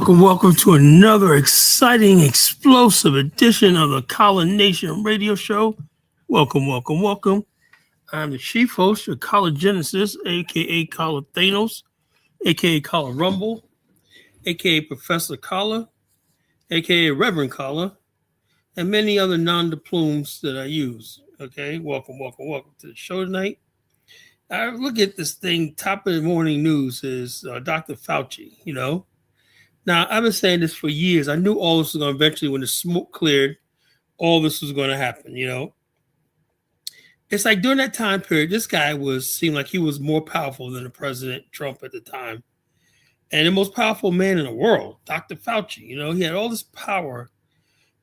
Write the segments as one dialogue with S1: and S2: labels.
S1: Welcome to another exciting, explosive edition of the Colin Nation radio show. Welcome. I'm the chief host of Colin Genesis, aka Colin Thanos, aka Colin Rumble, aka Professor Collar, aka Reverend Collar, and many other non-diplomas that I use. Okay, welcome to the show tonight. I look at this thing, top of the morning news is Dr. Fauci, Now, I've been saying this for years. I knew all this was going to eventually, when the smoke cleared, all this was going to happen, It's like during that time period, this guy seemed like he was more powerful than the President Trump at the time. And the most powerful man in the world, Dr. Fauci, he had all this power.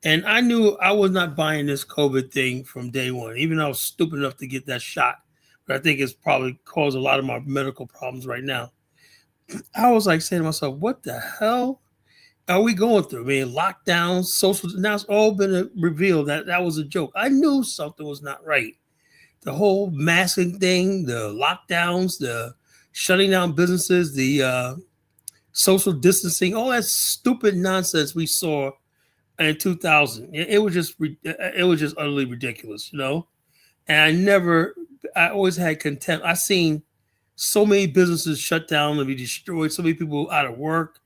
S1: And I knew I was not buying this COVID thing from day one, even though I was stupid enough to get that shot. But I think it's probably caused a lot of my medical problems right now. I was like saying to myself, what the hell are we going through? I mean, lockdowns, social, now it's all been revealed that was a joke. I knew something was not right. The whole masking thing, the lockdowns, the shutting down businesses, the social distancing, all that stupid nonsense we saw in 2000. It was just utterly ridiculous, And I always had contempt. I seen so many businesses shut down and be destroyed, so many people out of work.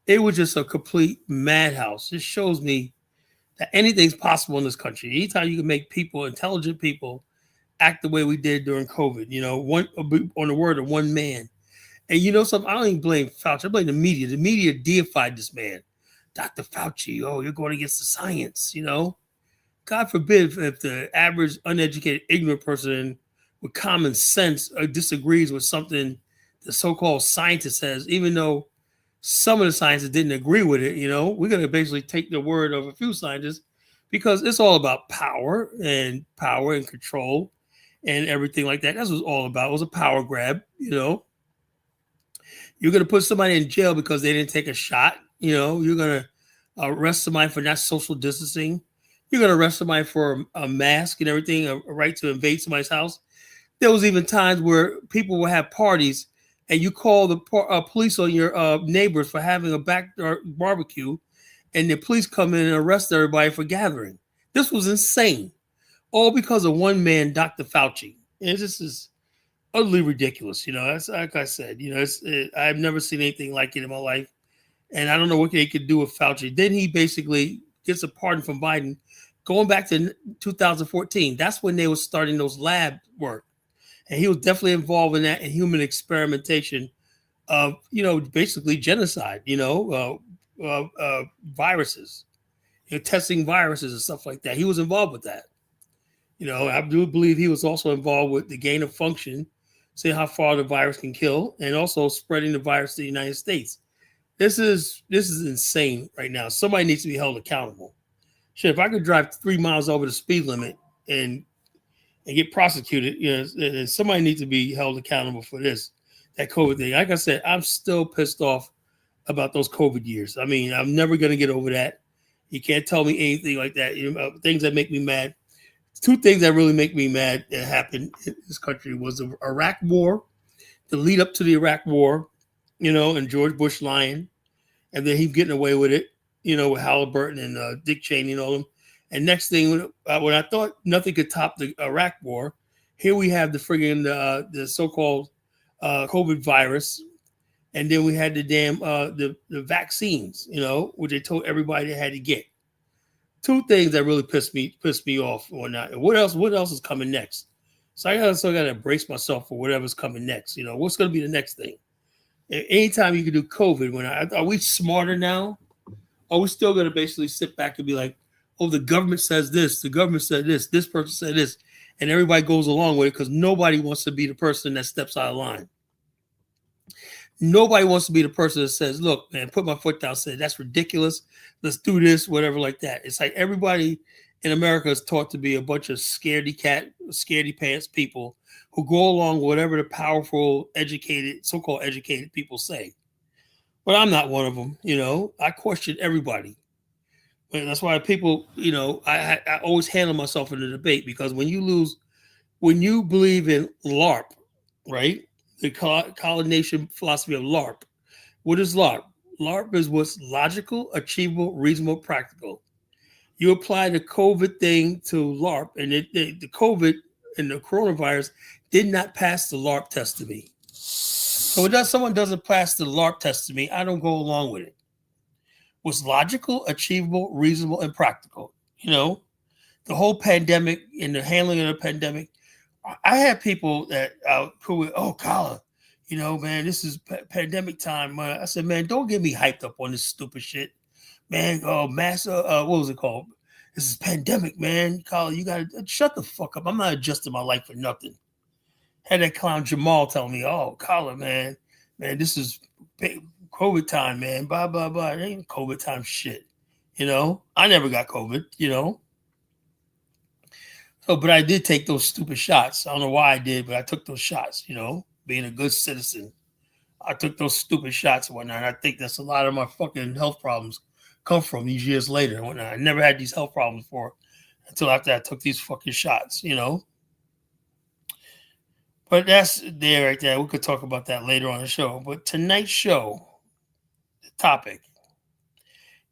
S1: It was just a complete madhouse. It shows me that anything's possible in this country. Anytime you can make people, intelligent people, act the way we did during COVID, on the word of one man. And something, I don't even blame Fauci. I blame the media. The media deified this man. Dr. Fauci, you're going against the science, God forbid if the average, uneducated, ignorant person with common sense disagrees with something the so-called scientist says, even though some of the scientists didn't agree with it, we're going to basically take the word of a few scientists because it's all about power and control and everything like that. That's what it's all about. It was a power grab, You're going to put somebody in jail because they didn't take a shot. You're going to arrest somebody for not social distancing. You're going to arrest somebody for a mask and everything, a right to invade somebody's house. There was even times where people would have parties and you call the police on your neighbors for having a backyard barbecue, and the police come in and arrest everybody for gathering. This was insane. All because of one man, Dr. Fauci. And this is utterly ridiculous. That's like I said, I've never seen anything like it in my life. And I don't know what they could do with Fauci. Then he basically gets a pardon from Biden going back to 2014. That's when they were starting those lab work. And he was definitely involved in that and human experimentation of, basically genocide, viruses, testing viruses and stuff like that. He was involved with that. I do believe he was also involved with the gain of function, see how far the virus can kill, and also spreading the virus to the United States. This is insane right now. Somebody needs to be held accountable. Shit, if I could drive 3 miles over the speed limit and get prosecuted, and somebody needs to be held accountable for that COVID thing. Like I said, I'm still pissed off about those COVID years. I mean, I'm never going to get over that. You can't tell me anything like that. Things that make me mad. Two things that really make me mad that happened in this country was the Iraq War, the lead up to the Iraq War, and George Bush lying, and then him getting away with it, with Halliburton and Dick Cheney and all them. And next thing, when I thought nothing could top the Iraq War, here we have the so-called COVID virus, and then we had the damn the vaccines, which they told everybody they had to get. Two things that really pissed me off or not. And what else is coming next? So I gotta brace myself for whatever's coming next. What's gonna be the next thing? Anytime you can do COVID, are we smarter now? Are we still gonna basically sit back and be like, oh, the government says this, the government said this person said this, and everybody goes along with it because nobody wants to be the person that steps out of line. Nobody wants to be the person that says, look, man, put my foot down, say, that's ridiculous. Let's do this, whatever, like that. It's like everybody in America is taught to be a bunch of scaredy cat, scaredy pants people who go along with whatever the powerful, educated, so-called educated people say. But I'm not one of them, you know. I question everybody. And that's why people, you know, I always handle myself in the debate because when you believe in LARP, right? The colonization philosophy of LARP. What is LARP? LARP is what's logical, achievable, reasonable, practical. You apply the COVID thing to LARP, and the COVID and the coronavirus did not pass the LARP test to me. So when someone doesn't pass the LARP test to me, I don't go along with it. What's logical, achievable, reasonable, and practical. You know, the whole pandemic and the handling of the pandemic. I had people that who were, oh, Kala, you know, man, this is pandemic time. I said, man, don't get me hyped up on this stupid shit, man. Oh, what was it called? This is pandemic, man. Kala, you gotta shut the fuck up. I'm not adjusting my life for nothing. Had that clown Jamal tell me, oh, Kala, man, this is COVID time, man. Blah blah blah. It ain't COVID time shit. You know, I never got COVID. You know. So, but I did take those stupid shots. I don't know why I did, but I took those shots, you know, being a good citizen. I took those stupid shots and whatnot. I think that's a lot of my fucking health problems come from these years later and whatnot. I never had these health problems before until after I took these fucking shots, you know. But that's there right there. We could talk about that later on the show. But tonight's show, the topic,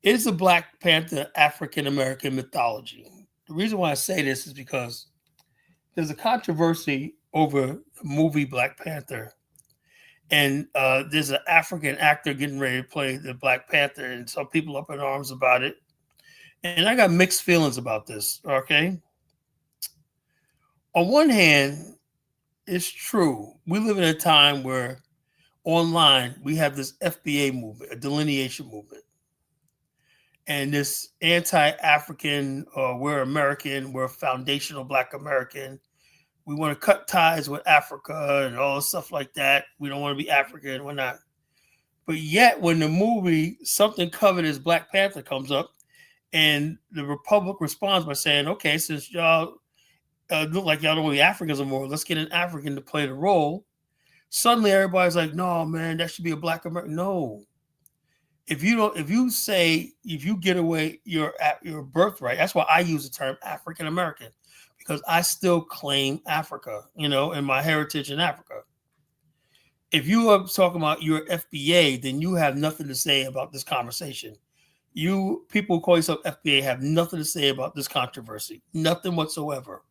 S1: is the Black Panther African American mythology. The reason why I say this is because there's a controversy over the movie Black Panther. And there's an African actor getting ready to play the Black Panther, and some people up in arms about it. And I got mixed feelings about this, okay? On one hand, it's true. We live in a time where online we have this FBA movement, a delineation movement. And this anti-African, we're American, we're foundational Black American. We want to cut ties with Africa and all stuff like that. We don't want to be African, we're not. But yet, when the movie Something Covered as Black Panther comes up, and the Republic responds by saying, okay, since y'all look like y'all don't want to be Africans anymore, let's get an African to play the role. Suddenly, everybody's like, no, man, that should be a Black American. No. If you get away your birthright, that's why I use the term African American, because I still claim Africa, you know, and my heritage in Africa. If you are talking about your FBA, then you have nothing to say about this conversation. You people who call yourself FBA have nothing to say about this controversy, nothing whatsoever.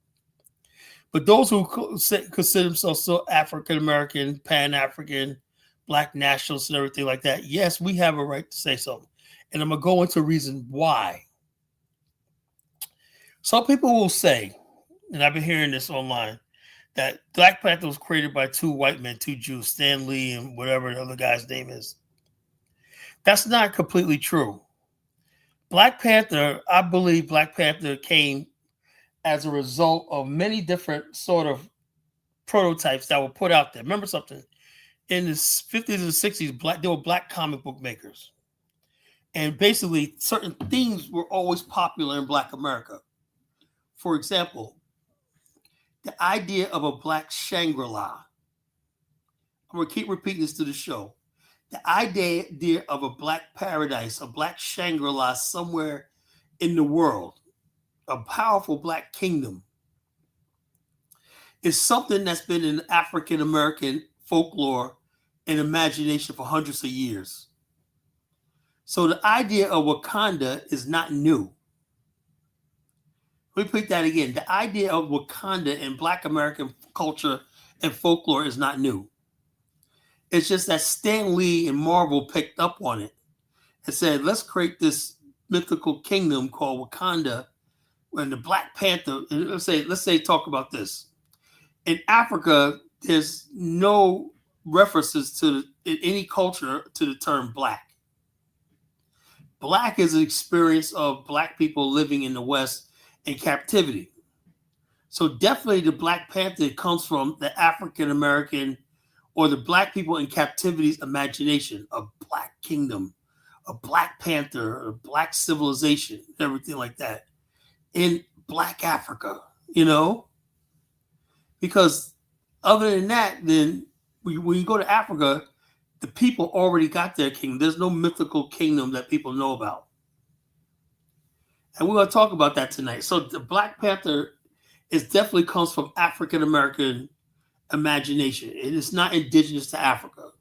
S1: But those who consider themselves still African American, Pan African, Black nationalists and everything like that, yes, we have a right to say something. And I'm going to go into a reason why. Some people will say, and I've been hearing this online, that Black Panther was created by two white men, two Jews, Stan Lee and whatever the other guy's name is. That's not completely true. Black Panther, I believe Black Panther came as a result of many different sort of prototypes that were put out there. Remember something? In the 50s and 60s, there were Black comic book makers. And basically, certain themes were always popular in Black America. For example, the idea of a Black Shangri-La. I'm going to keep repeating this to the show. The idea of a Black paradise, a Black Shangri-La somewhere in the world, a powerful Black kingdom, is something that's been in African American folklore and imagination for hundreds of years. So the idea of Wakanda is not new. Let me repeat that again. The idea of Wakanda in Black American culture and folklore is not new. It's just that Stan Lee and Marvel picked up on it and said, let's create this mythical kingdom called Wakanda. When the Black Panther, let's say talk about this. In Africa, there's no references to in any culture to the term Black. Black is an experience of Black people living in the West in captivity. So definitely the Black Panther comes from the African American or the black people in captivity's imagination, a black kingdom, a Black Panther, a black civilization, everything like that in Black Africa, you know? Because other than that, then when you go to Africa, the people already got their kingdom. There's no mythical kingdom that people know about. And we're going to talk about that tonight. So the Black Panther is definitely comes from African American imagination. It is not indigenous to Africa.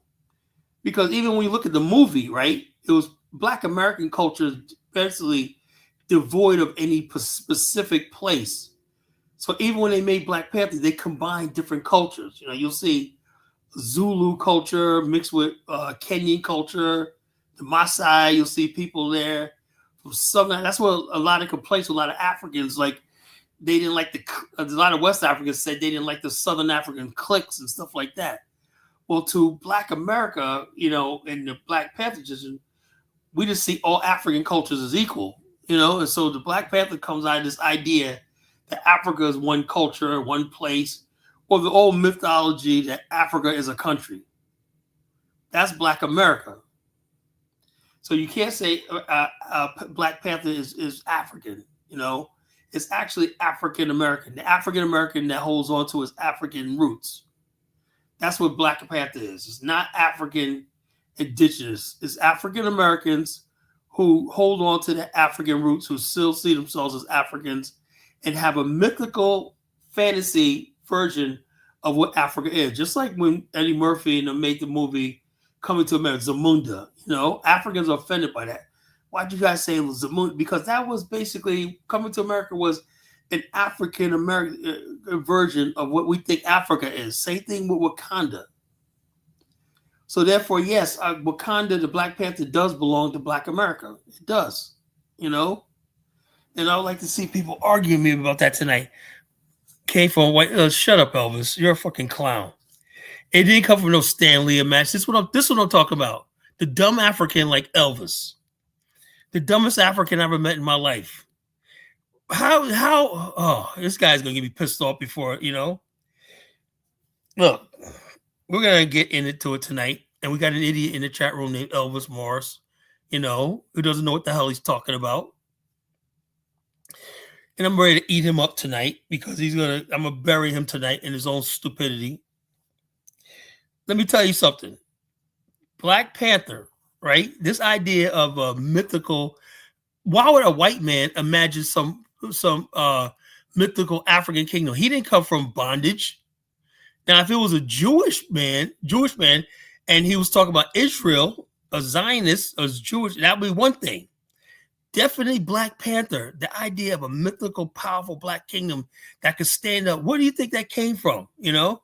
S1: Because even when you look at the movie, right, it was Black American culture basically devoid of any specific place. So even when they made Black Panther, they combined different cultures. You know, you'll see Zulu culture mixed with Kenyan culture, the Maasai. You'll see people there from Southern. That's what a lot of complaints. A lot of Africans like they didn't like a lot of West Africans said they didn't like the Southern African cliques and stuff like that. Well, to Black America, you know, in the Black Panther tradition, we just see all African cultures as equal, you know, and so the Black Panther comes out of this idea that Africa is one culture, one place, or the old mythology that Africa is a country. That's Black America. So you can't say Black Panther is African, you know. It's actually African American. The African American that holds on to his African roots. That's what Black Panther is. It's not African indigenous. It's African Americans who hold on to the African roots, who still see themselves as Africans and have a mythical fantasy version of what Africa is. Just like when Eddie Murphy made the movie Coming to America, Zamunda. You know, Africans are offended by that. Why'd you guys say Zamunda? Because that was basically, Coming to America was an African American version of what we think Africa is. Same thing with Wakanda. So therefore, yes, Wakanda, the Black Panther, does belong to Black America. It does, you know. And I would like to see people arguing me about that tonight. Came from white. Shut up, Elvis. You're a fucking clown. It didn't come from no Stan Lee match. This is what I'm talking about. The dumb African like Elvis, the dumbest African I ever met in my life. How? Oh, this guy's gonna get me pissed off before you know. Look, we're gonna get into it tonight, and we got an idiot in the chat room named Elvis Morris, you know, who doesn't know what the hell he's talking about. And I'm ready to eat him up tonight because I'm gonna bury him tonight in his own stupidity. Let me tell you something. Black Panther, right? This idea of a mythical. Why would a white man imagine some mythical African kingdom? He didn't come from bondage. Now, if it was a Jewish man, and he was talking about Israel, a Zionist, a Jewish, that would be one thing. Definitely Black Panther, the idea of a mythical, powerful Black kingdom that could stand up. Where do you think that came from? You know,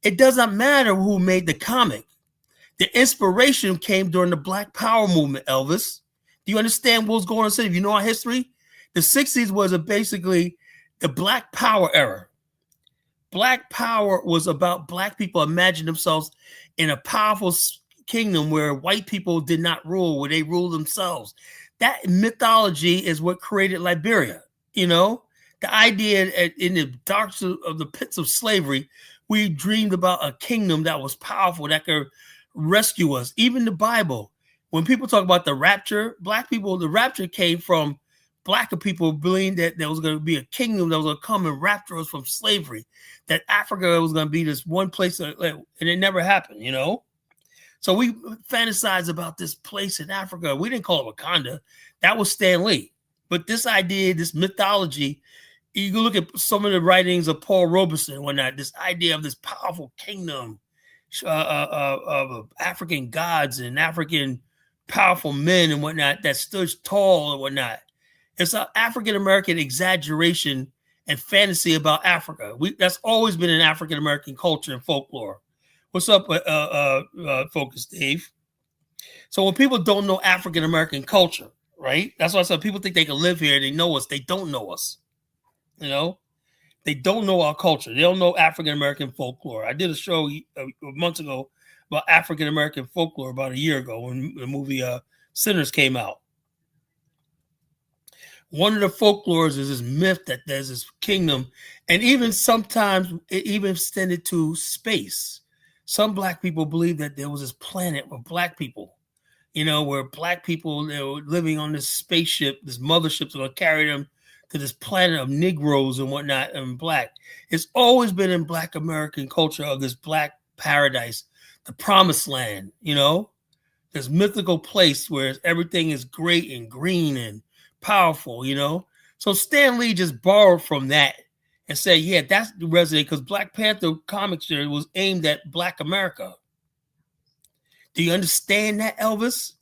S1: it doesn't matter who made the comic. The inspiration came during the Black Power movement, Elvis. Do you understand what was going on? If you know our history, the 60s was basically the Black Power era. Black Power was about Black people imagining themselves in a powerful kingdom where white people did not rule, where they ruled themselves. That mythology is what created Liberia. You know, the idea in the darks of the pits of slavery, we dreamed about a kingdom that was powerful, that could rescue us. Even the Bible, when people talk about the rapture, Black people, the rapture came from Black people believing that there was going to be a kingdom that was going to come and rapture us from slavery, that Africa was going to be this one place, and it never happened, you know? So we fantasize about this place in Africa. We didn't call it Wakanda. That was Stan Lee. But this idea, this mythology, you can look at some of the writings of Paul Robeson and whatnot, this idea of this powerful kingdom of African gods and African powerful men and whatnot that stood tall and whatnot. It's an African-American exaggeration and fantasy about Africa. That's always been an African-American culture and folklore. What's up, Focus Dave? So when people don't know African-American culture, right? That's why I said people think they can live here. They know us. They don't know us. You know? They don't know our culture. They don't know African-American folklore. I did a show months ago about African-American folklore about a year ago when the movie Sinners came out. One of the folklores is this myth that there's this kingdom, and even sometimes it even extended to space. Some black people believe that there was this planet of black people, where black people, they were living on this spaceship, this mothership, that will carry them to this planet of Negroes and whatnot, and black. It's always been in Black American culture of this black paradise, the promised land, this mythical place where everything is great and green and powerful. So Stan Lee just borrowed from that and said, yeah, that's the resonate, because Black Panther comic series was aimed at Black America. Do you understand that, Elvis?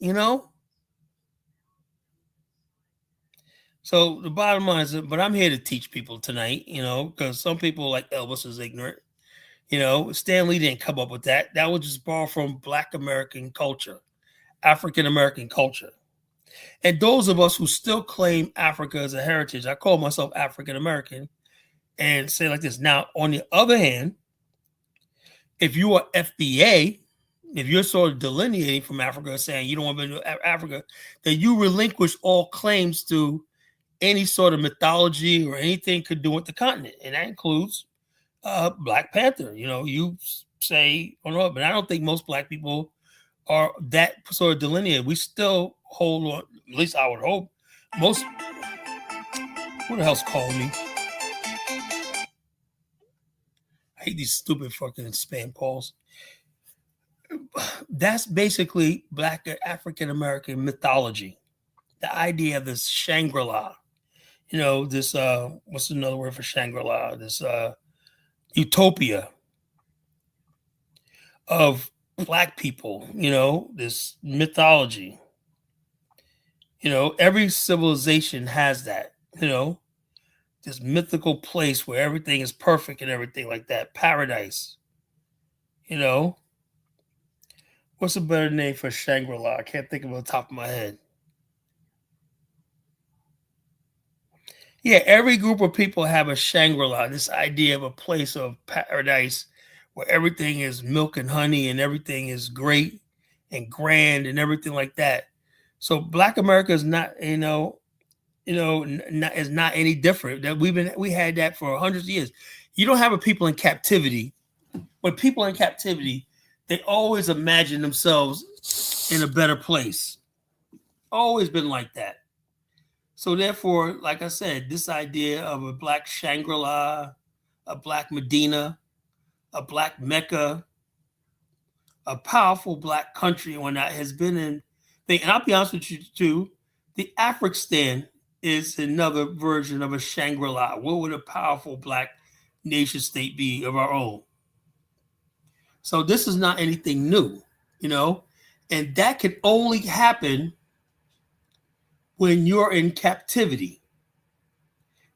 S1: So the bottom line is, but I'm here to teach people tonight, because some people like Elvis is ignorant. Stan Lee didn't come up with that. That was just borrowed from Black American culture, African American culture. And those of us who still claim Africa as a heritage, I call myself African American, and say like this. Now, on the other hand, if you are FBA, if you're sort of delineating from Africa, saying you don't want to be in Africa, then you relinquish all claims to any sort of mythology or anything could do with the continent. And that includes Black Panther. You say, oh no, but I don't think most black people are that sort of delineated. We still hold on, at least I would hope. Most, who the hell's calling me? I hate these stupid fucking spam calls. That's basically Black African American mythology. The idea of this Shangri-La, this what's another word for Shangri-La? This utopia of black people, this mythology. Every civilization has that, this mythical place where everything is perfect and everything like that. Paradise. What's a better name for Shangri-La? I can't think of it on the top of my head. Yeah, every group of people have a Shangri-La, this idea of a place of paradise where everything is milk and honey and everything is great and grand and everything like that. So Black America is not, is not any different. That we had that for hundreds of years. You don't have a people in captivity. When people in captivity, they always imagine themselves in a better place. Always been like that. So therefore, like I said, this idea of a black Shangri-La, a black Medina, a black Mecca, a powerful black country when that has been in thing. And I'll be honest with you too, the African is another version of a Shangri-La. What would a powerful black nation state be of our own? So this is not anything new, and that can only happen when you're in captivity.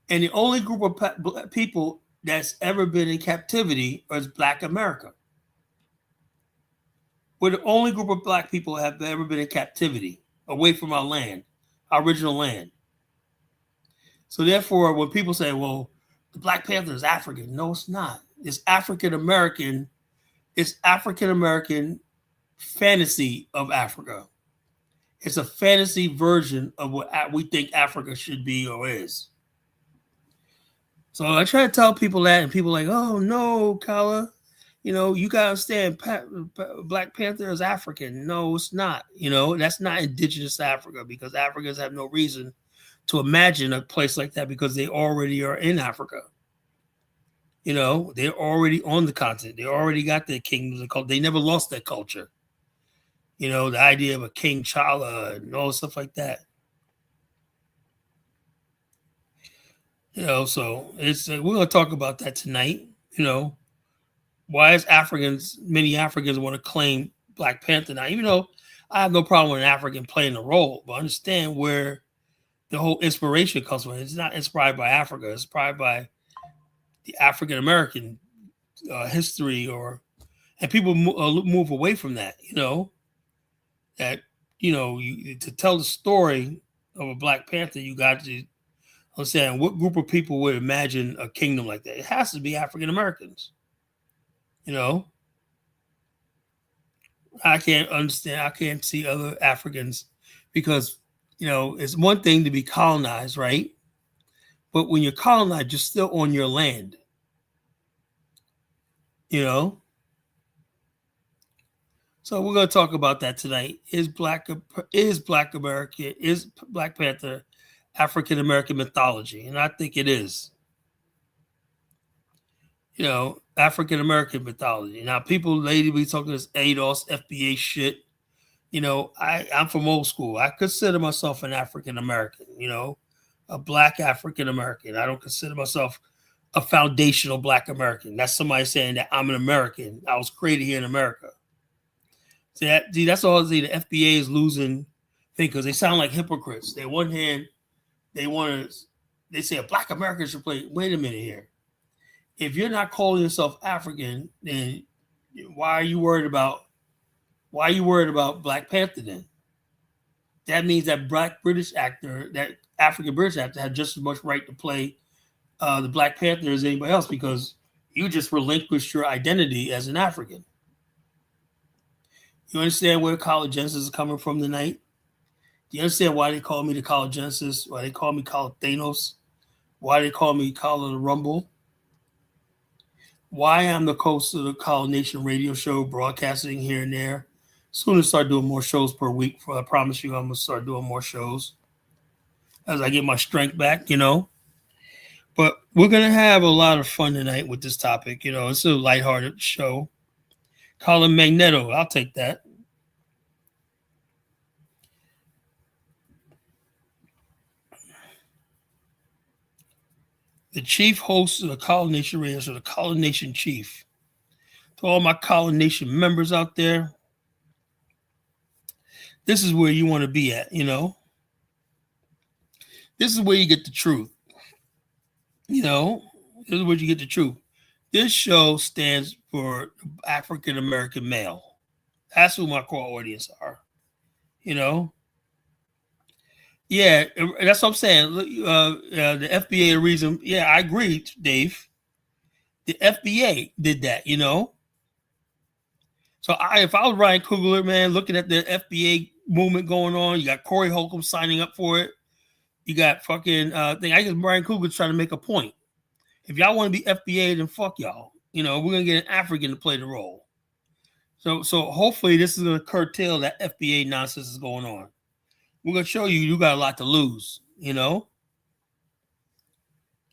S1: And the only group of people that's ever been in captivity is Black America. We're the only group of black people that have ever been in captivity, away from our land, our original land. So therefore, when people say, well, the Black Panther is African, no, it's not. It's African American. It's African American fantasy of Africa. It's a fantasy version of what we think Africa should be or is. So I try to tell people that, and people are like, oh no, Kala, you gotta understand Black Panther is African. No, it's not. That's not indigenous Africa, because Africans have no reason to imagine a place like that because they already are in Africa. They're already on the continent. They already got their kingdoms and culture. They never lost their culture. The idea of a King Chala and all stuff like that. So it's we're going to talk about that tonight. Why is many Africans want to claim Black Panther now? Even though I have no problem with an African playing a role, but understand where the whole inspiration comes from. It's not inspired by Africa. It's inspired by the African American history, and people move away from that. That to tell the story of a Black Panther, you got to understand what group of people would imagine a kingdom like that. It has to be African Americans. I can't understand. I can't see other Africans because it's one thing to be colonized, right? But when you're colonized, you're still on your land. So we're going to talk about that tonight. Is Black Panther African American mythology? And I think it is. African American mythology. Now, people lately be talking this ADOS, FBA shit. I'm from old school. I consider myself an African American, a Black African American. I don't consider myself a foundational Black American. That's somebody saying that I'm an American. I was created here in America. See, that's all. The FBA is losing thing because they sound like hypocrites. They one hand, they say a Black American should play. Wait a minute here. If you're not calling yourself African, then why are you worried about Black Panther then? That means that that African British actor had just as much right to play the Black Panther as anybody else because you just relinquished your identity as an African. You understand where College Genesis is coming from tonight? Do you understand why they call me the College Genesis? Why they call me College Thanos? Why they call me College the Rumble? Why I'm the host of the College Nation radio show, broadcasting here and there. Soon to start doing more shows per week. I promise you I'm going to start doing more shows as I get my strength back, But we're going to have a lot of fun tonight with this topic. It's a lighthearted show. Colin Magneto, I'll take that. The chief host of the College Nation radio show, the College Nation chief. To all my College Nation members out there, this is where you want to be at, This is where you get the truth. This is where you get the truth. This show stands for African American male. That's who my core audience are. Yeah, that's what I'm saying. The FBA, the reason, yeah, I agree, Dave. The FBA did that, So if I was Ryan Coogler, man, looking at the FBA movement going on, you got Corey Holcomb signing up for it. You got fucking thing. I guess Ryan Coogler's trying to make a point. If y'all want to be FBA, then fuck y'all. We're gonna get an African to play the role. So hopefully this is gonna curtail that FBA nonsense is going on. We're gonna show you got a lot to lose,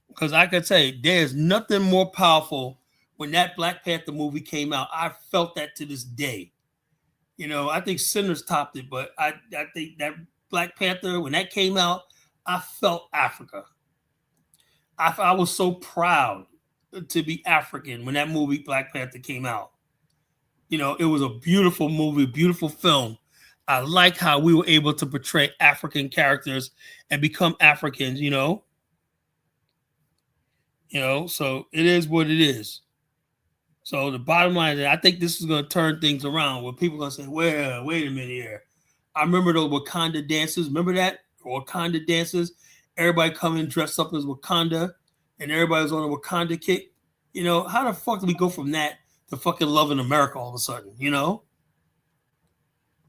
S1: because I can say there's nothing more powerful. When that Black Panther movie came out, I felt that to this day. I think Sinners topped it, but I think that Black Panther, when that came out, I felt Africa. I was so proud to be African when that movie Black Panther came out. It was a beautiful movie, beautiful film. I like how we were able to portray African characters and become Africans, so it is what it is. So the bottom line is I think this is going to turn things around where people are going to say, well, wait a minute here. I remember those Wakanda dances. Remember that? Wakanda dances. Everybody coming dressed up as Wakanda and everybody was on a Wakanda kick. How the fuck do we go from that to fucking loving America all of a sudden,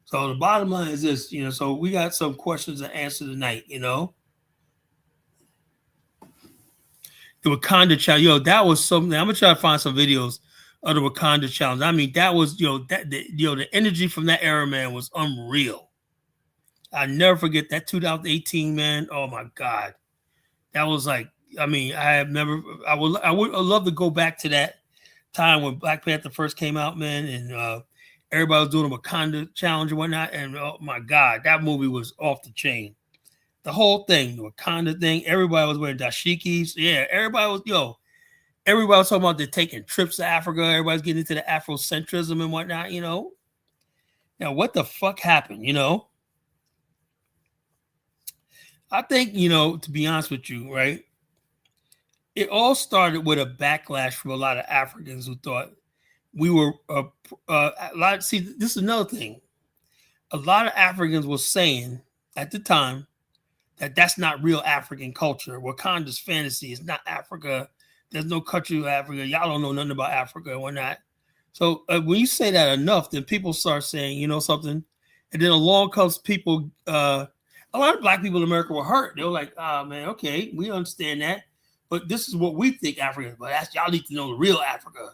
S1: So the bottom line is this, so we got some questions to answer tonight, The Wakanda challenge, that was something. I'm going to try to find some videos of the Wakanda challenge. I mean, that was, the energy from that era, man, was unreal. I never forget that 2018, man. Oh my God. That was like, I would love to go back to that time when Black Panther first came out, man, and everybody was doing a Wakanda challenge and whatnot. And oh my God, that movie was off the chain. The whole thing, the Wakanda thing, everybody was wearing dashikis. Yeah, everybody was talking about they're taking trips to Africa. Everybody's getting into the Afrocentrism and whatnot, Now, what the fuck happened, I think, to be honest with you, right? It all started with a backlash from a lot of Africans who thought we were a lot. See, this is another thing. A lot of Africans were saying at the time that that's not real African culture. Wakanda's fantasy is not Africa. There's no country of Africa. Y'all don't know nothing about Africa and whatnot. So when you say that enough, then people start saying, something. And then along comes people, a lot of Black people in America were hurt. They were like, oh, man, okay, we understand that. But this is what we think Africa is. But y'all need to know the real Africa.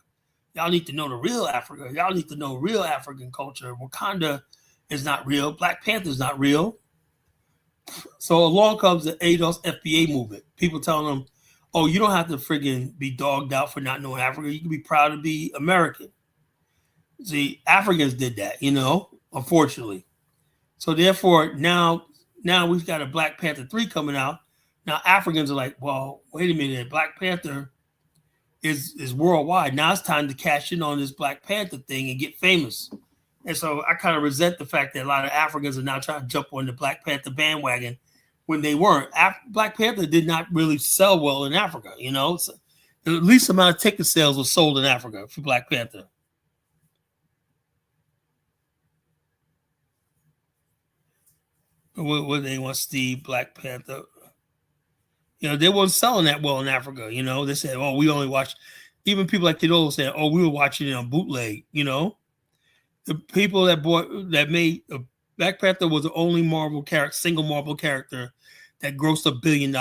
S1: Y'all need to know the real Africa. Y'all need to know real African culture. Wakanda is not real. Black Panther is not real. So along comes the ADOS FBA movement. People telling them, oh, you don't have to friggin' be dogged out for not knowing Africa. You can be proud to be American. See, Africans did that, unfortunately. So therefore, now we've got a Black Panther 3 coming out. Now Africans are like, well, wait a minute, Black Panther is worldwide. Now it's time to cash in on this Black Panther thing and get famous. And so I kind of resent the fact that a lot of Africans are now trying to jump on the Black Panther bandwagon when they weren't. Black Panther did not really sell well in Africa, So the least amount of ticket sales was sold in Africa for Black Panther. What they want, Steve, Black Panther. They weren't selling that well in Africa. They said, oh, we only watch. Even people like Kiddo said, oh, we were watching it on bootleg. The people that made Black Panther was the only single Marvel character that grossed $1 billion.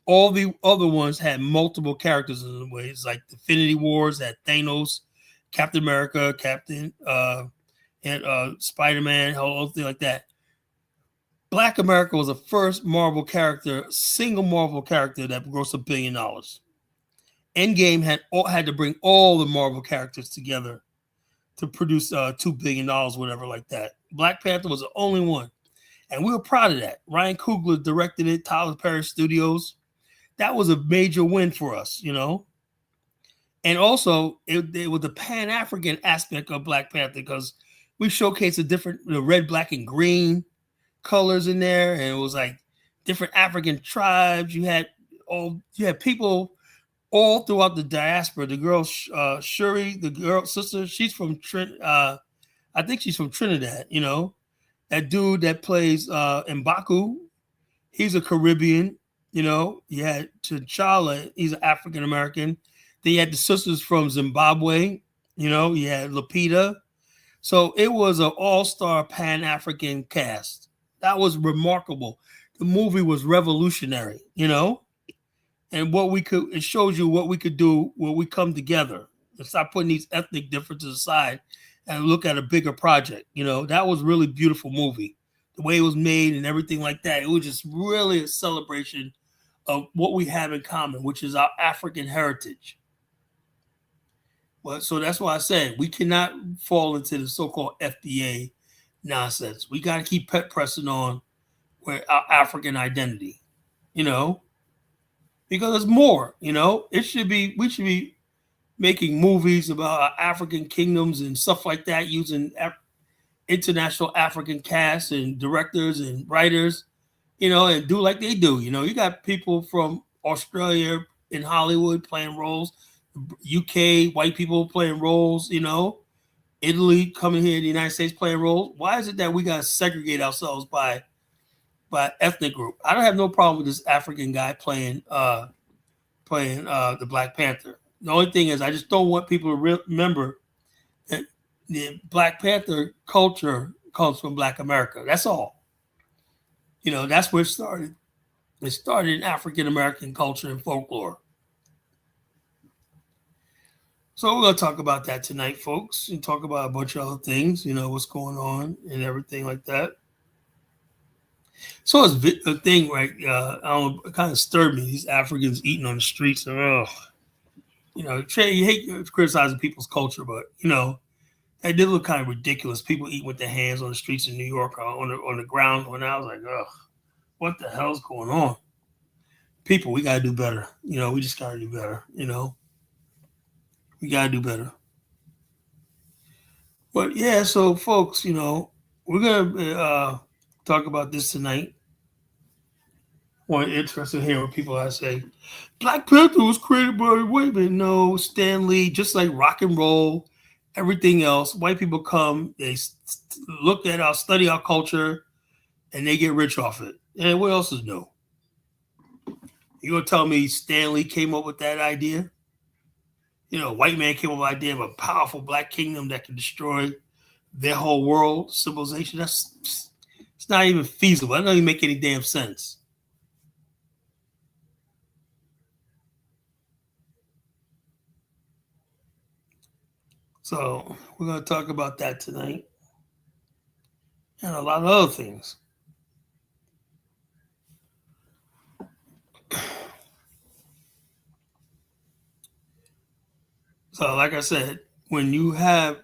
S1: All the other ones had multiple characters in the ways, like the Infinity Wars, had Thanos, Captain America, and Spider-Man, whole thing like that. Black America was the first single Marvel character that grossed $1 billion. Endgame had to bring all the Marvel characters together to produce $2 billion, whatever like that. Black Panther was the only one. And we were proud of that. Ryan Coogler directed it, Tyler Perry Studios. That was a major win for us, And also, it was the Pan-African aspect of Black Panther because we showcased the red, black, and green colors in there, and it was like different African tribes. You had people all throughout the diaspora. The girl Shuri, the girl sister, she's from I think she's from Trinidad. That dude that plays M'Baku, he's a Caribbean. You had T'Challa, he's an African American. Then you had the sisters from Zimbabwe. You had Lupita. So it was an all-star Pan-African cast. That was remarkable. The movie was revolutionary, and it shows you what we could do when we come together and stop putting these ethnic differences aside and look at a bigger project. That was really beautiful movie. The way it was made and everything like that. It was just really a celebration of what we have in common, which is our African heritage. Well, so that's why I said we cannot fall into the so-called FBA nonsense. We got to keep pressing on with our African identity, because there's more, we should be making movies about our African kingdoms and stuff like that, using international African casts and directors and writers, and do like they do. You got people from Australia in Hollywood playing roles, UK white people playing roles, Italy coming here to the United States playing roles. Why is it that we got to segregate ourselves by ethnic group? I don't have no problem with this African guy playing the Black Panther. The only thing is I just don't want people to remember that the Black Panther culture comes from Black America. That's all. That's where it started. It started in African American culture and folklore. So we're going to talk about that tonight, folks, and talk about a bunch of other things, what's going on and everything like that. So it's a thing, right? I don't know, it kind of stirred me, these Africans eating on the streets. And, you hate criticizing people's culture, but, that did look kind of ridiculous. People eat with their hands on the streets in New York, on the ground. When I was like, what the hell's going on? People, we got to do better. We just got to do better, We got to do better. But yeah, so folks, we're going to talk about this tonight. One interesting hearing what people I say. Black Panther was created by white men. No, Stan Lee, just like rock and roll, everything else. White people come, they look at study our culture, and they get rich off it. And what else is new? You gonna tell me Stan Lee came up with that idea? White man came up with the idea of a powerful black kingdom that can destroy their whole world, civilization. It's not even feasible. That doesn't even make any damn sense. So we're going to talk about that tonight and a lot of other things. So, like I said, when you have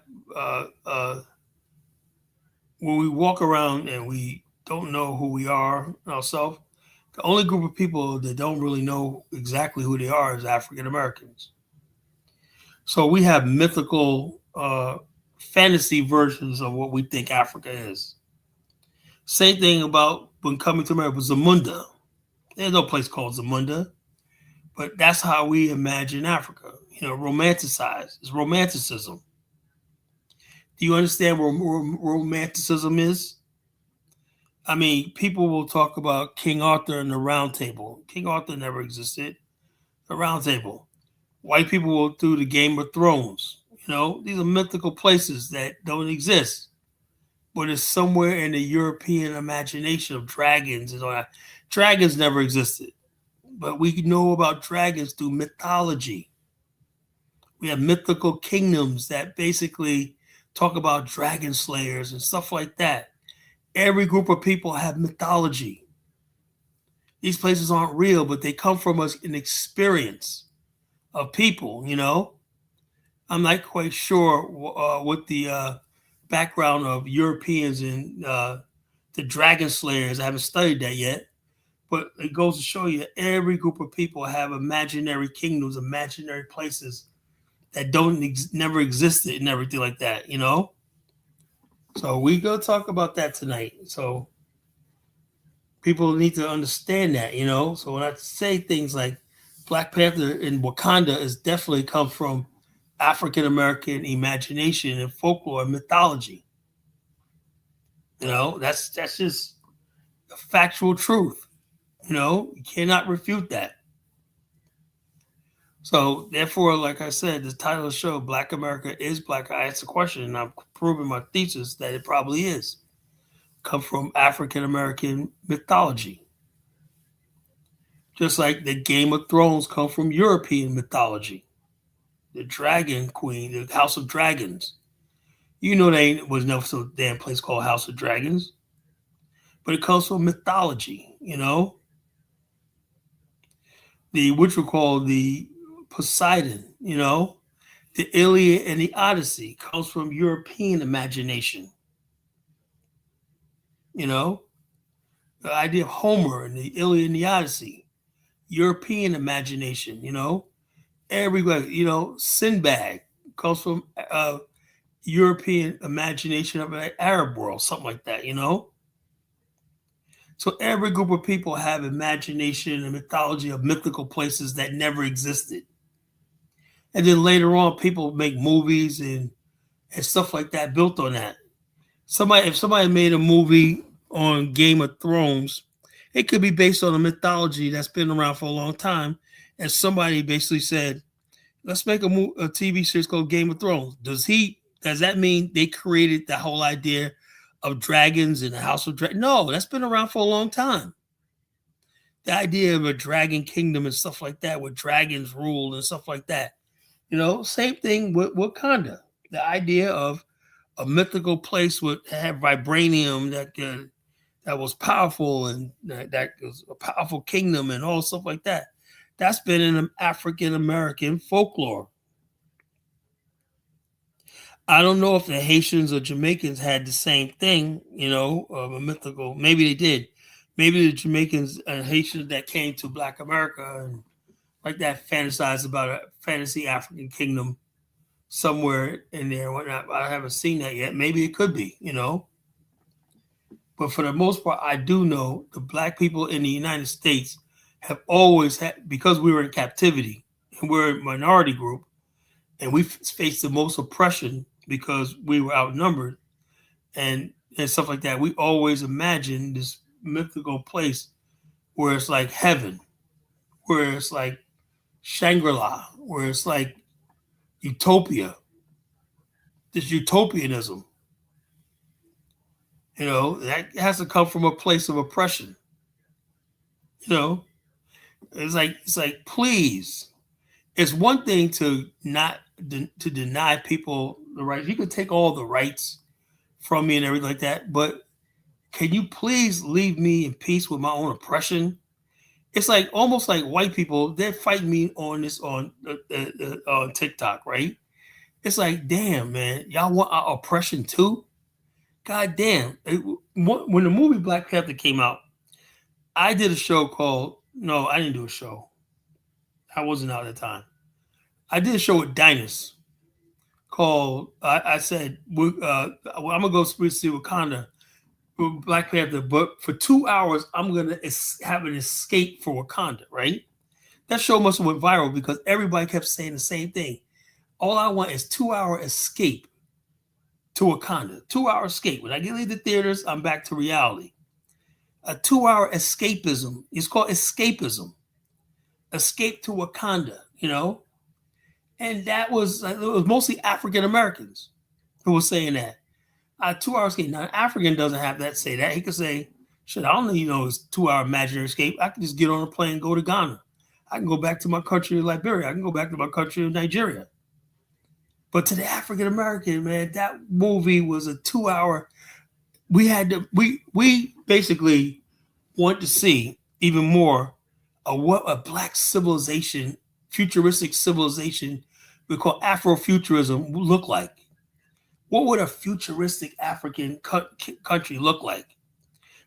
S1: when we walk around and we don't know who we are ourselves, the only group of people that don't really know exactly who they are is African Americans. So we have mythical fantasy versions of what we think Africa is. Same thing about when coming to America, Zamunda. There's no place called Zamunda, but that's how we imagine Africa. You know, romanticized. It's romanticism. Do you understand what romanticism is? I mean, people will talk about King Arthur and the Round Table. King Arthur never existed. The Round Table. White people will do the Game of Thrones. You know, these are mythical places that don't exist, but it's somewhere in the European imagination of dragons and all that. Dragons never existed, but we know about dragons through mythology. We have mythical kingdoms that basically talk about dragon slayers and stuff like that. Every group of people have mythology. These places aren't real, but they come from an experience of people, you know? I'm not quite sure what the background of Europeans and the dragon slayers. I haven't studied that yet, but it goes to show you every group of people have imaginary kingdoms, imaginary places that don't never existed and everything like that, you know? So we go talk about that tonight. So people need to understand that, you know? So when I say things like Black Panther in Wakanda is definitely come from African American imagination and folklore and mythology. You know, that's just a factual truth. You know, you cannot refute that. So therefore, like I said, the title of the show, Black America is Black. I asked a question and I'm proving my thesis that it probably is. Come from African American mythology. Just like the Game of Thrones come from European mythology. The Dragon Queen, the House of Dragons. You know, there was no so damn place called House of Dragons, but it comes from mythology. You know, the which we call the Poseidon. You know, the Iliad and the Odyssey comes from European imagination. You know, the idea of Homer and the Iliad and the Odyssey, European imagination. You know, everywhere. You know, Sinbad comes from European imagination of an Arab world, something like that. You know. So every group of people have imagination and mythology of mythical places that never existed. And then later on, people make movies and stuff like that built on that. If somebody made a movie on Game of Thrones, it could be based on a mythology that's been around for a long time. And somebody basically said, let's make a TV series called Game of Thrones. Does that mean they created the whole idea of dragons and the House of Dragons? No, that's been around for a long time. The idea of a dragon kingdom and stuff like that, where dragons rule and stuff like that. You know, same thing with Wakanda. The idea of a mythical place would have vibranium that was powerful and that was a powerful kingdom and all stuff like that. That's been in African American folklore. I don't know if the Haitians or Jamaicans had the same thing, you know, of a mythical. Maybe they did. Maybe the Jamaicans and Haitians that came to Black America and like that fantasized about a fantasy African kingdom somewhere in there and whatnot. I haven't seen that yet. Maybe it could be, you know. But for the most part, I do know the Black people in the United States have always had, because we were in captivity and we're a minority group, and we faced the most oppression because we were outnumbered and stuff like that. We always imagined this mythical place where it's like heaven, where it's like Shangri-La, where it's like utopia, this utopianism. You know, that has to come from a place of oppression. You know, it's like please. It's one thing to not to deny people the rights. You could take all the rights from me and everything like that, but can you please leave me in peace with my own oppression? It's like almost like white people. They're fighting me on this on TikTok, right? It's like, damn, man, y'all want our oppression too? God damn. When the movie Black Panther came out, I did a show called, no, I didn't do a show. I wasn't out at the time. I did a show with Dinus called, I said, I'm going to go see Wakanda, Black Panther, but for 2 hours, I'm going to have an escape for Wakanda, right? That show must have went viral because everybody kept saying the same thing. All I want is 2 hour escape to Wakanda. 2 hour escape. When I get leave the theaters, I'm back to reality. A 2 hour escapism. It's called escapism. Escape to Wakanda, you know? And that was, it was mostly African Americans who were saying that. A 2 hour escape. Now, an African doesn't have that, say that. He could say, shit, I don't need it's 2 hour imaginary escape. I can just get on a plane and go to Ghana. I can go back to my country of Liberia. I can go back to my country of Nigeria. But to the African American, man, that movie was a 2 hour. We basically want to see even more of what a black civilization, futuristic civilization we call Afrofuturism look like. What would a futuristic African country look like?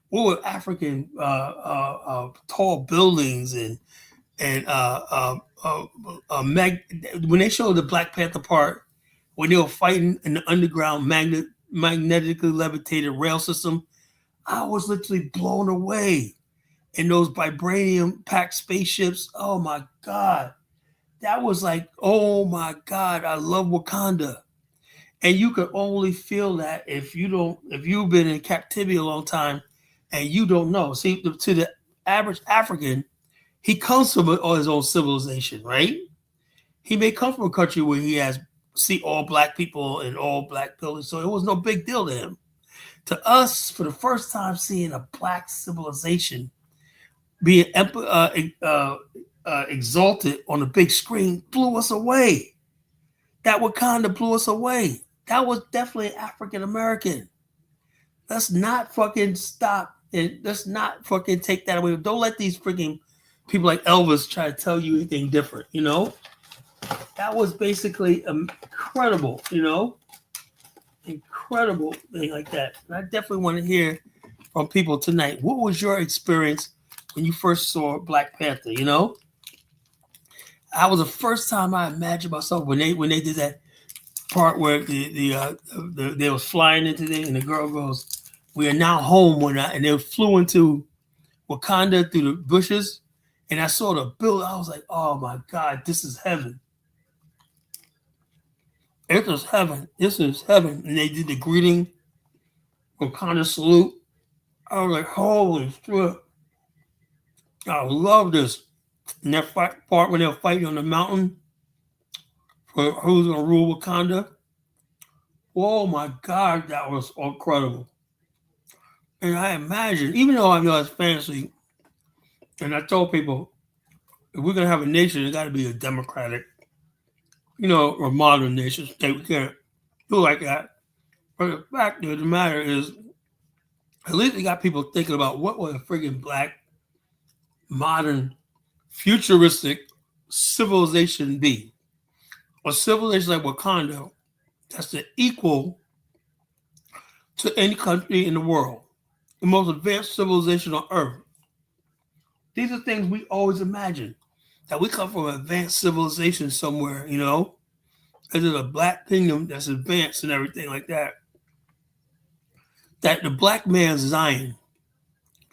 S1: What would African tall buildings when they showed the Black Panther part, when they were fighting in the underground magnetically levitated rail system, I was literally blown away. In those vibranium packed spaceships, oh my God. That was like, oh my God, I love Wakanda. And you could only feel that if you've been in captivity a long time and you don't know. See, to the average African, he comes from his own civilization, right? He may come from a country where he has see all black people and all black buildings, so it was no big deal to him. To us, for the first time, seeing a black civilization being exalted on the big screen blew us away. That Wakanda blew us away. That was definitely African American. Let's not fucking stop and let's not fucking take that away. Don't let these freaking people like Elvis try to tell you anything different, you know? That was basically incredible, you know? Incredible thing like that. And I definitely want to hear from people tonight. What was your experience when you first saw Black Panther, you know? I was the first time I imagined myself when they did that part where they was flying into there and the girl goes, "We are now home," and they flew into Wakanda through the bushes, and I saw the building. I was like, "Oh my God, this is heaven! This is heaven! This is heaven!" And they did the greeting, Wakanda salute. I was like, "Holy shit! I love this." And that part when they were fighting on the mountain for who's gonna rule Wakanda. Oh my God, that was incredible. And I imagine, even though I know it's fantasy, and I told people, if we're gonna have a nation, it got to be a democratic, or modern nation state. We can't do like that. But the fact of the matter is, at least it got people thinking about what would a friggin' black, modern, futuristic civilization be? A civilization like Wakanda that's the equal to any country in the world, the most advanced civilization on earth. These are things we always imagine, that we come from an advanced civilization somewhere, There's a black kingdom that's advanced and everything like that. That the black man's Zion.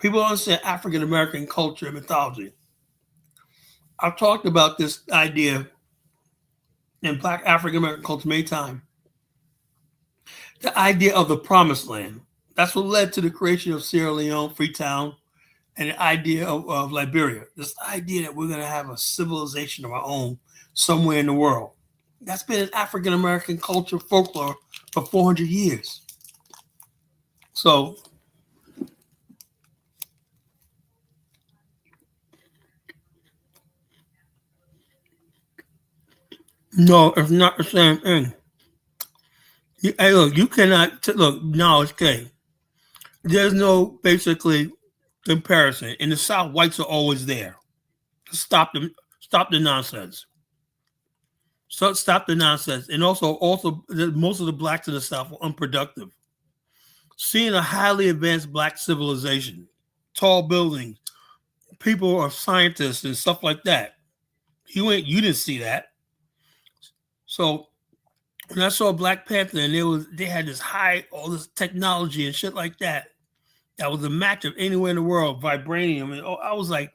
S1: People don't understand African American culture and mythology. I've talked about this idea in black African American culture many times. The idea of the promised land. That's what led to the creation of Sierra Leone, Freetown, and the idea of Liberia. This idea that we're going to have a civilization of our own somewhere in the world. That's been in African American culture folklore for 400 years. So, no, it's not the same thing. Hey, look, you cannot look. No, it's okay. There's no basically comparison. In the South, whites are always there. Stop them. Stop the nonsense. So stop the nonsense. And also, most of the blacks in the South were unproductive. Seeing a highly advanced black civilization, tall buildings, people are scientists and stuff like that. You didn't see that. So when I saw Black Panther and they had this high all this technology and shit like that, that was a match of anywhere in the world, vibranium, and I was like,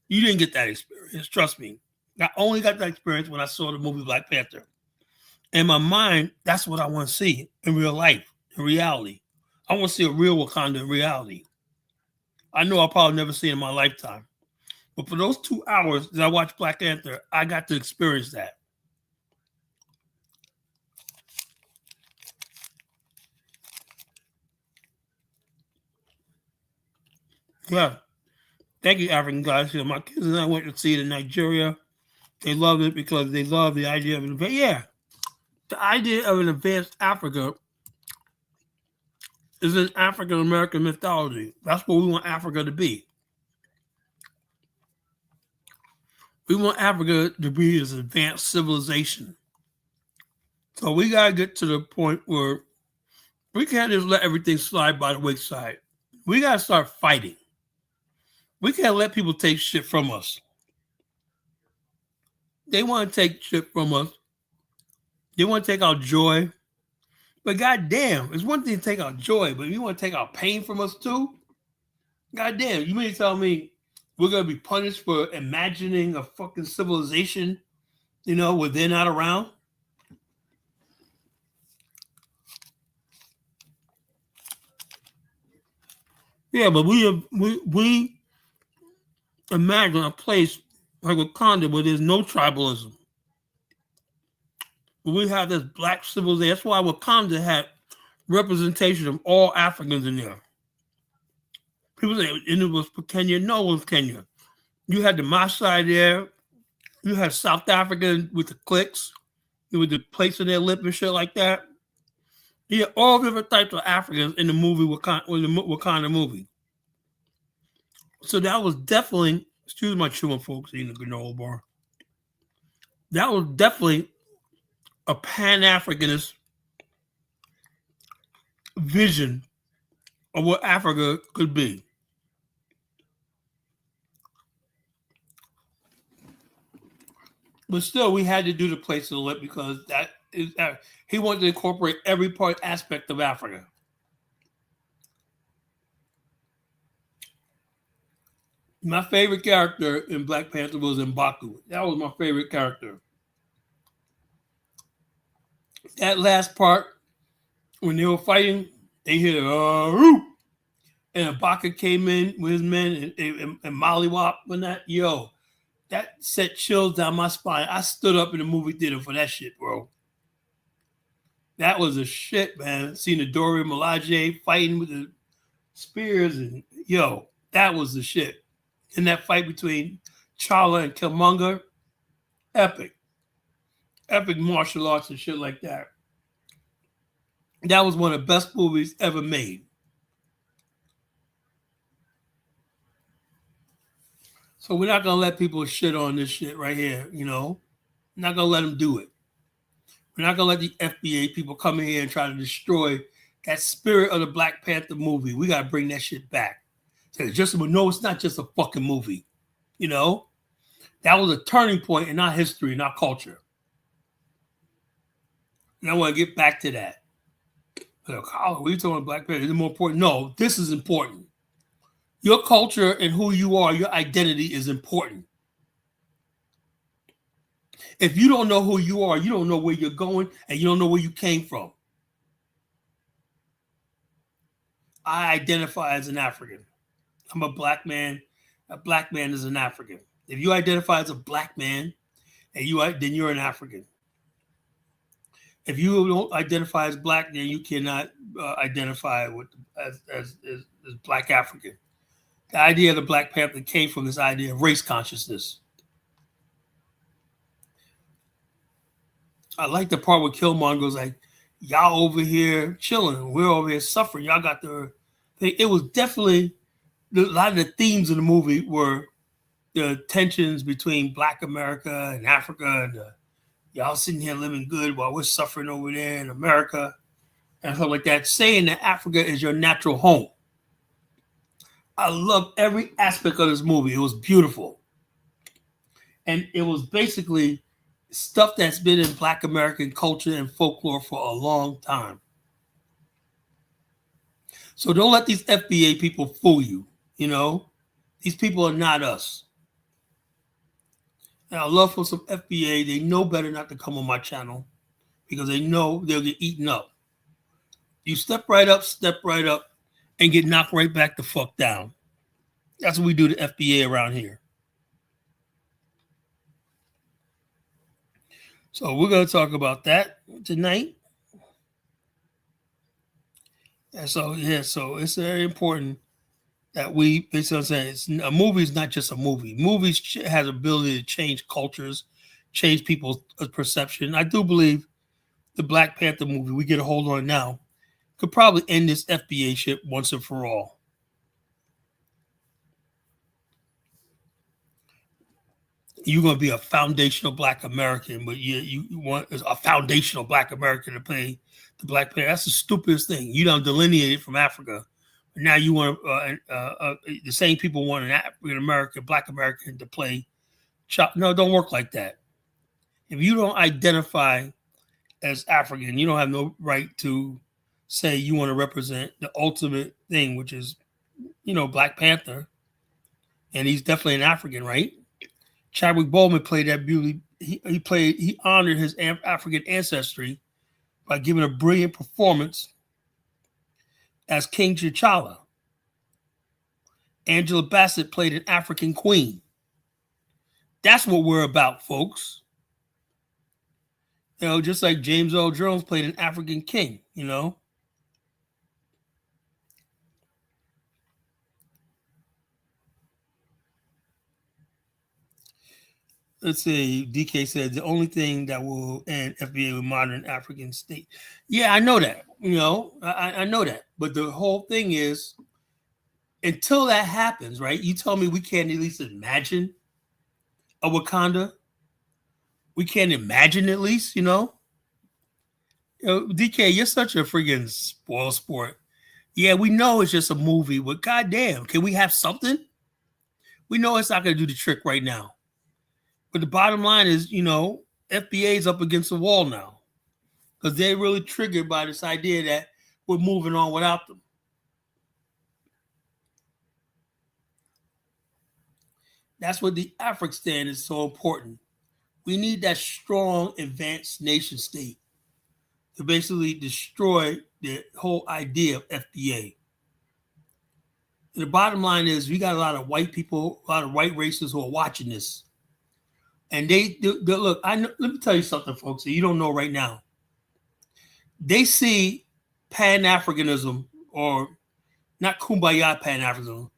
S1: you didn't get that experience. Trust me. I only got that experience when I saw the movie Black Panther. In my mind, that's what I want to see in real life, in reality. I want to see a real Wakanda in reality. I know I'll probably never see it in my lifetime. But for those 2 hours that I watched Black Panther, I got to experience that. Yeah. Thank you, African guys. My kids and I went to see it in Nigeria. They loved it because they love the idea of an advanced. Yeah. The idea of an advanced Africa is in African American mythology. That's what we want Africa to be. We want Africa to be this advanced civilization. So we gotta get to the point where we can't just let everything slide by the wayside. We gotta start fighting. We can't let people take shit from us. They want to take shit from us. They want to take our joy. But goddamn, it's one thing to take our joy, but you want to take our pain from us too? Goddamn, you mean to tell me we're gonna be punished for imagining a fucking civilization, where they're not around? Yeah, but we imagine a place like Wakanda where there's no tribalism. Where we have this black civilization. That's why Wakanda had representation of all Africans in there. People say it was for Kenya. No, it was Kenya. You had the Maasai there. You had South Africa with the clicks, with the plates in their lip and shit like that. You had all different types of Africans in the movie Wakanda movie. So that was definitely, excuse my chewing folks eating a granola bar. That was definitely a Pan-Africanist vision of what Africa could be. But still, we had to do the place of the lip because he wanted to incorporate every aspect of Africa. My favorite character in Black Panther was M'Baku. That was my favorite character. That last part, when they were fighting, they hear and M'Baku came in with his men and Mollywop and that. Yo, that set chills down my spine. I stood up in the movie theater for that shit, bro. That was a shit, man. Seeing the Dora Milaje fighting with the spears and that was the shit. And that fight between T'Challa and Killmonger, epic. Epic martial arts and shit like that. That was one of the best movies ever made. So we're not gonna let people shit on this shit right here, We're not gonna let them do it. We're not gonna let the FBA people come in here and try to destroy that spirit of the Black Panther movie. We gotta bring that shit back. So no, it's not just a fucking movie. That was a turning point in our history, in our culture. And I want to get back to that. Like, what are you talking about Black Panther? Is it more important? No, this is important. Your culture and who you are, your identity is important. If you don't know who you are, you don't know where you're going, and you don't know where you came from. I identify as an African. I'm a black man. A black man is an African. If you identify as a black man, then you're an African. If you don't identify as black, then you cannot identify as Black African. The idea of the Black Panther came from this idea of race consciousness. I like the part where Killmonger goes like, Y'all over here chilling. We're over here suffering. Y'all got the thing. It was definitely a lot of the themes of the movie were the tensions between Black America and Africa, and y'all sitting here living good while we're suffering over there in America and stuff like that. Saying that Africa is your natural home. I love every aspect of this movie. It was beautiful, and it was basically stuff that's been in Black American culture and folklore for a long time. So don't let these FBA people fool you. You know, these people are not us. And I love for some FBA. They know better not to come on my channel because they know they'll get eaten up. You step right up, and get knocked right back the fuck down. That's what we do to FBA around here. So we're going to talk about that tonight. And so, so it's very important that we, basically I'm saying, a movie is not just a movie. Movies has ability to change cultures, change people's perception. I do believe the Black Panther movie we get a hold on now could probably end this FBA shit once and for all. You're going to be a foundational Black American, but you want a foundational Black American to play the Black Panther. That's the stupidest thing. You don't delineate it from Africa. Now you want the same people want an African American, Black American to play. No, it don't work like that. If you don't identify as African, you don't have no right to say you want to represent the ultimate thing, which is, Black Panther. And he's definitely an African, right? Chadwick Boseman played that beauty. He honored his African ancestry by giving a brilliant performance as King T'Challa. Angela Bassett played an African queen. That's what we're about, folks. Just like James Earl Jones played an African king, Let's see. DK said the only thing that will end FBA with modern African state. Yeah, I know that. I know that. But the whole thing is, until that happens, right? You tell me we can't at least imagine a Wakanda. We can't imagine at least, DK, you're such a freaking spoil sport. Yeah, we know it's just a movie, but goddamn, can we have something? We know it's not going to do the trick right now. But the bottom line is, FBA is up against the wall now because they're really triggered by this idea that we're moving on without them. That's what the Afghanistan is so important. We need that strong, advanced nation state to basically destroy the whole idea of FBA. And the bottom line is we got a lot of white people, a lot of white racists who are watching this. And they look, let me tell you something, folks, that you don't know right now. They see Pan-Africanism, or not Kumbaya Pan-Africanism.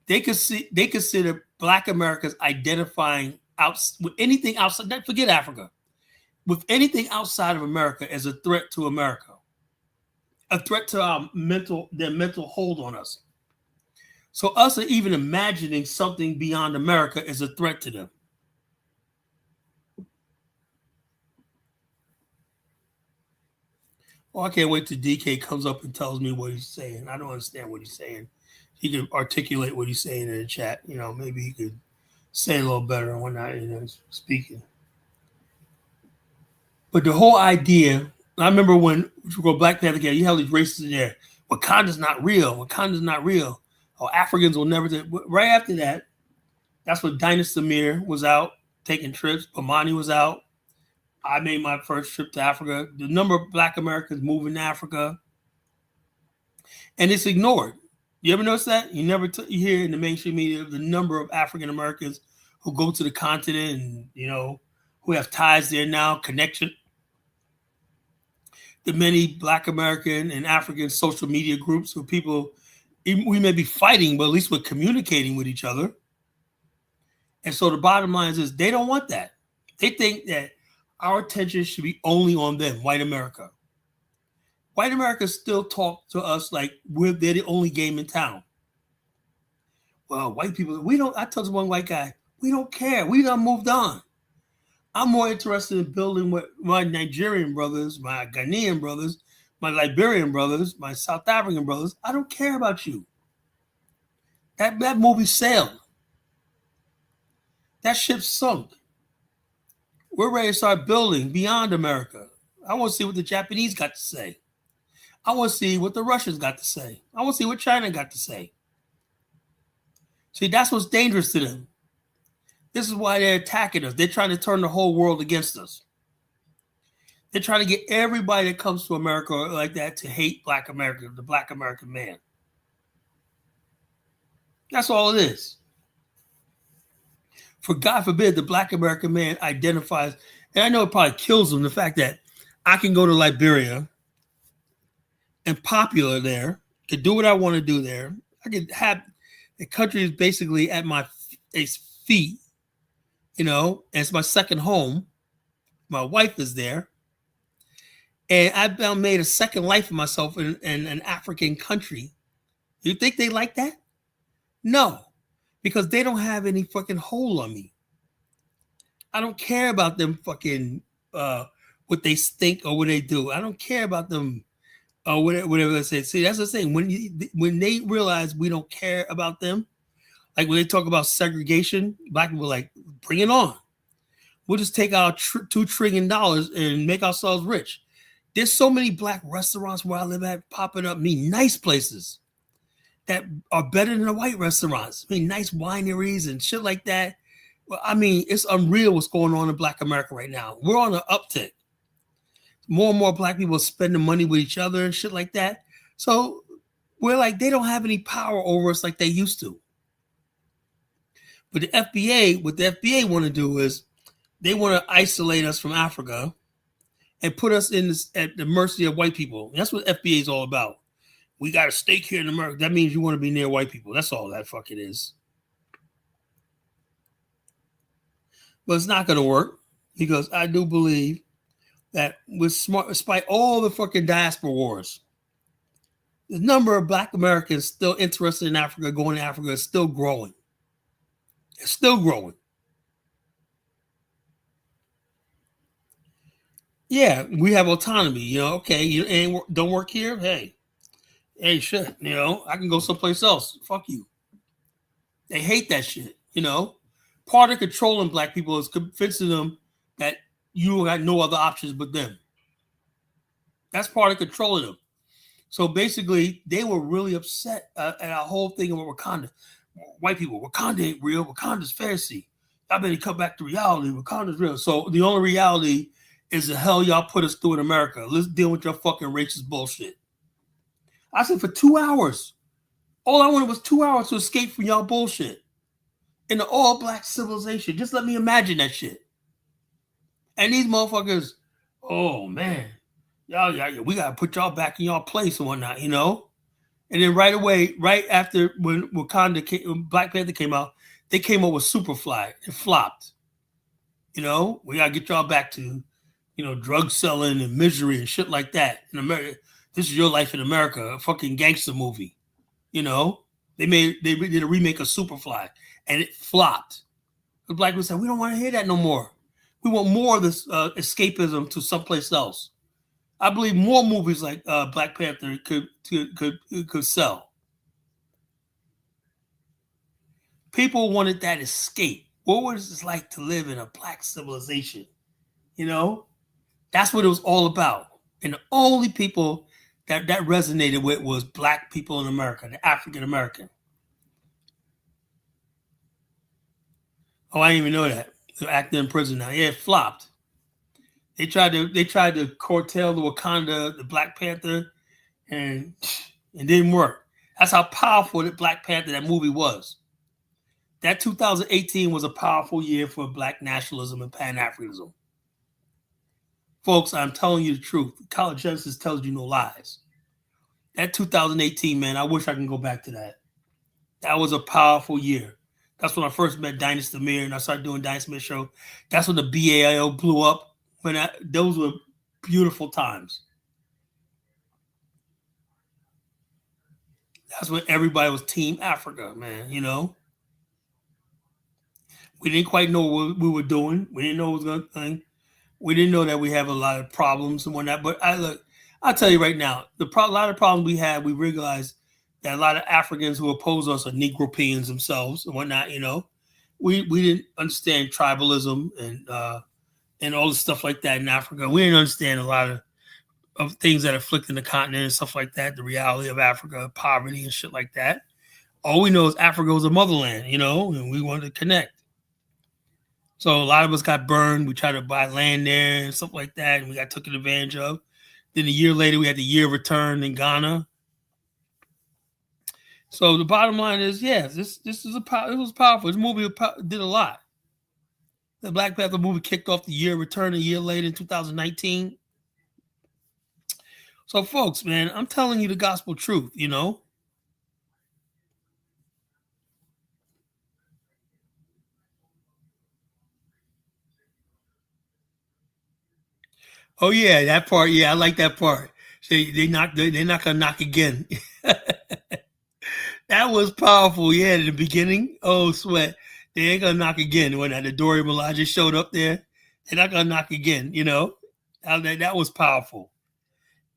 S1: They consider Black Americans identifying with anything outside, forget Africa, with anything outside of America as a threat to America, a threat to their mental hold on us. So us even imagining something beyond America is a threat to them. Well, I can't wait till DK comes up and tells me what he's saying. I don't understand what he's saying. He can articulate what he's saying in the chat. Maybe he could say it a little better when not speaking. But the whole idea, I remember when we go Black Panther, you have these racists in there. Wakanda's not real. Wakanda's not real. Oh, Africans will never do. Right after that, that's when Dinah Samir was out taking trips. Pamani was out. I made my first trip to Africa. The number of Black Americans moving to Africa, and it's ignored. You ever notice that? You never you hear in the mainstream media the number of African Americans who go to the continent and who have ties there now, connection. The many Black American and African social media groups where people, we may be fighting, but at least we're communicating with each other. And so the bottom line is they don't want that. They think that our attention should be only on them, white America. White America still talk to us like they're the only game in town. Well, white people, we don't. I told one white guy, we don't care. We done moved on. I'm more interested in building with my Nigerian brothers, my Ghanaian brothers, my Liberian brothers, my South African brothers. I don't care about you. That movie sailed. That ship sunk. We're ready to start building beyond America. I want to see what the Japanese got to say. I want to see what the Russians got to say. I want to see what China got to say. See, that's what's dangerous to them. This is why they're attacking us. They're trying to turn the whole world against us. They're trying to get everybody that comes to America like that to hate Black America, the Black American man. That's all it is. For God forbid, the Black American man identifies, and I know it probably kills him, the fact that I can go to Liberia and popular there, to do what I want to do there. I could have the country is basically at my feet, you know, it's my second home. My wife is there. And I've now made a second life for myself in an African country. You think they like that? No, because they don't have any fucking hold on me. I don't care about them fucking what they think or what they do. I don't care about them or whatever they say. See, that's the thing. When they realize we don't care about them, like when they talk about segregation, Black people are like, bring it on. We'll just take our $2 trillion and make ourselves rich. There's so many Black restaurants where I live at popping up, nice places that are better than the white restaurants. Nice wineries and shit like that. Well, it's unreal what's going on in Black America right now. We're on an uptick. More and more Black people are spending money with each other and shit like that. So we're like, they don't have any power over us like they used to. But the FBA, what the FBA want to do is they want to isolate us from Africa and put us at the mercy of white people. That's what FBA is all about. We got a stake here in America. That means you want to be near white people. That's all that fucking is. But it's not going to work because I do believe that despite all the fucking diaspora wars, the number of Black Americans still interested in Africa, going to Africa, is still growing. It's still growing. Yeah, we have autonomy. Okay, you don't work here. Hey, shit. I can go someplace else. Fuck you. They hate that shit. Part of controlling Black people is convincing them that you got no other options but them. That's part of controlling them. So basically, they were really upset at our whole thing about Wakanda. White people, Wakanda ain't real. Wakanda's fantasy. Y'all better come back to reality. Wakanda's real. So the only reality is the hell y'all put us through in America. Let's deal with your fucking racist bullshit. I said for 2 hours. All I wanted was 2 hours to escape from y'all bullshit. In the all-Black civilization. Just let me imagine that shit. And these motherfuckers, oh man, y'all, we gotta put y'all back in y'all place and whatnot, And then right away, right after when Black Panther came out, they came up with Superfly. It flopped. We gotta get y'all back to, drug selling and misery and shit like that in America. This is your life in America, a fucking gangster movie. They did a remake of Superfly and it flopped. The Black people said, we don't want to hear that no more. We want more of this escapism to someplace else. I believe more movies like Black Panther could sell. People wanted that escape. What was it like to live in a Black civilization? That's what it was all about. And the only people that resonated with was Black people in America, the African American. Oh, I didn't even know that. They're acting in prison now. Yeah, it flopped. They tried to curtail the Wakanda, the Black Panther, and it didn't work. That's how powerful the Black Panther, that movie, was. That 2018 was a powerful year for Black nationalism and Pan-Africanism. Folks, I'm telling you the truth. College Genesis tells you no lies. That 2018, man, I wish I can go back to that. That was a powerful year. That's when I first met Dynasty Amir and I started doing Dynasty Amir show. That's when the BAIO blew up. Those were beautiful times. That's when everybody was Team Africa, man. We didn't quite know what we were doing. We didn't know what was going to. We didn't know that we have a lot of problems and whatnot. But I'll tell you right now, a lot of problems we had, we realized that a lot of Africans who oppose us are Negropeans themselves and whatnot. We didn't understand tribalism and all the stuff like that in Africa. We didn't understand a lot of things that afflicting the continent and stuff like that. The reality of Africa, poverty and shit like that. All we know is Africa was a motherland, and we wanted to connect. So a lot of us got burned. We tried to buy land there and stuff like that, and we got taken advantage of. Then a year later, we had the year of return in Ghana. So the bottom line is, yes, this is it was powerful. This movie did a lot. The Black Panther movie kicked off the year of return a year later in 2019. So, folks, man, I'm telling you the gospel truth. Oh yeah, that part. Yeah, I like that part. They're not gonna knock again. That was powerful. Yeah, in the beginning. Oh, sweat. They ain't gonna knock again. When the Dora Milaje showed up there, they're not gonna knock again. That was powerful.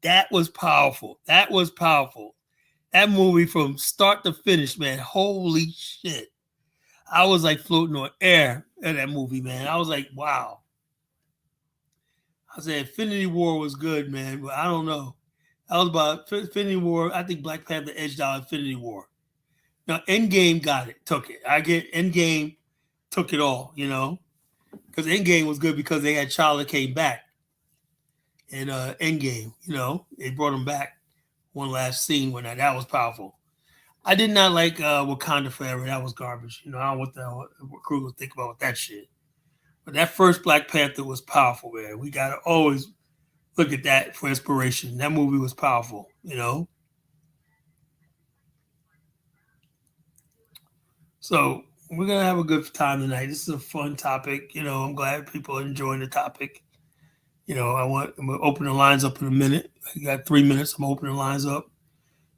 S1: That was powerful. That was powerful. That movie from start to finish, man. Holy shit. I was like floating on air in that movie, man. I was like, wow. I said Infinity War was good, man, but I don't know. That was about Infinity War. I think Black Panther edged out Infinity War. Now, Endgame got it, took it. I get Endgame took it all. Because Endgame was good because they had Charlie came back in Endgame. They brought him back one last scene when that was powerful. I did not like Wakanda Forever. That was garbage. I don't know what crew would think about that shit. But that first Black Panther was powerful, man. We gotta always look at that for inspiration. That movie was powerful. So we're gonna have a good time tonight. This is a fun topic. I'm glad people are enjoying the topic. I'm gonna open the lines up in a minute. I got 3 minutes. I'm opening the lines up.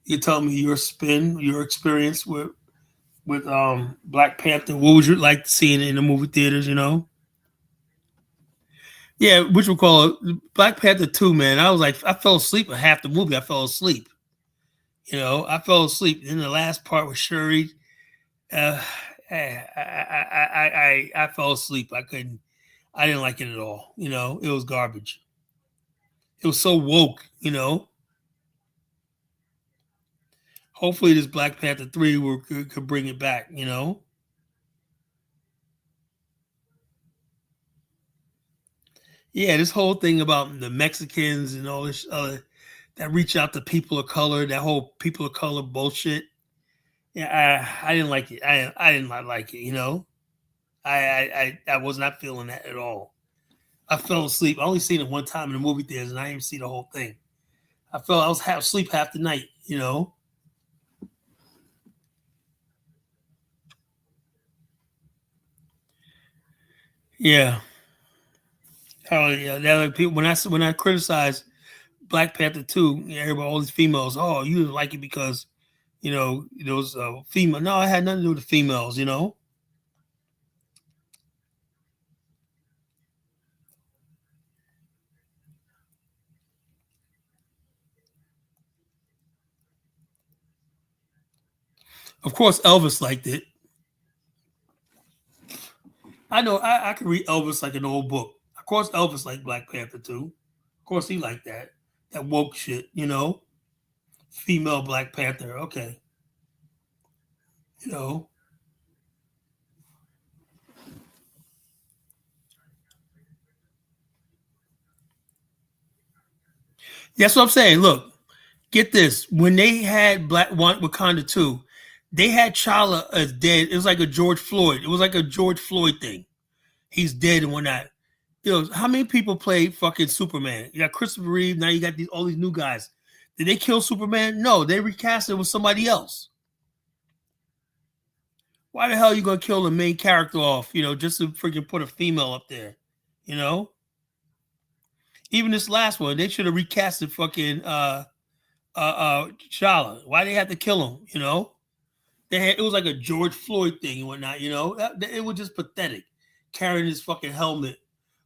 S1: You tell me your spin, your experience with Black Panther. What would you like to see in the movie theaters? Yeah, which we call it Black Panther 2, man. I fell asleep at half the movie. I fell asleep. I fell asleep. In the last part with Shuri, uh, I fell asleep. I didn't like it at all. It was garbage. It was so woke. Hopefully this Black Panther 3 could bring it back. Yeah, this whole thing about the Mexicans and all this that reach out to people of color, that whole people of color bullshit. Yeah, I didn't like it. I did not like it. I was not feeling that at all. I fell asleep. I only seen it one time in the movie theaters, and I didn't see the whole thing. I was half asleep half the night. Yeah. Oh yeah. That like people when I criticize Black Panther 2, everybody, all these females, oh, you didn't like it because those female. No, it had nothing to do with the females. Of course, Elvis liked it. I know. I could read Elvis like an old book. Of course, Elvis liked Black Panther too. Of course, he liked that. That woke shit. Female Black Panther. Okay. You know. That's what I'm saying. Look, get this. When they had Black Wakanda 2, they had Chala as dead. It was like a George Floyd. It was like a George Floyd thing. He's dead and whatnot. How many people played fucking Superman? You got Christopher Reeve. Now you got all these new guys. Did they kill Superman? No, they recast it with somebody else. Why the hell are you gonna kill the main character off? Just to freaking put a female up there. You know. Even this last one, they should have recasted fucking T'Challa. Why they had to kill him? You know, it was like a George Floyd thing and whatnot. You know, it was just pathetic, carrying his fucking helmet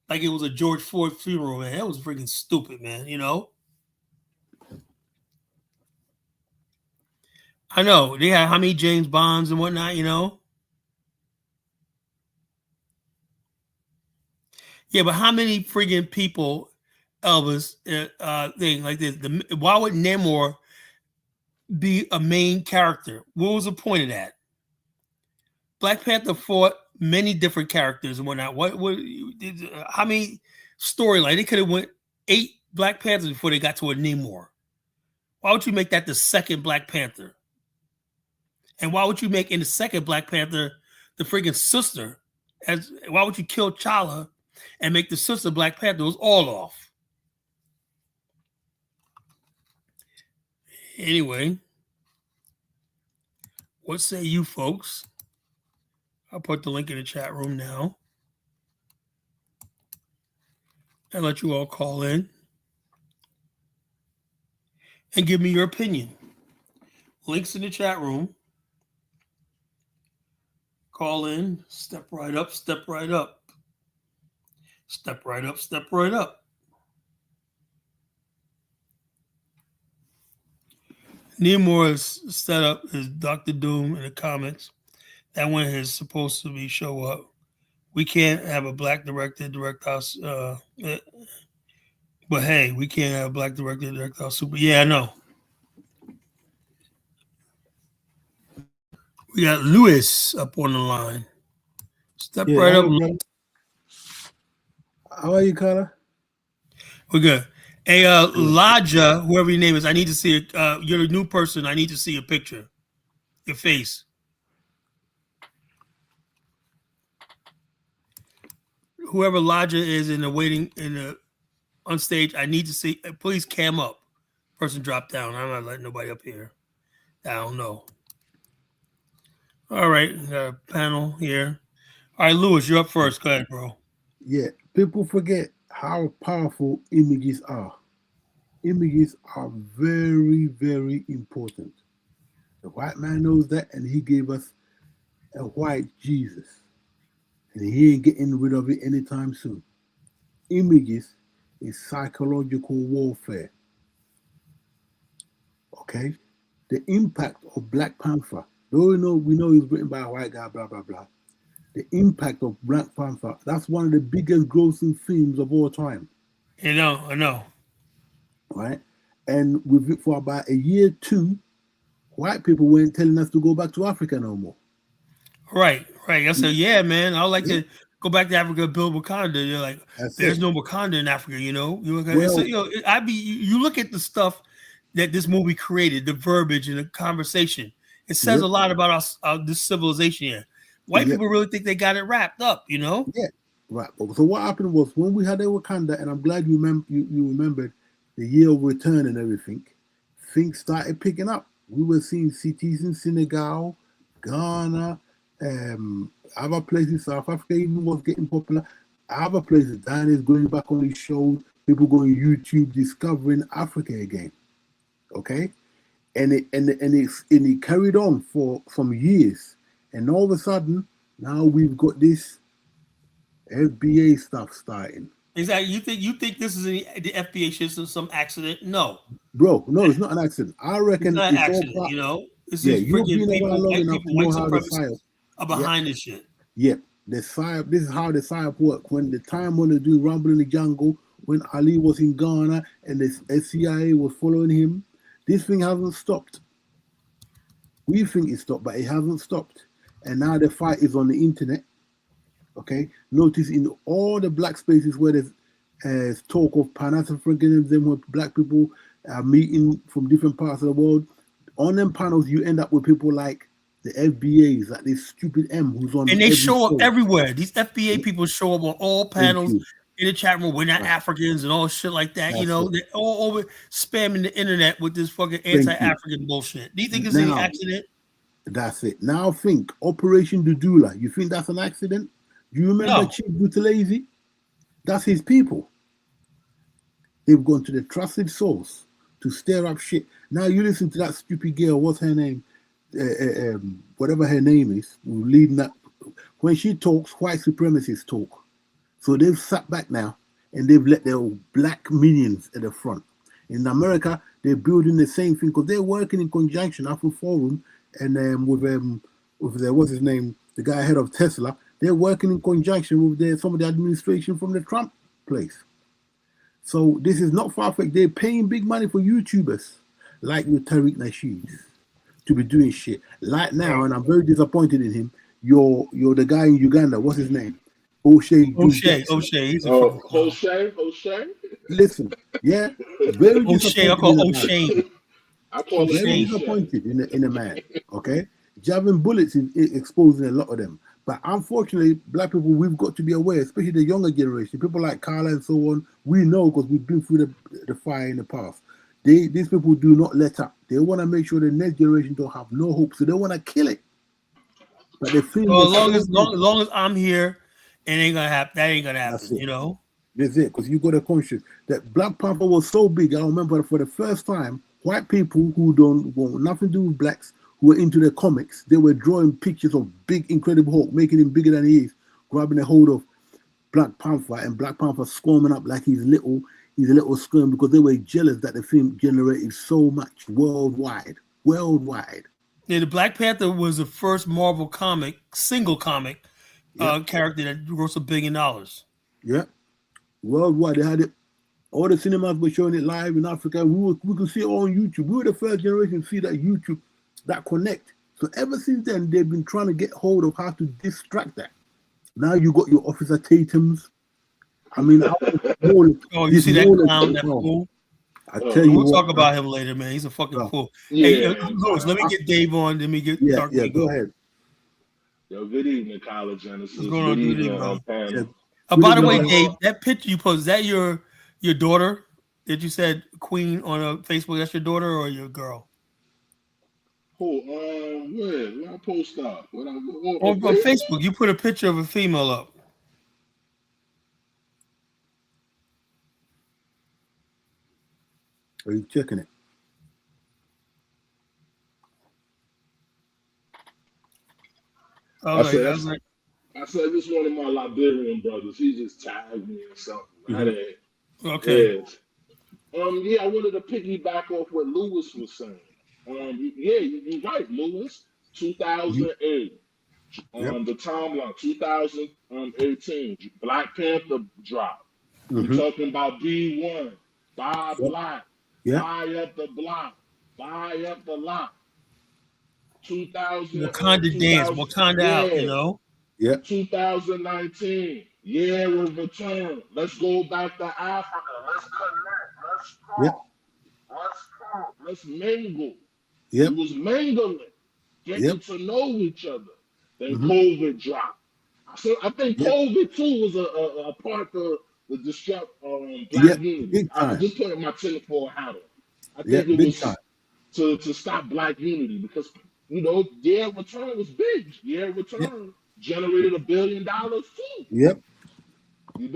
S1: like it was a George Floyd funeral. Man, that was freaking stupid, man. You know. I know they had how many James Bonds and whatnot. You know. Yeah, but how many friggin' people, Elvis, thing like this? Why would Namor be a main character? What was the point of that? Black Panther fought many different characters and whatnot. How many storyline? They could have went 8 Black Panthers before they got to a Namor. Why would you make that the second Black Panther? And why would you make in the second Black Panther the friggin' sister? Why would you kill T'Challa and make the sister Black Panther? It was all off. Anyway, what say you folks? I'll put the link in the chat room now and let you all call in and give me your opinion. Links in the chat room. Call in, step right up, step right up. Step right up, step right up. Namor's set up as Dr. Doom in the comics. That one is supposed to be show up. We can't have a black director direct us. But hey, we can't have a black director direct our super. Yeah, I know. We got Lewis up on the line. Step right up.
S2: How are you, Carla?
S1: We're good. Hey, Elijah, whoever your name is, I need to see it. You're a new person. I need to see your picture, your face. Whoever Elijah is in the waiting in the on stage, I need to see. Please cam up. Person drop down. I'm not letting nobody up here. I don't know. All right, got a panel here. All right, Lewis, you're up first. Go ahead, bro.
S2: Yeah, people forget how powerful images are. Images are very, very important. The white man knows that, and he gave us a white Jesus. And he ain't getting rid of it anytime soon. Images is psychological warfare. Okay? The impact of Black Panther, though we know he was written by a white guy, blah, blah, blah. The impact of Black Panther, that's one of the biggest grossing films of all time.
S1: I know.
S2: Right? And with it for about a year, 2, white people weren't telling us to go back to Africa no more.
S1: Right. I said, yeah, man, I would like to go back to Africa, build Wakanda. You're like, there's no Wakanda in Africa, you know? You look at the stuff that this movie created, the verbiage and the conversation. It says a lot about this civilization here. White people really think they got it wrapped up, you know?
S2: Yeah, right. So what happened was when we had the Wakanda, and I'm glad you remembered the year of return and everything, things started picking up. We were seeing cities in Senegal, Ghana, other places, South Africa even was getting popular. Other places, Dan is going back on his shows, people going YouTube, discovering Africa again. Okay? And it carried on for some years. And all of a sudden, now we've got this FBA stuff starting.
S1: Exactly. You think this is the FBA shit is some accident? No.
S2: Bro, no, it's not an accident. I reckon
S1: it's not an accident, you know? This is freaking
S2: people, white supremacists
S1: are behind this shit.
S2: Yeah. This is how the psyop work. When the time when they do Rumble in the Jungle, when Ali was in Ghana and the CIA was following him, this thing hasn't stopped. We think it stopped, but it hasn't stopped. And now the fight is on the internet. Okay, notice in all the black spaces where there's talk of Pan-Africanism, where black people are meeting from different parts of the world, on them panels you end up with people like the FBAs, like this stupid M who's on.
S1: And they show up everywhere. These FBA people show up on all panels in the chat room. We're not Africans and all shit like that. That's they're all over spamming the internet with this fucking anti-African bullshit. Do you think it's an accident?
S2: That's it. Now think Operation Dudula. You think that's an accident? Do you remember Chief Buthelezi? That's his people. They've gone to the trusted source to stir up shit. Now you listen to that stupid girl. What's her name? Whatever her name is, leading that. When she talks, white supremacists talk. So they've sat back now and they've let their black minions at the front. In America, they're building the same thing because they're working in conjunction. Afro Forum and with the, what's his name, the guy head of Tesla. They're working in conjunction with some of the administration from the Trump place. So this is not far-fetched. They're paying big money for YouTubers like with Tariq Nasheed to be doing shit. Like now, and I'm very disappointed in him. You're the guy in Uganda. What's his name? O'Shea.
S1: He's a fucking
S3: O'Shea.
S2: Listen, yeah, very
S1: O'Shea. I
S2: disappointed.
S1: call O'Shea.
S3: I call him
S2: Very disappointed in a man. Okay, jabbing bullets is exposing a lot of them. But unfortunately, black people, we've got to be aware, especially the younger generation, people like Carla and so on. We know because we've been through the fire in the past. These people do not let up. They want to make sure the next generation don't have no hope, so they want to kill it. But they feel
S1: as long as I'm here, it ain't gonna happen. That ain't gonna happen. You know.
S2: That's it, because you got a conscience that Black Panther was so big. I remember for the first time, white people who don't want nothing to do with blacks, who were into the comics, they were drawing pictures of big, Incredible Hulk, making him bigger than he is, grabbing a hold of Black Panther, and Black Panther squirming up like he's a little squirm because they were jealous that the film generated so much worldwide.
S1: Yeah, the Black Panther was the first Marvel single comic character that grossed $1 billion.
S2: Yeah, worldwide. They had it. All the cinemas were showing it live in Africa. We could see it on YouTube. We were the first generation to see that YouTube, that connect. So ever since then, they've been trying to get hold of how to distract that. Now you got your Officer Tatum's. I mean,
S1: you see that clown, that fool?
S2: I tell you,
S1: we'll talk about him later, man. He's a fucking fool.
S3: Yeah.
S1: Hey, Louis, let me get Dave on. Let me get
S2: go ahead.
S3: Yo, good evening, College Genesis.
S1: What's going on?
S3: Good evening, panel.
S1: By the way, Dave, that picture you posted, is that your daughter? Did you said Queen on Facebook? That's your daughter or your girl?
S3: Who? Where I post up?
S1: On Facebook, you put a picture of a female up.
S2: Are you checking it?
S3: I said this one of my Liberian brothers. He just tagged me or something.
S1: Okay.
S3: I wanted to piggyback off what Lewis was saying. You're right, Lewis. 2008. The timeline, 2018. Black Panther drop. We're talking about B1. Buy black. Buy up the block. Buy up the lot.
S1: Wakanda dance. Wakanda out, you know?
S2: Yeah.
S3: 2019. Year of return. Let's go back to Africa. Let's connect. Let's talk. Let's mingle.
S2: Yep.
S3: It was mingling, getting to know each other. Then COVID dropped. So I think COVID too was a part of the disrupt black unity. I'm just putting my tinfoil hat on. I think it was to stop black unity because Year return was big. Year return generated $1 billion too.
S2: Yep.
S3: Then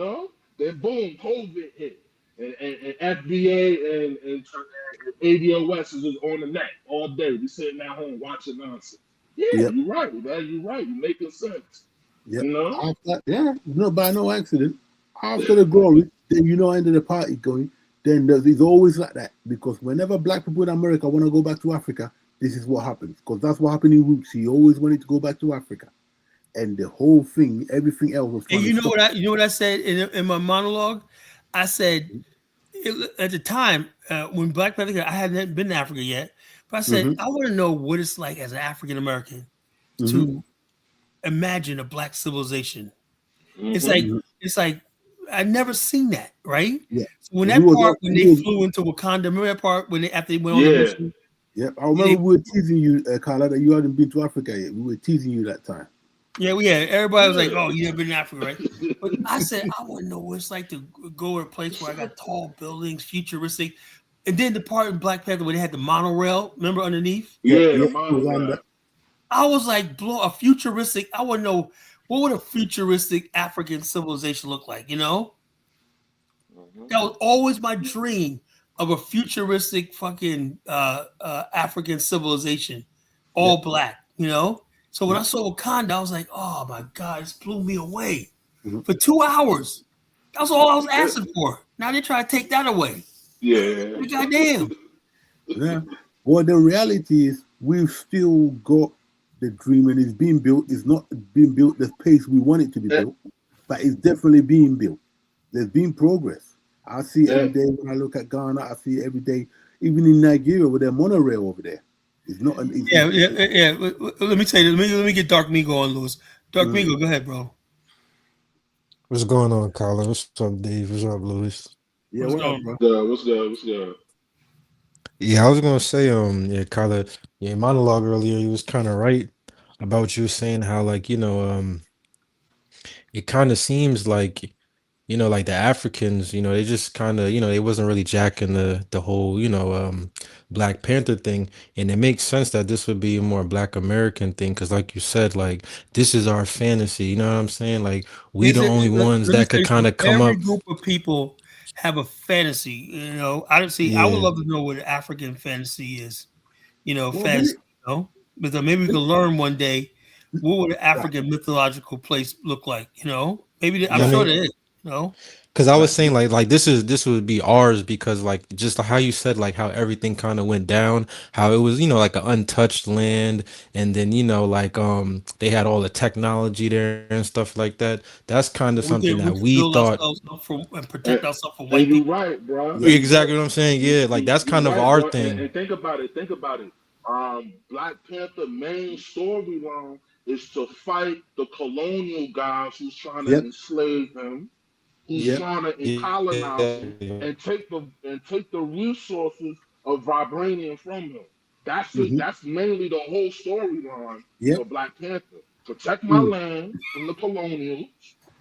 S3: boom, COVID hit. And FBA and ADOS is on the net all day. We sitting at home watching nonsense. You're right, man. You're right. You're making sense.
S2: Yep. By no accident. After the glory, then end of the party going. Then it's always like that because whenever black people in America want to go back to Africa, this is what happens because that's what happened in Roots. He always wanted to go back to Africa, and the whole thing, everything else was.
S1: And you know what I said in my monologue? I said at the time when Black Panther, I hadn't been to Africa yet, but I said I want to know what it's like as an African American to imagine a black civilization. It's like I'd never seen that, right?
S2: Yeah.
S1: So when they flew into Wakanda, remember that part after they went on the mission?
S2: Yeah, I remember we were teasing you, Carla, that you hadn't been to Africa yet. We were teasing you that time.
S1: Yeah, everybody was like, "Oh, you never been to Africa, right?" But I said, I want to know what it's like to go to a place where I got tall buildings, futuristic, and then the part in Black Panther where they had the monorail, remember underneath?
S3: The monorail.
S1: I was like, a futuristic. I want to know what would a futuristic African civilization look like. That was always my dream. of a futuristic fucking African civilization, all
S2: Yep.
S1: black, you know? So when I
S2: Yep.
S1: saw Wakanda, I was like, oh my God, this blew me away.
S2: Mm-hmm.
S1: For 2 hours. That's all I was asking for. Now they try to take that away.
S3: Yeah.
S1: Goddamn.
S2: Yeah. Well, the reality is we've still got the dream and it's being built. It's not being built the pace we want it to be
S3: And,
S2: built, but it's definitely being built. There's been progress. I see it every
S3: and,
S2: day when I look at Ghana. I see it every day, even in Nigeria with their monorail over there. It's not an.
S1: Yeah, yeah, yeah. Let me tell you. Let me get Dark Migo on, Lewis. Dark
S2: Mm,
S1: Migo, go ahead, bro.
S4: What's going on, Colin? What's up, Dave? What's up, Louis?
S2: yeah,
S1: What's
S2: what up,
S1: going
S2: bro?
S3: what's good? What's good?
S4: Yeah, I was gonna say, yeah, Colin, yeah, monologue earlier, he was kind of right about you saying how, like, it kind of seems like, like the Africans, they just kind of, they wasn't really jacking the whole, Black Panther thing, and it makes sense that this would be a more Black American thing, because, like you said, like this is our fantasy. You know what I'm saying? Like we
S1: Is
S4: the
S1: it,
S4: only ones
S1: let me
S4: that
S1: tell
S4: could
S1: you
S4: kind
S1: something.
S4: of come
S1: Every
S4: up.
S1: group of people have a fantasy. I don't see. I would
S4: Yeah.
S1: love to know what an African fantasy is.
S2: Well, really,
S1: Fantasy. But maybe we can learn one day what would an
S2: right,
S1: African mythological place look like. Maybe I'm
S4: I
S2: right,
S1: sure
S4: mean,
S1: there is. You know.
S4: because I was
S2: right.
S4: saying like this would be ours because like just how you said like how everything kind of went down, how it was like an untouched land, and then like they had all the technology there and stuff like that. That's kind of
S1: We
S4: something
S1: can
S4: that
S1: we can
S4: we
S1: build
S4: thought.
S1: ourselves up from and protect
S3: And,
S1: ourselves from
S3: and
S1: white
S3: you
S1: people.
S3: right, bro.
S2: Yeah,
S3: And you right.
S4: Exactly what I'm saying. Yeah, like that's
S3: You
S4: kind of
S3: right,
S4: our
S3: bro.
S4: thing.
S3: And think about it. Think about it. Black Panther main storyline is to fight the colonial guys who's trying to
S2: yep,
S3: enslave him, who's
S2: yep,
S3: trying to colonize him,
S4: Yeah.
S3: and take the resources of vibranium from him. That's it.
S2: mm-hmm,
S3: That's mainly the whole storyline
S2: yep,
S3: for Black Panther. Protect my
S2: mm,
S3: land from the colonials.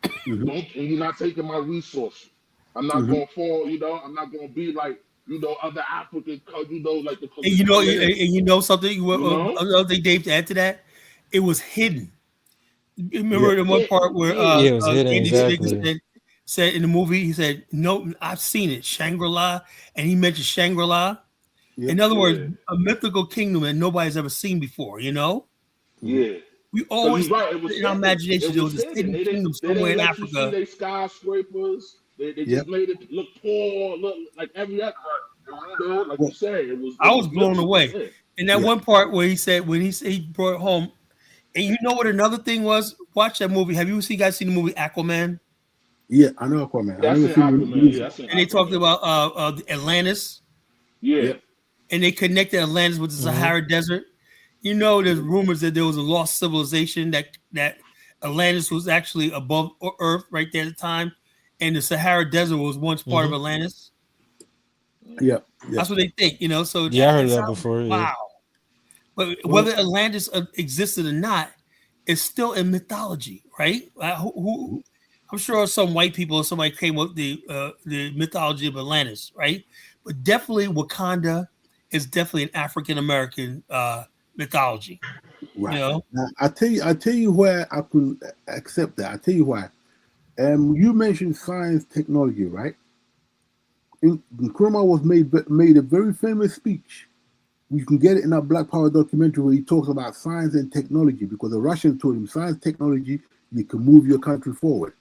S2: mm-hmm,
S3: And you're not taking my resources. I'm not
S2: mm-hmm.
S3: gonna fall. I'm not gonna be like other African, like the
S1: And
S3: colonists.
S1: something.
S3: You know,
S1: Another thing, Dave, to add to that, it was hidden.
S2: Yeah,
S1: Remember the one
S3: yeah,
S1: part where
S3: yeah,
S4: Yeah, it was hidden
S1: Andy
S2: yeah,
S1: Snicker
S2: yeah,
S4: exactly.
S1: said in the movie, he said, "No, I've seen it, Shangri-La," and he mentioned Shangri-La.
S2: yep,
S1: In other words,
S3: yeah,
S1: a mythical kingdom that nobody's ever seen before.
S2: mm-hmm,
S3: yeah.
S1: We
S3: Cause you're
S1: always
S3: right. It was
S1: in our
S3: hidden.
S1: imagination
S3: It
S1: there
S3: was
S1: was this
S3: hidden.
S1: hidden
S3: They didn't.
S1: kingdom
S3: They
S1: somewhere
S3: didn't
S1: in
S3: let you see
S1: Africa.
S3: their skyscrapers. They
S2: yep.
S3: just made it look poor. Look like every other. Like you
S2: Well,
S3: said, it was
S1: I
S3: it
S1: was
S3: was
S1: blown
S3: mythical.
S1: away.
S3: Yeah.
S1: And that
S2: yeah.
S1: one part where he said when he brought it home, and you know what another thing was? Watch that movie. Have you guys seen the movie Aquaman?
S2: Yeah, I know Aquaman. I
S3: Yeah, I
S2: never
S3: seen
S2: seen the
S3: Aquaman.
S2: movie.
S3: Yeah, I seen
S1: And they talked
S3: Aquaman.
S1: about Atlantis,
S3: Yeah,
S2: Yep.
S1: and they connected Atlantis with the
S4: Hmm.
S1: Sahara Desert. There's rumors that there was a lost civilization that Atlantis was actually above Earth right there at the time, and the Sahara Desert was once part of
S4: Hmm.
S1: Atlantis.
S2: Yep. Yep.
S1: That's what they think. So
S4: Yeah, I
S1: that
S4: heard of that
S1: sounds
S4: before. Yeah.
S1: wow. But
S2: Well,
S1: whether Atlantis existed or not is still in mythology, right? I'm sure some white people or somebody came up with the mythology of Atlantis, right? But definitely Wakanda is definitely an African American mythology. You
S2: right.
S1: know,
S2: Now, I tell you where I could accept that. I tell you why. You mentioned science technology, right? Nkrumah was made a very famous speech. You can get it in that Black Power documentary where he talks about science and technology because the Russians told him science technology you can move your country forward.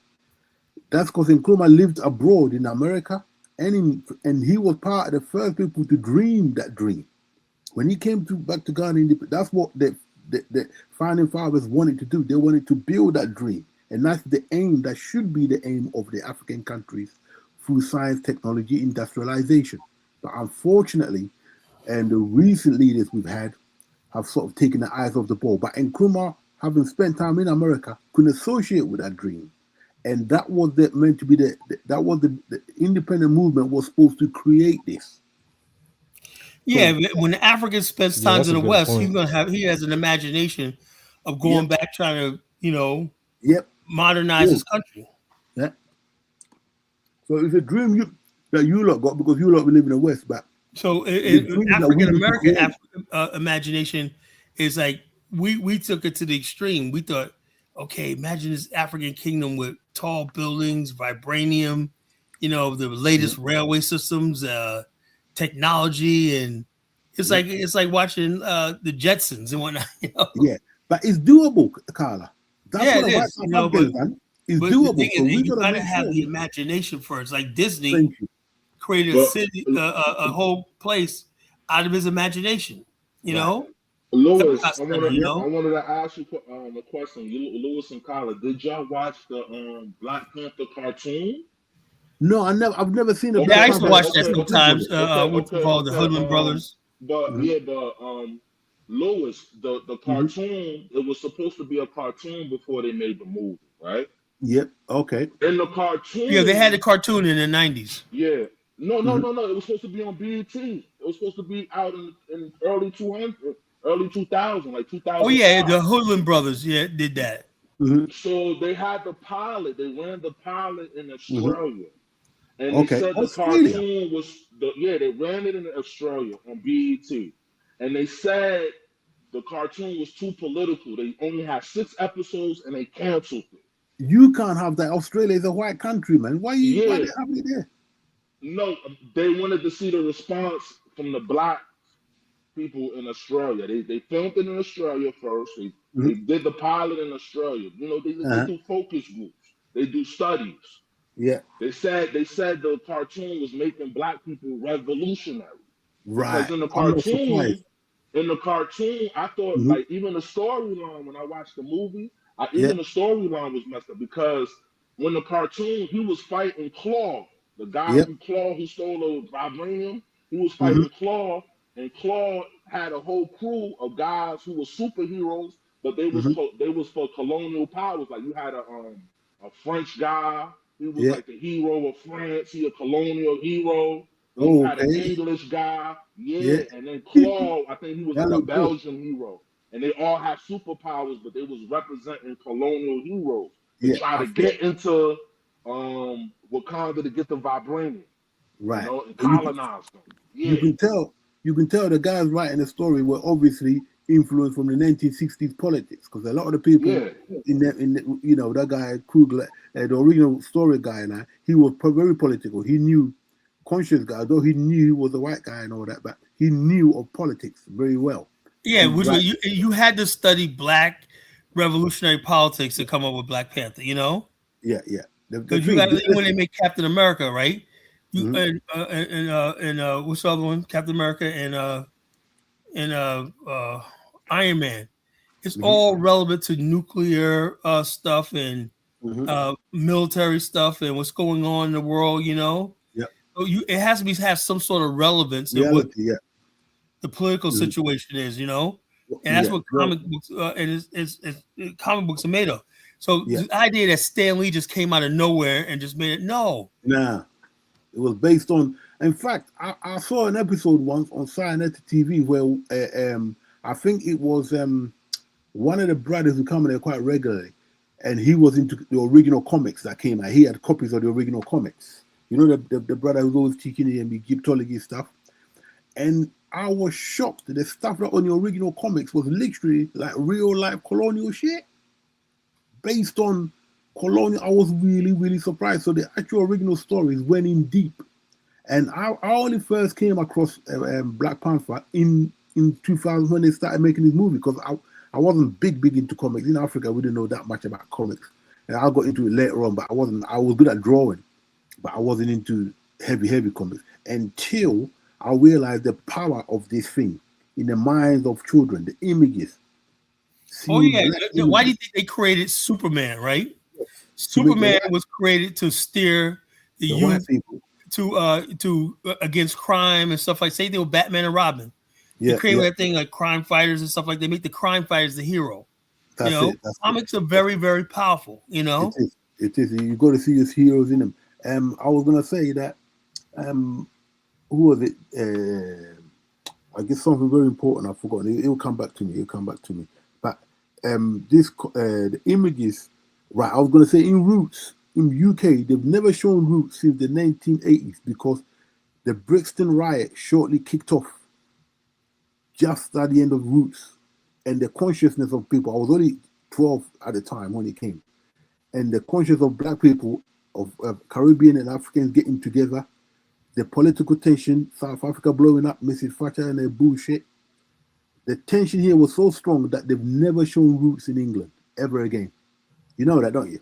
S2: That's because Nkrumah lived abroad in America and he was part of the first people to dream that dream. When he came back to Ghana, that's what the founding fathers wanted to do. They wanted to build that dream, and that's the aim. That should be the aim of the African countries through science, technology, industrialization. But unfortunately, and the recent leaders we've had have sort of taken the eyes off the ball. But Nkrumah, having spent time in America, couldn't associate with that dream. And that was meant to be that was the independent movement was supposed to create this.
S1: yeah.
S2: So
S1: When the African spends
S4: Yeah,
S1: times
S4: that's
S1: in
S4: a
S1: the
S4: good
S1: West,
S4: point.
S1: he has an imagination of going
S2: yep,
S1: back trying to
S2: yep,
S1: modernize
S2: yeah,
S1: his country.
S2: yeah. So it's a dream that you lot got because you lot live in the West, but
S1: So
S2: the
S1: in
S2: dream that we
S1: African
S2: need to
S1: American
S2: create.
S1: imagination is like we took it to the extreme. We thought, okay, imagine this African kingdom with tall buildings, vibranium, the
S2: Yeah,
S1: latest railway systems, technology, and it's like watching the Jetsons and whatnot.
S2: Yeah, but it's doable, Carla. That's
S1: Yeah,
S2: what
S1: it
S2: a white
S1: is.
S2: South African done. It's
S1: But the thing
S2: doable. So
S1: is,
S2: we
S1: you
S2: gotta
S1: got to
S2: make
S1: have
S2: sure
S1: the
S2: we
S1: imagination first. Like Disney
S2: thank you.
S1: created a
S3: But
S1: city, a whole place out of his imagination. You
S2: Right.
S1: know,
S3: Lewis,
S1: Epcot Center.
S3: I wanted to ask you a question. Lewis and Kyla, did y'all watch the Black Panther cartoon?
S2: No, I've never seen a
S1: Yeah,
S2: Black
S1: I used to
S2: Panther.
S1: watch
S2: I've
S1: that
S2: seen a clip of
S1: sometimes.
S2: it.
S1: What you call the Hoodlum Brothers.
S3: But
S2: Mm-hmm.
S3: yeah, but Lewis, the cartoon, it was supposed to be a cartoon before they made the movie, right?
S2: Yep. Okay.
S3: In the
S1: Yeah, they had a
S3: cartoon,
S1: cartoon in the '90s.
S3: yeah. No, no,
S2: Mm-hmm.
S3: no, no. It was supposed to be on BET. It was supposed to be out in early 200, early 2000, like
S1: Oh yeah,
S3: 2005.
S1: the Hoodlum Brothers. Yeah, did that.
S2: Mm-hmm.
S3: So they had the pilot. They ran the pilot in
S2: Mm-hmm.
S3: Australia, and they
S2: Okay.
S3: said the
S2: Australia.
S3: cartoon was they ran it in Australia on BET, and they said the cartoon was too political. They only had 6 episodes, and they canceled it.
S2: You can't have that. Australia is a white country, man. Why
S3: Yeah,
S2: they have it there?
S3: no, they wanted to see the response from the black people in Australia. They filmed it in Australia first. They
S2: Mm-hmm.
S3: did the pilot in Australia. You know, they
S2: Uh-huh.
S3: do focus groups. They do studies.
S2: Yeah.
S3: They said the cartoon was making black people revolutionary because
S2: Right. I'm not surprised.
S3: in the cartoon, I thought
S2: Mm-hmm.
S3: like even the storyline when I watched the movie,
S2: Yeah.
S3: even the storyline was messed up because when the cartoon he was fighting Claw, the guy
S2: Yep.
S3: who stole the vibranium, he was
S2: Mm-hmm.
S3: fighting Claw, and Claw had a whole crew of guys who were superheroes, but
S2: Mm-hmm.
S3: they was for colonial powers. Like you had a French guy, he was
S2: Yeah.
S3: like the hero of France, he a colonial hero. Then you
S2: Oh,
S3: had an
S2: okay.
S3: English guy,
S2: Yeah.
S3: yeah, and then Claw, I think he was
S2: That
S3: like a
S2: look good.
S3: Belgian hero. And they all had superpowers, but they was representing colonial heroes to
S2: Yeah.
S3: try
S2: I
S3: to
S2: think
S3: get into Wakanda to get the vibranium,
S2: right.
S3: and
S2: But
S3: colonize them.
S2: you
S3: Yeah,
S2: can tell the guys writing the story were obviously influenced from the 1960s politics because a lot of the people
S3: yeah,
S2: that guy Krugler, the original story guy, now he was very political. He knew conscious guy, though he knew he was a white guy and all that, but he knew of politics very well.
S1: Yeah,
S2: To
S1: which
S2: write,
S1: you had to study black revolutionary politics to come up with Black Panther.
S2: yeah, yeah. The
S1: Because you
S2: thing,
S1: got even when they make Captain America, right? You
S2: mm-hmm,
S1: and what's the other one? Captain America and Iron Man. It's
S2: mm-hmm,
S1: all relevant to nuclear stuff and
S2: mm-hmm,
S1: military stuff and what's going on in the world.
S2: yeah,
S1: So it has to have some sort of relevance to what
S2: reality, yeah,
S1: the political
S2: mm-hmm,
S1: situation is. And that's
S2: yeah,
S1: what
S2: well,
S1: comic books and comic books are made of. So
S2: yeah.
S1: the idea that Stan Lee just came out of nowhere and just made it, no.
S2: Nah, it was based on. In fact, I saw an episode once on Cyaneta TV where I think it was one of the brothers who come in there quite regularly, and he was into the original comics that came out. He had copies of the original comics. You know, the brother who's always teaching him Egyptology stuff. And I was shocked that the stuff that on the original comics was literally like real life colonial shit based on colonial. I was really, really surprised. So the actual original stories went in deep. And I only first came across Black Panther in 2000 when they started making this movie because I wasn't big into comics. In Africa, we didn't know that much about comics. And I got into it later on, but I was good at drawing, but I wasn't into heavy comics until I realized the power of this thing in the minds of children, the images.
S1: Oh
S2: Seeing
S1: yeah.
S2: black
S1: Why do you
S2: images
S1: think they created Superman, right?
S2: to make
S1: Superman was created to steer the
S2: the white
S1: youth
S2: people.
S1: to against crime and stuff like same thing with Batman and Robin. They
S2: Yeah,
S1: create
S2: yeah,
S1: that thing like crime fighters and stuff like they make the crime fighters the hero.
S2: that's it. That's it.
S1: Comics are very, very powerful,
S2: It is. It is. You got to see his heroes in them. I was gonna say that. Who was it? I guess something very important. I've forgotten. It will come back to me. It'll come back to me. But the images. Right. I was gonna say in Roots in UK, they've never shown Roots since the 1980s because the Brixton riot shortly kicked off just at the end of Roots, and the consciousness of people. I was only 12 at the time when it came, and the consciousness of black people, of Caribbean and Africans getting together the political tension, South Africa blowing up, Mrs. Thatcher and their bullshit. The tension here was so strong that they've never shown Roots in England ever again. You know that, don't you?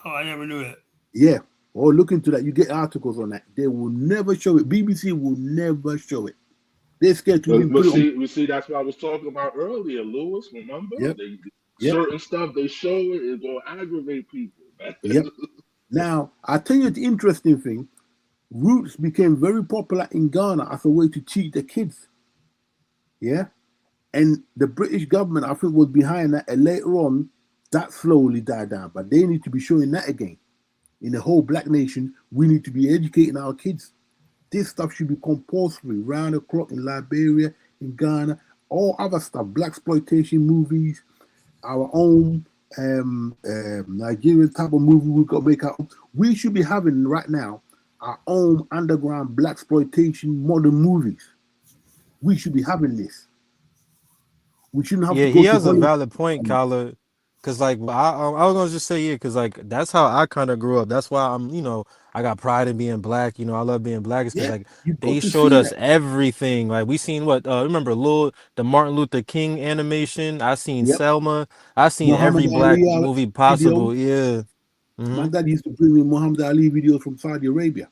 S1: Oh, I never knew that.
S2: Yeah. Or look into that. You get articles on that. They will never show it. BBC will never show it. They're scared to even put it on.
S3: We see that's what I was talking about earlier, Lewis. Remember,
S2: Yep. Yep.
S3: Certain stuff they show it is going to aggravate people.
S2: Yep. Now, I'll tell you the interesting thing. Roots became very popular in Ghana as a way to teach the kids. Yeah. And the British government, I think, was behind that. And later on, that slowly died down. But they need to be showing that again. In the whole black nation, we need to be educating our kids. This stuff should be compulsory round the clock in Liberia, in Ghana, all other stuff, black exploitation movies, our own Nigerian type of movie we've got to make our own. We should be having right now our own underground black exploitation modern movies. We should be having this. We shouldn't have to go
S4: he
S2: to
S4: has a
S2: Hollywood.
S4: valid point, Kyla. Cause like I was gonna just say cause like that's how I kind of grew up. That's why I got pride in being black. I love being black. It's cause like
S2: You've
S4: they
S2: got to
S4: showed
S2: see
S4: us
S2: that.
S4: everything. Like we seen remember the Martin Luther King animation. I seen
S2: Yep.
S4: Selma. I seen
S2: Muhammad
S4: every black
S2: Ali
S4: movie
S2: videos.
S4: possible. Yeah.
S2: My dad used to bring me Muhammad Ali videos from Saudi Arabia.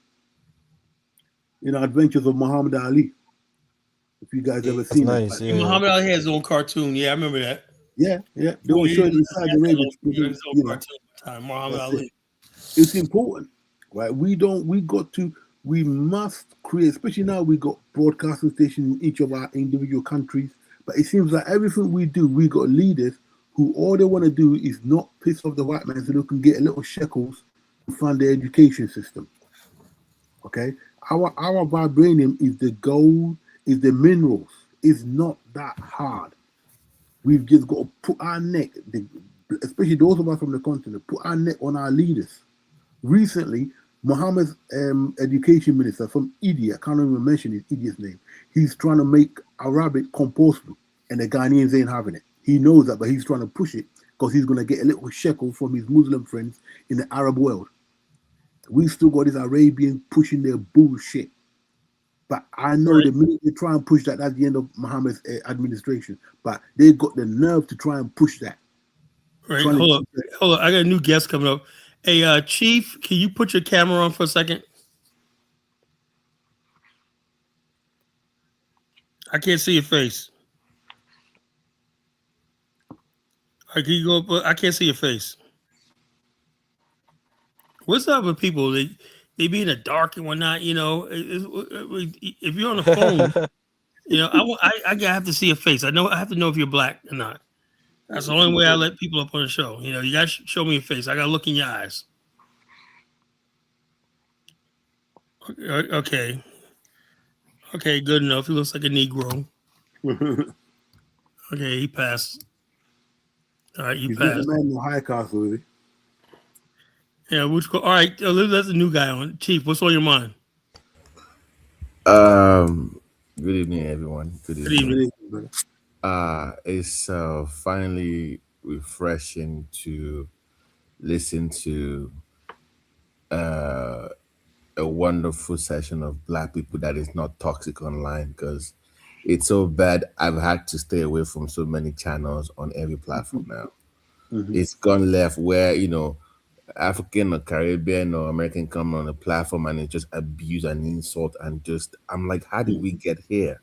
S2: Adventures of Muhammad Ali. If you guys ever
S4: That's
S2: seen
S4: nice.
S2: that.
S1: And
S4: Yeah.
S1: Muhammad Ali has his own cartoon. Yeah, I remember that.
S2: Yeah. They were showing in Saudi Arabia.
S1: His own cartoon time. Muhammad Ali.
S2: It's important, right? We must create, especially now we got broadcasting stations in each of our individual countries. But it seems like everything we do, we got leaders who all they want to do is not piss off the white man so they can get a little shekels to fund their education system. Okay? Our vibranium is the gold, is the minerals. It's not that hard. We've just got to put our neck, especially those of us from the continent, put our neck on our leaders. Recently, Mohammed's education minister from India, I can't even mention his idiot's name, he's trying to make Arabic compulsory, and the Ghanaians ain't having it. He knows that, but he's trying to push it because he's going to get a little shekel from his Muslim friends in the Arab world. We still got these Arabians pushing their bullshit. But I know the minute they try and push that, that's the end of Mohammed's administration. But they got the nerve to try and push that.
S1: Right. Hold on. I got a new guest coming up. Hey, Chief, can you put your camera on for a second? I can't see your face. All right, can you go up? I can't see your face. What's up with people? They be in the dark and whatnot. If you're on the phone, I have to see your face. I have to know if you're black or not. That's the only way I let people up on the show. You guys show me your face. I got to look in your eyes. Okay. Okay, good enough. He looks like a Negro. Okay, he passed. All right, you passed.
S2: He's the man in the high castle, is he?
S1: Yeah, all right, that's a new guy on. Chief, what's on your mind?
S5: Good evening, everyone. Good evening. It's finally refreshing to listen to a wonderful session of black people that is not toxic online, because it's so bad. I've had to stay away from so many channels on every platform now. It's gone left where African or Caribbean or American come on a platform and it's just abuse and insult and just I'm like, how did we get here?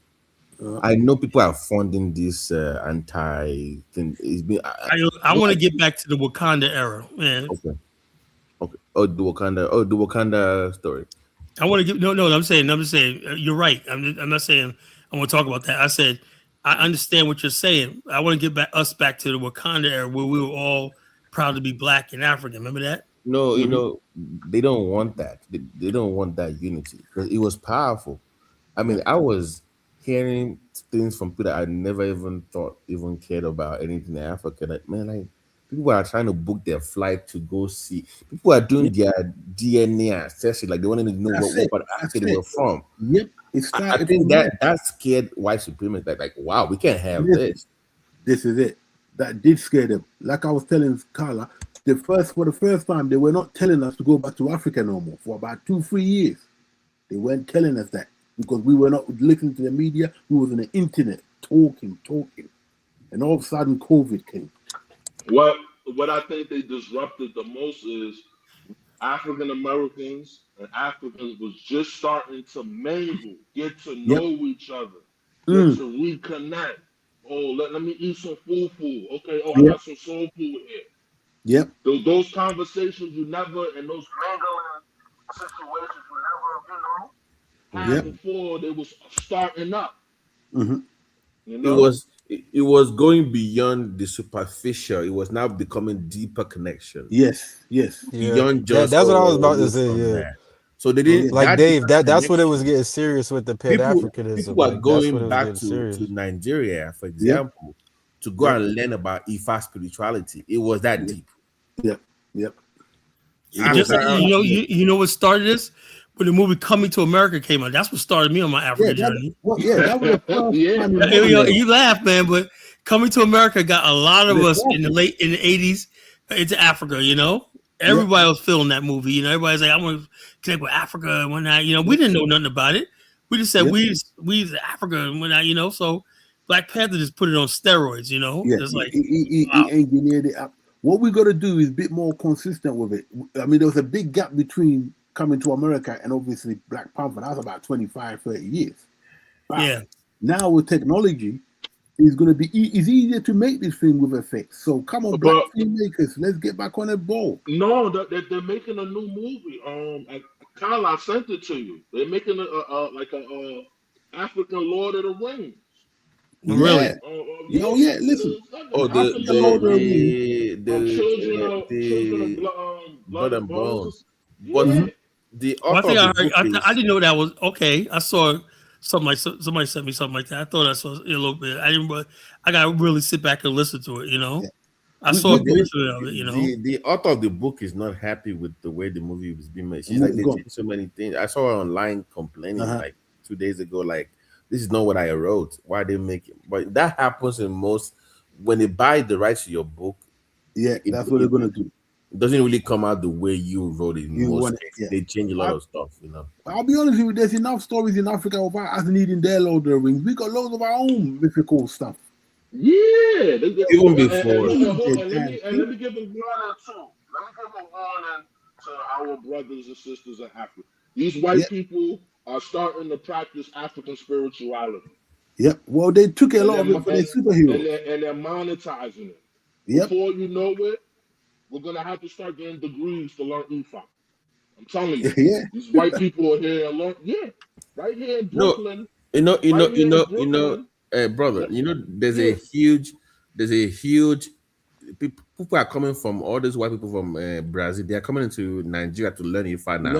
S5: I know people are funding this anti thing. It's been.
S1: I want to get back to the Wakanda era, man.
S5: Okay. Oh, the Wakanda story.
S1: I want to get no. I'm just saying. You're right. I'm not saying I want to talk about that. I said I understand what you're saying. I want to get us back to the Wakanda era where we were all proud to be black and African. Remember that?
S5: No, they don't want that. They don't want that unity because it was powerful. I mean, I was hearing things from people that I never even thought even cared about anything in Africa. Like, man, people are trying to book their flight to go see. People are doing their DNA ancestry, like they wanted to know what part of Africa they were from.
S2: Yep,
S5: I think that scared white supremacists. Like, wow, we can't have this.
S2: This is it. That did scare them. Like I was telling Carla, for the first time, they were not telling us to go back to Africa no more for about 2-3 years. They weren't telling us that because we were not listening to the media. We was on the internet talking, and all of a sudden COVID came.
S3: What I think they disrupted the most is African Americans and Africans was just starting to mingle, get to
S2: Yep.
S3: know each other, get to reconnect. Oh, let me eat some fufu. Okay, oh, I got some soul food here.
S2: Yep.
S3: Those conversations you never, and those mingling situations you never, had before they was starting up.
S2: Mm-hmm.
S3: You know?
S5: It was going beyond the superficial. It was now becoming deeper connection.
S2: Yes.
S5: Beyond just
S4: that's what I was about to say.
S5: from
S4: Yeah.
S5: there. So they didn't
S4: Like
S5: that
S4: Dave,
S5: deeper
S4: that's what it was
S5: connection.
S4: getting serious with the Pan
S5: People
S4: Africanism.
S5: are
S4: Like that's what it
S5: going
S4: was
S5: back
S4: getting serious.
S5: to Nigeria, for example, to go and learn about Ifa spirituality. It was that deep.
S2: Yep.
S1: Just you know what started this? When the movie Coming to America came out, that's what started me on my Africa journey.
S2: That was the first time.
S1: You laugh, man, but Coming to America got a lot of us in the 80s into Africa. You know, everybody was feeling that movie. You know, everybody's like, I want to connect with Africa and whatnot. You know, we didn't know nothing about it. We just said we Africa and whatnot. You know, so Black Panther just put it on steroids. You know, just like
S2: he engineered it up. What we got to do is a bit more consistent with it. I mean, there was a big gap between Coming to America and obviously Black Panther. That was about 25, 30 years. But now with technology, it's going to be it's easier to make this thing with effects. So come on, Black filmmakers, let's get back on the ball.
S3: No, they're making a new movie. Kyle, I sent it to you. They're making a African Lord of the Rings.
S1: Really?
S2: Listen.
S3: Children of Blood and Bones.
S5: The
S1: I think I heard. I didn't know that was okay. I saw something like somebody sent me something like that. I thought I saw a little bit. I didn't, but I got to really sit back and listen to it. You know, I saw a picture of it. You know,
S5: the author of the book is not happy with the way the movie was being made. She's like, they changed so many things. I saw her online complaining like 2 days ago, like, this is not what I wrote. Why they make it? But that happens in most when they buy the rights to your book.
S2: Yeah, that's what they're gonna do.
S5: It doesn't really come out the way you wrote it. They change a lot of stuff, you know.
S2: I'll be honest with you, there's enough stories in Africa about us needing their Lord of the Rings. We got loads of our own mythical stuff.
S3: Yeah,
S5: even before.
S3: Let me give a warning too. Let me give a warning to our brothers and sisters in Africa. These white people are starting to practice African spirituality.
S2: Yep. Well, they took a lot of it for their superheroes.
S3: And they're monetizing it.
S2: Yep.
S3: Before you know it, we're going to have to start getting degrees to learn Ifa. I'm telling you.
S2: Yeah.
S3: These white people are here and learn. Yeah. Right here in Brooklyn.
S5: Brother, you know, there's a huge people are coming from all these white people from Brazil. They are coming into Nigeria to learn Ifa now.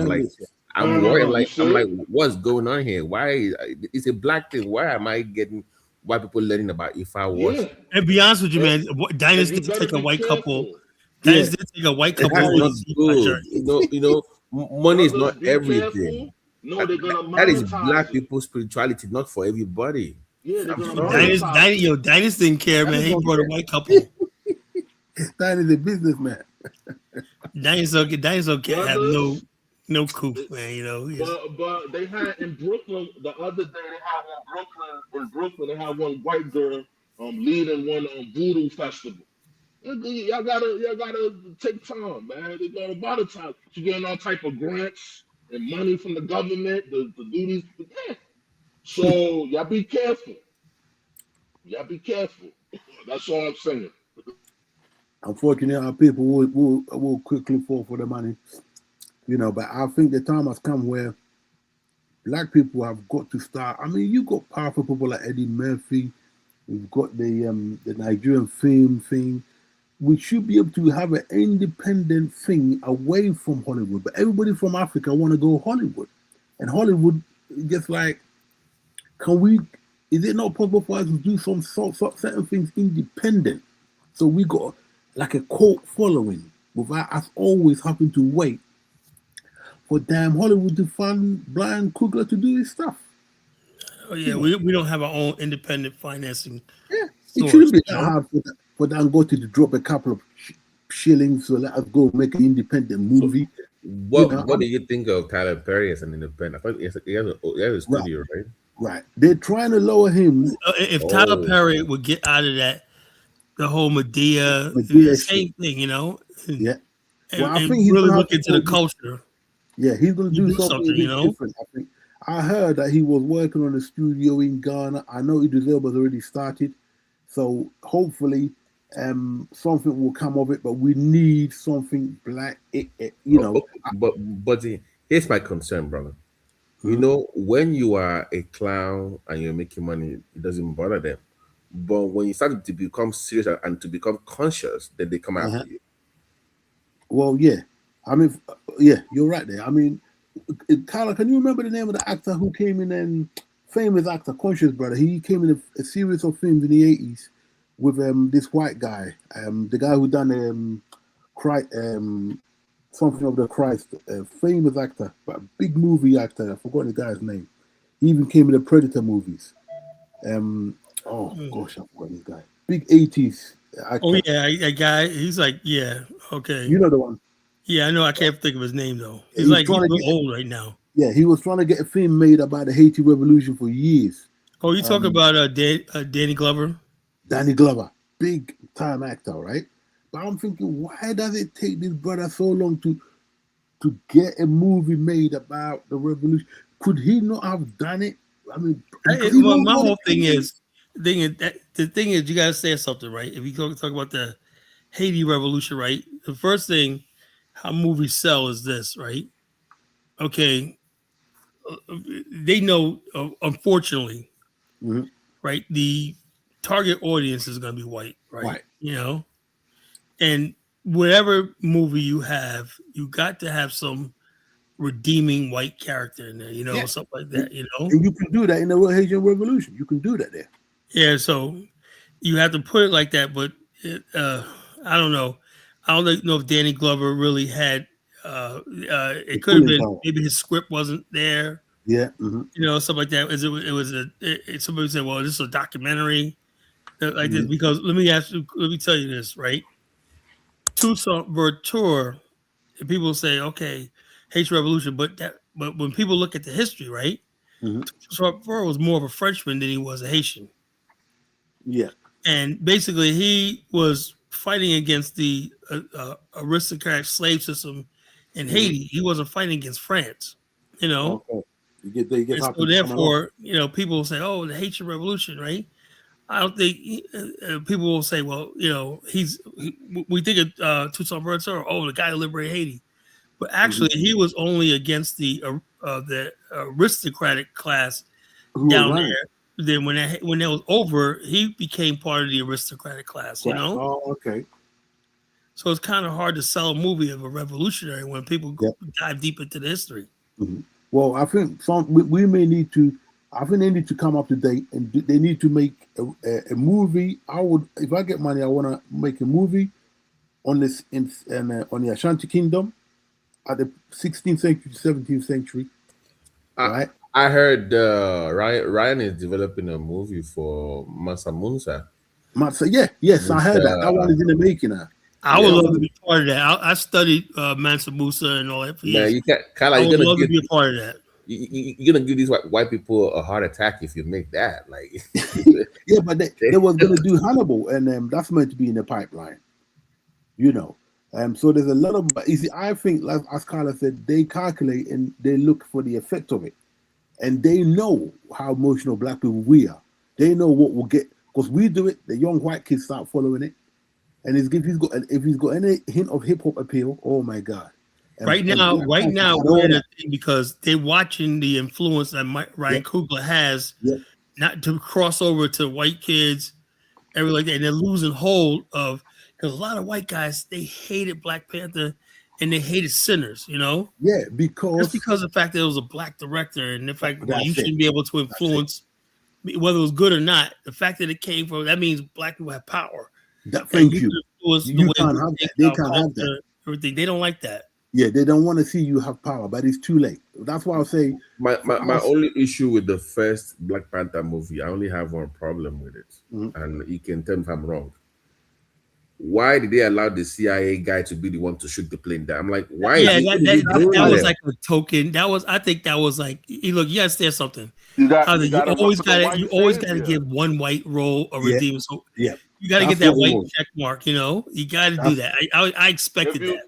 S5: I'm worried. I'm like, what's going on here? Why? It's a black thing. Why am I getting white people learning about Ifa?
S1: Yeah. And be honest with you, man, Diners did take a white couple. Diners did take a white couple.
S5: You know, money is not everything.
S3: No, they're gonna monetize
S5: that is black people's spirituality, not for everybody.
S3: Yeah, they're gonna monetize.
S1: Diners didn't care, man. He brought a white couple.
S2: Diners a businessman.
S3: Diners
S1: don't have no coup, man. You know.
S3: But they had in Brooklyn the other day. They had in Brooklyn. They had one white girl leading one voodoo festival. Y'all gotta take time, man. They got about a time. She's getting all type of grants and money from the government to do these. Yeah. So y'all be careful. That's all I'm saying.
S2: Unfortunately, our people will quickly fall for the money, you know. But I think the time has come where black people have got to start. I mean, you got powerful people like Eddie Murphy. We've got the Nigerian film thing. We should be able to have an independent thing away from Hollywood. But everybody from Africa want to go Hollywood, and Hollywood just like, is it not possible for us to do some certain things independent? So we got like a cult following without us always having to wait for damn Hollywood to fund Brian Coogler to do his stuff.
S1: Oh yeah, we don't have our own independent financing.
S2: Yeah, it shouldn't be that hard for Dangote to drop a couple of shillings so let us go make an independent movie. You
S5: What
S2: know,
S5: What do you think of Tyler Perry as an independent? I thought he has a
S2: right,
S5: studio, right?
S2: right. They're trying to lower him.
S1: If Tyler
S5: Oh,
S1: Perry would get out of that, the whole Medea,
S2: Medea shit.
S1: same thing, and,
S2: Yeah. Well,
S1: and,
S2: I think
S1: and
S2: he's
S1: really
S2: gonna have
S1: look
S2: to
S1: into the
S2: go.
S1: culture
S2: Yeah, he's gonna
S1: to
S2: do
S1: do
S2: something a
S1: something,
S2: bit different. I think. I heard that he was working on a studio in Ghana. I know Idris Elba's already started, so hopefully, something will come of it. But we need something black.
S5: here's my concern, brother. You
S2: Mhm,
S5: know, when you are a clown and you're making money, it doesn't bother them. But when you start to become serious and to become conscious, then they come
S2: uh-huh.
S5: after you.
S2: Well, yeah. I mean, yeah, you're right there. I mean, Tyler, can you remember the name of the actor who came in and famous actor, Conscious Brother? He came in a series of films in the 80s with this white guy, the guy who done Christ, something of the Christ, a famous actor, but a big movie actor. I forgot the guy's name. He even came in the Predator movies. Oh
S1: Mm.
S2: gosh, I forgot this guy. Big 80s
S1: Oh
S2: actor.
S1: yeah, that guy. He's like, yeah, okay,
S2: You know the one.
S1: yeah, I know. I can't think of his name though.
S2: He's
S1: He's
S2: trying to
S1: real
S2: get.
S1: old right now.
S2: Yeah, he was trying to get a film made about the Haiti Revolution for years.
S1: Oh, you talking
S2: Um,
S1: about Danny Glover?
S2: Danny Glover, big time actor, right? But I'm thinking, why does it take this brother so long to get a movie made about the revolution? Could he not have done it? I mean, because he knows
S1: My
S2: what it
S1: whole thing
S2: is.
S1: is, the thing is, you gotta say something, right? If you talk about the Haiti Revolution, right? The first thing how movies sell is this, right? Okay, they know, unfortunately,
S2: Mhm.
S1: right? The target audience is going to be white, right?
S2: Right.
S1: And whatever movie you have, you got to have some redeeming white character in there,
S2: Yeah.
S1: something like
S2: And,
S1: that.
S2: and you can do that in the Haitian Revolution. You can do that there.
S1: Yeah, so you have to put it like that, but I don't know. I don't know if Danny Glover really had.
S2: The
S1: It could have
S2: pulling
S1: been
S2: power.
S1: maybe his script wasn't there,
S2: Yeah. Hmm.
S1: stuff like that. It was somebody said, "Well, this is a documentary like this."
S2: Hmm.
S1: Because let me tell you this, right? Toussaint Louverture, and people say, "Okay, Haitian Revolution," but when people look at the history, right?
S2: Hmm.
S1: Toussaint Louverture was more of a Frenchman than he was a Haitian.
S2: Yeah.
S1: And basically he was fighting against the aristocratic slave system in
S2: Hmm.
S1: Haiti. He wasn't fighting against France, you know.
S2: Okay. They just
S1: And
S2: have
S1: so
S2: to come along.
S1: therefore, people will say, "Oh, the Haitian Revolution," right? I don't think people will say, "Well, we think of Toussaint Louverture, oh, the guy who liberated Haiti," but
S2: Hmm.
S1: actually he was only against the aristocratic class
S2: Who was
S1: down
S2: running?
S1: there. Then when that was over, he became part of the aristocratic class,
S2: Right. Oh, okay.
S1: So it's kind of hard to sell a movie of a revolutionary when people
S2: Yeah.
S1: dive deep into the history.
S2: Mhm. Well, I think we may need to. I think they need to come up to date, and they need to make a movie. I would, if I get money, I want to make a movie on this on the Ashanti Kingdom at the 16th century, 17th century,
S5: I
S2: right?
S5: I heard Ryan is developing a movie for Mansa Musa.
S2: Might say, yeah, yes, I
S5: With
S2: heard that. That one is in the making now.
S1: I would
S2: That
S5: yes,
S1: love
S2: one,
S1: to be part of that. I studied Mansa Musa and all that for
S5: man,
S1: years.
S5: you can't, Kyla,
S1: I would love to be a part of that.
S5: you're gonna give these white people a heart attack if you make that. Like,
S2: yeah, but they was gonna do Hannibal, and that's meant to be in the pipeline, you know. So there's a lot of. You see, I think, like as Carla said, they calculate and they look for the effect of it, and they know how emotional black people we are. They know what will get because we do it. The young white kids start following it, and if he's got any hint of hip hop appeal, oh my god! And Black
S1: Right
S2: Panther
S1: now,
S2: had
S1: we're
S2: all
S1: in a
S2: that.
S1: thing because they're watching the influence that
S2: Yeah,
S1: Ryan Coogler has,
S2: yeah,
S1: not to cross over to white kids, everything like that, and they're losing hold of because a lot of white guys they hated Black Panther and they hated Sinners,
S2: yeah.
S1: just
S2: Because
S1: because of the fact that it was a black director and the fact, well, you
S2: that's it.
S1: shouldn't be able to
S2: That's it.
S1: influence whether it was good or not. The fact that it came from that means black people have power and
S2: Thank
S1: you
S2: you.
S1: can influence the
S2: You
S1: way
S2: can't
S1: we
S2: have that.
S1: think,
S2: They
S1: our
S2: can't have that.
S1: culture, everything. They don't like that.
S2: Yeah, they don't want to see you have power, but it's too late. That's why I'll say
S5: my,
S2: for
S5: my my
S2: us.
S5: only issue with the first Black Panther movie, I only have one problem with it,
S2: Mhm,
S5: and you can tell me if I'm wrong. why did they allow the CIA guy to be the one to shoot the plane down? I'm like, why
S1: Yeah,
S5: is he
S1: that
S5: doing
S1: was
S5: that?
S1: like a token. I think that was like, look, you understand something.
S3: You got to look for the
S1: You
S3: white
S1: always got to
S3: savior.
S1: give one white role a
S2: Yeah,
S1: redeemer. So
S2: yeah.
S1: you got to get
S2: That's
S1: that
S2: what it
S1: white
S2: was.
S1: check mark. You know, you got to do
S2: That's
S1: that. I expected that.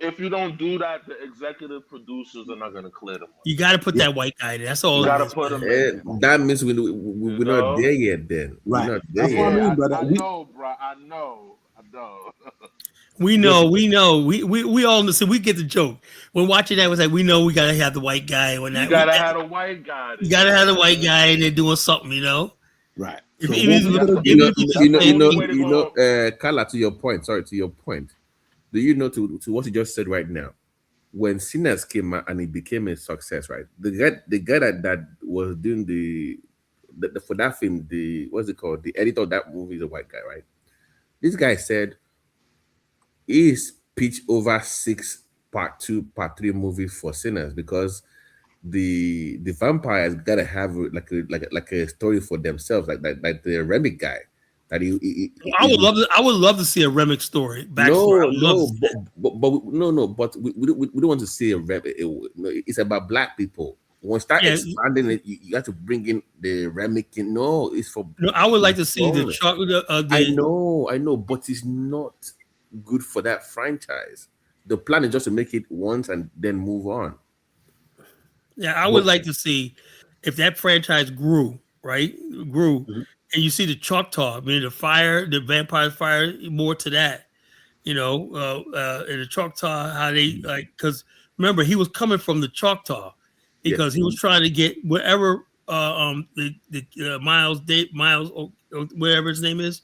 S3: If you don't do that, the executive producers are not going to clear the money.
S1: You got to put
S2: yeah,
S1: that white guy there. That's
S3: You
S1: all it
S3: got to
S1: is,
S3: put
S1: man.
S3: them in there.
S5: That means
S3: You
S5: we're not
S3: know.
S5: there yet. Then we're
S2: right.
S5: not there
S2: That's what I
S5: yet.
S2: mean,
S3: Yeah,
S2: brother.
S3: I know, bro. I know.
S1: We
S2: Yeah,
S1: know, we know, we all know. So we get the joke when watching that. Was like, we know we gotta have the white guy when
S3: You
S1: that.
S3: gotta have a white guy
S1: You
S3: there,
S1: gotta have the white
S3: man.
S1: guy and they're doing something. You know,
S2: right.
S1: if
S2: So what
S1: even
S2: we
S1: if,
S2: gotta
S5: You
S1: even
S2: do?
S5: know,
S1: if you
S5: you
S1: just
S5: know,
S3: That's the
S5: you
S1: say,
S5: know,
S3: only way to
S5: you know,
S3: go.
S5: Carla, to your point. Sorry, to your point. Do you know to what you just said right now? When Sinners came out and it became a success, right? The guy that was doing the for that film, the what's it called? The editor of that movie is a white guy, right? This guy said he's pitched over six part two, part three movies for Sinners because the vampires gotta have like a story for themselves, like the Remy guy that
S1: I would love to see a remix story backstory. I
S5: no,
S1: would love to
S5: no,
S1: see that.
S5: no, no, but we don't want to say a rep. No, it's about black people. When we start
S1: Yeah,
S5: expanding it, you have to bring in the Remican. No, it's for
S1: no, I would like to
S5: it's
S1: see the
S5: only.
S1: chart.
S5: I know, but it's not good for that franchise. The plan is just to make it once and then move on.
S1: Yeah, I would
S5: But
S1: like to see if that franchise grew, right? Grew,
S2: Mhm.
S1: and you see the Choctaw, I mean the fire, the vampire fire, more to that. You know, in the Choctaw, how they like, because remember he was coming from the Choctaw because
S5: yes,
S1: he was trying to get wherever the Miles or whatever his name is,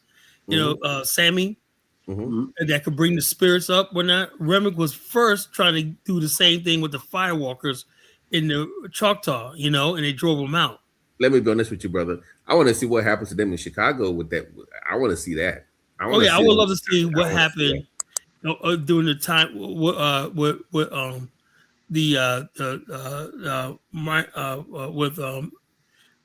S5: hmm
S1: Sammy,
S5: hmm
S2: Mhm.
S1: and that could bring the spirits up. When not Remick was first trying to do the same thing with the firewalkers in the Choctaw, and they drove them out.
S5: let me be honest with you, brother. I want to see what happens to them in Chicago with that. I want to see that. I
S1: Oh
S5: want to
S1: yeah, I
S5: see
S1: would
S5: them.
S1: love to see
S5: I
S1: what
S5: want to see that.
S1: happened during the time with with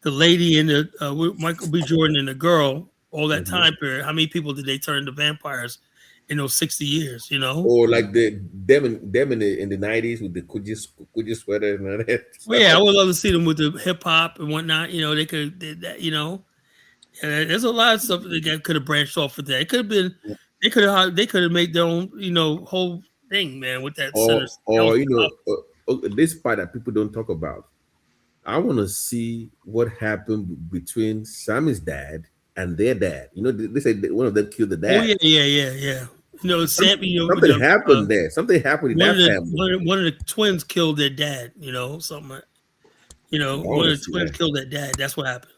S1: the lady and the with Michael B. Jordan and the girl. All that
S5: Mhm.
S1: time period, how many people did they turn into vampires in those 60 years? You know.
S5: Or like them in the 90s with the Coogee sweater and all that
S1: Well, yeah, I
S5: stuff.
S1: would love to see them with the hip hop and whatnot. They could did that. And there's a lot of stuff that they could have branched off with that. It could have been,
S2: Yeah.
S1: they could have made their own, whole thing, man, with that center. That was
S5: Or this part that people don't talk about. I want to see what happened between Sammy's dad and their dad. They say that one of them killed the
S1: oh yeah,
S5: dad.
S1: yeah, yeah, yeah. Sam,
S5: Something happened there. Something happened in that family.
S1: one of the twins killed their dad. Something.
S5: I
S1: One
S5: want to
S1: of the
S5: see
S1: twins
S5: that.
S1: killed their dad. That's what happened.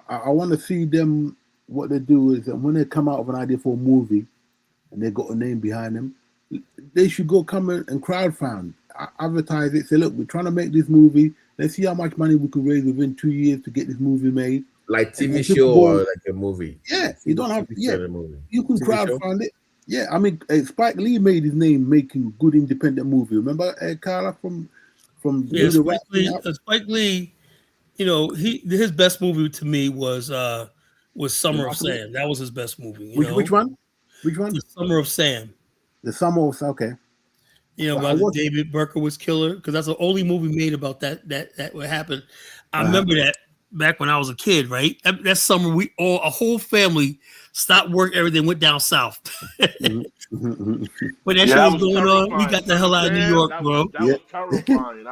S2: I want to see them. What they do is that when they come out with an idea for a movie and they got a name behind them, they should go come and crowdfund, advertise it. Say, look, we're trying to make this movie. Let's see how much money we can raise within 2 years to get this movie made.
S5: Like TV
S2: And
S5: show
S2: people
S5: or
S2: go,
S5: like a movie.
S2: yeah, you don't have,
S5: TV
S2: yeah,
S5: show or a movie.
S2: you can
S5: TV show.
S2: crowdfund it. Yeah, I mean, Spike Lee made his name making good independent movie. Remember, Carla from
S1: Yeah,
S2: Do the Right Thing Up?
S1: Spike Lee. His best movie to me was
S2: The
S1: Summer of
S2: last one?
S1: Sam. That was his best movie.
S2: Which one? Which one?
S1: The Summer of Sam.
S2: The Summer of, okay. Well, I
S1: About the
S2: watched.
S1: David Berkowitz killer, because that's the only movie made about that what happened. I
S2: Uh,
S1: remember that back when I was a kid, right? That summer, a whole family stopped work, everything went down south.
S2: mhm, mhm, mhm.
S1: When that
S3: Yeah,
S1: shit
S3: that
S1: was
S3: was
S1: going on, we
S3: terrifying.
S1: got the
S3: Son of
S1: hell out of New
S3: Sam,
S1: York, bro.
S3: that
S2: Yeah.
S3: was terrifying.